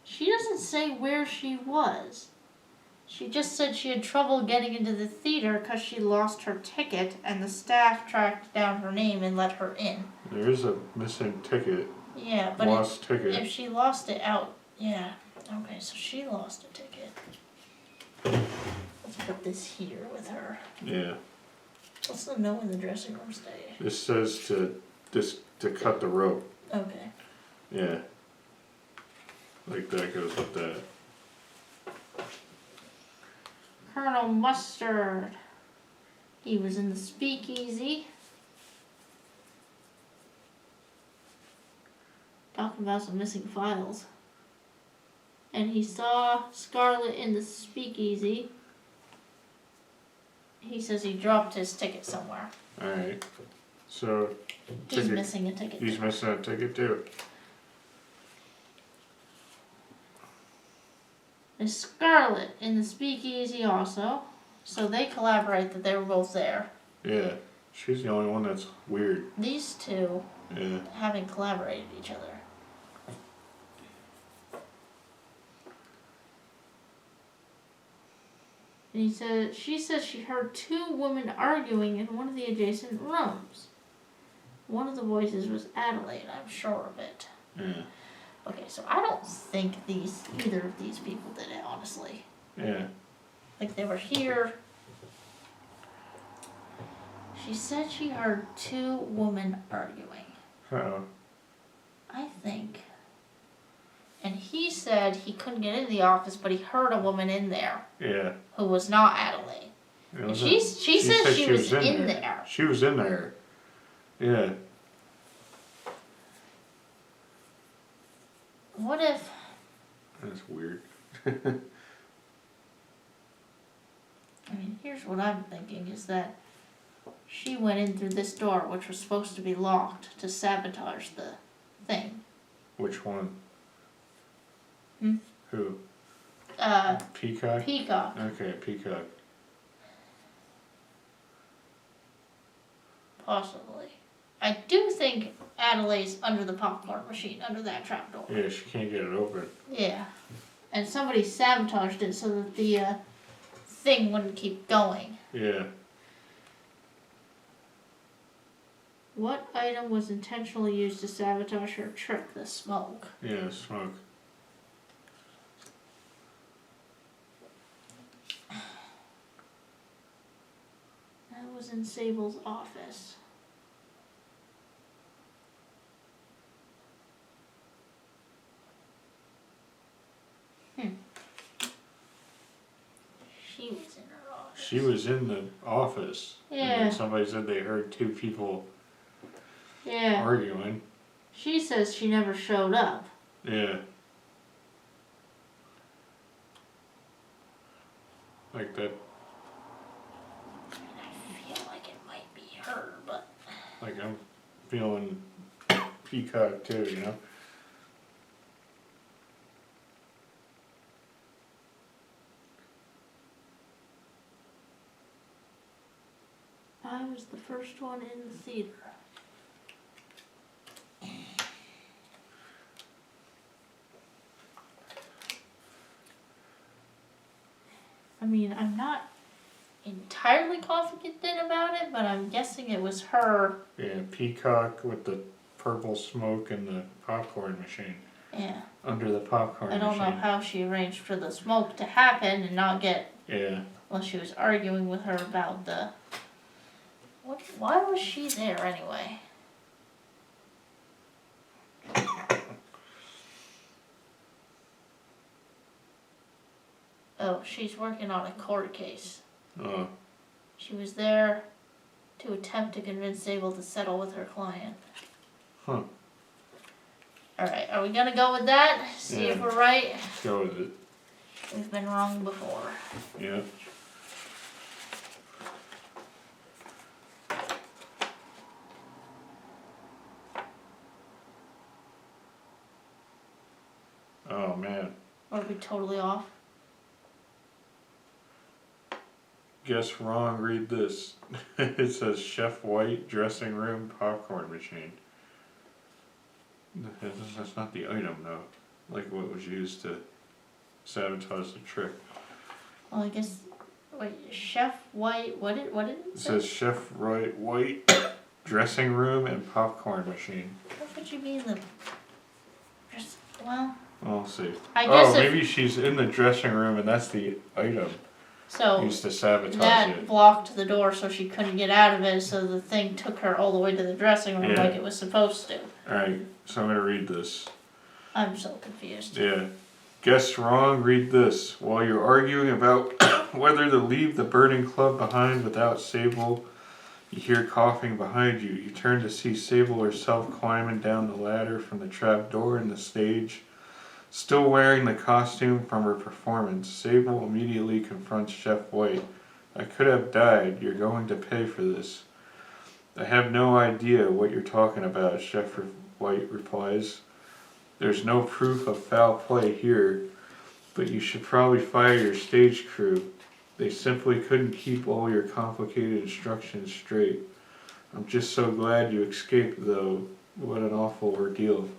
She doesn't say where she was. She just said she had trouble getting into the theater because she lost her ticket and the staff tracked down her name and let her in. There is a missing ticket. Yeah, but Lost ticket. if she lost it out, yeah. Okay, so she lost a ticket. Let's put this here with her. Yeah. What's the note in the dressing room stay? This says to cut the rope. Okay. Yeah. Like that goes with that. Colonel Mustard. He was in the Speakeasy. Talking about some missing files. And he saw Scarlett in the Speakeasy. He says he dropped his ticket somewhere. Alright. So He's ticket. missing a ticket. He's missing a ticket too. Miss Scarlet in the Speakeasy also. So they collaborate that they were both there. Yeah. She's the only one that's weird. These two Yeah. haven't collaborated each other. And she says she heard two women arguing in one of the adjacent rooms. One of the voices was Adelaide, I'm sure of it. Yeah. Okay, so I don't think either of these people did it, honestly. Yeah. Like, they were here. She said she heard two women arguing. Uh-oh. I think. And he said he couldn't get into the office, but he heard a woman in there. Yeah. Who was not Adelaide. And she said she was in there. She was in there. Yeah. What if... That's weird. I mean, here's what I'm thinking, is that she went in through this door, which was supposed to be locked, to sabotage the thing. Which one? Hmm? Who? Peacock? Peacock. Okay, Peacock. Possibly. I do think Adelaide's under the popcorn machine, under that trapdoor. Yeah, she can't get it open. Yeah. And somebody sabotaged it so that the thing wouldn't keep going. Yeah. What item was intentionally used to sabotage her trick? The smoke. Yeah, smoke. That was in Sable's office. She was in her office. She was in the office. Yeah. And then somebody said they heard two people arguing. She says she never showed up. Yeah. Like that. I feel like it might be her, but... Like I'm feeling Peacock too, you know? I was the first one in the theater. I mean, I'm not entirely confident about it, but I'm guessing it was her. Yeah, Peacock with the purple smoke and the popcorn machine. Yeah. Under the popcorn machine. I don't know how she arranged for the smoke to happen and not get... Yeah. Well, she was arguing with her about the... Why was she there anyway? Oh, she's working on a court case. Oh. She was there to attempt to convince Sable to settle with her client. Huh. Alright, are we gonna go with that? See if we're right? Let's go with it. We've been wrong before. Yeah. Oh man. Are we totally off? Guess wrong, read this. It says Chef White dressing room popcorn machine. That's not the item though. Like what was used to sabotage the trick. Well, I guess... Wait, Chef White... What did it It say? says Chef White dressing room and popcorn machine. What would you mean the... Well... I'll see. I guess maybe she's in the dressing room and that's the item so used to sabotage that it. blocked the door so she couldn't get out of it, so the thing took her all the way to the dressing room like it was supposed to. Alright, so I'm gonna read this. I'm so confused. Yeah. Guess wrong, read this. While you're arguing about whether to leave the burning club behind without Sable, you hear coughing behind you. You turn to see Sable herself climbing down the ladder from the trap door in the stage. Still wearing the costume from her performance, Sable immediately confronts Chef White. I could have died. You're going to pay for this. I have no idea what you're talking about, Chef White replies. There's no proof of foul play here. but you should probably fire your stage crew. They simply couldn't keep all your complicated instructions straight. I'm just so glad you escaped, though. What an awful ordeal.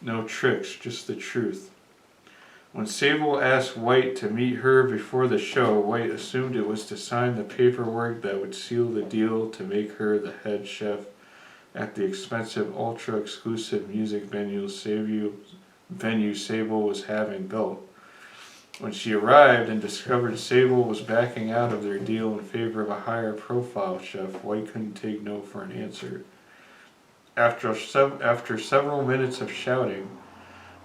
No tricks, just the truth. When Sable asked White to meet her before the show, White assumed it was to sign the paperwork that would seal the deal to make her the head chef at the expensive, ultra-exclusive music venue Sable was having built. When she arrived and discovered Sable was backing out of their deal in favor of a higher profile chef, White couldn't take no for an answer. After several minutes of shouting,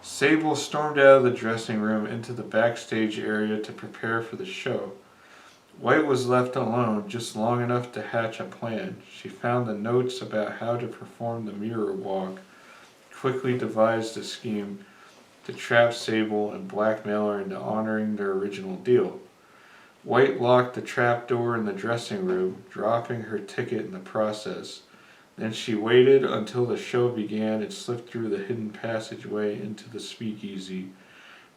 Sable stormed out of the dressing room into the backstage area to prepare for the show. White was left alone just long enough to hatch a plan. She found the notes about how to perform the mirror walk, quickly devised a scheme to trap Sable and blackmail her into honoring their original deal. White locked the trapdoor in the dressing room, dropping her ticket in the process. Then she waited until the show began and slipped through the hidden passageway into the Speakeasy.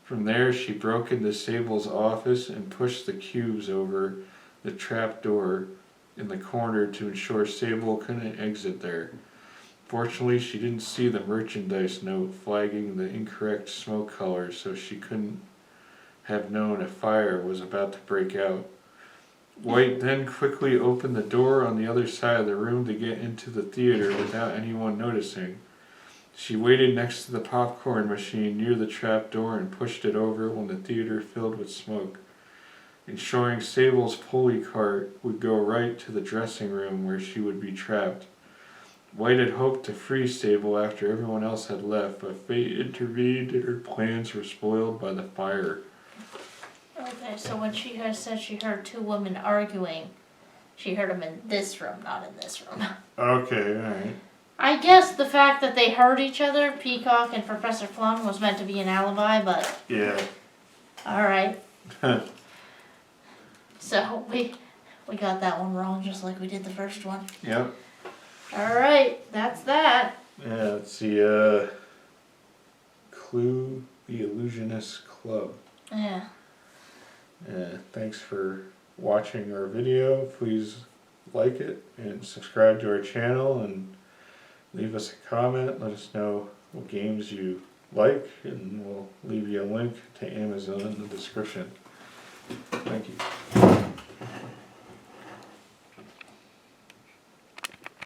From there, she broke into Sable's office and pushed the cubes over the trapdoor in the corner to ensure Sable couldn't exit there. Fortunately, she didn't see the merchandise note flagging the incorrect smoke color, so she couldn't have known a fire was about to break out. White then quickly opened the door on the other side of the room to get into the theater without anyone noticing. She waited next to the popcorn machine near the trap door and pushed it over when the theater filled with smoke, ensuring Sable's pulley cart would go right to the dressing room where she would be trapped. White had hoped to free Sable after everyone else had left, but fate intervened and her plans were spoiled by the fire. Okay, so when she said she heard two women arguing, she heard them in this room, not in this room. Okay, alright. I guess the fact that they heard each other, Peacock and Professor Plum, was meant to be an alibi, but... Yeah. Alright. So, we got that one wrong, just like we did the first one. Yep. Alright, that's that. Yeah, let's see, Clue, the Illusionist Club. Yeah. Thanks for watching our video. Please like it and subscribe to our channel and leave us a comment. Let us know what games you like and we'll leave you a link to Amazon in the description. Thank you.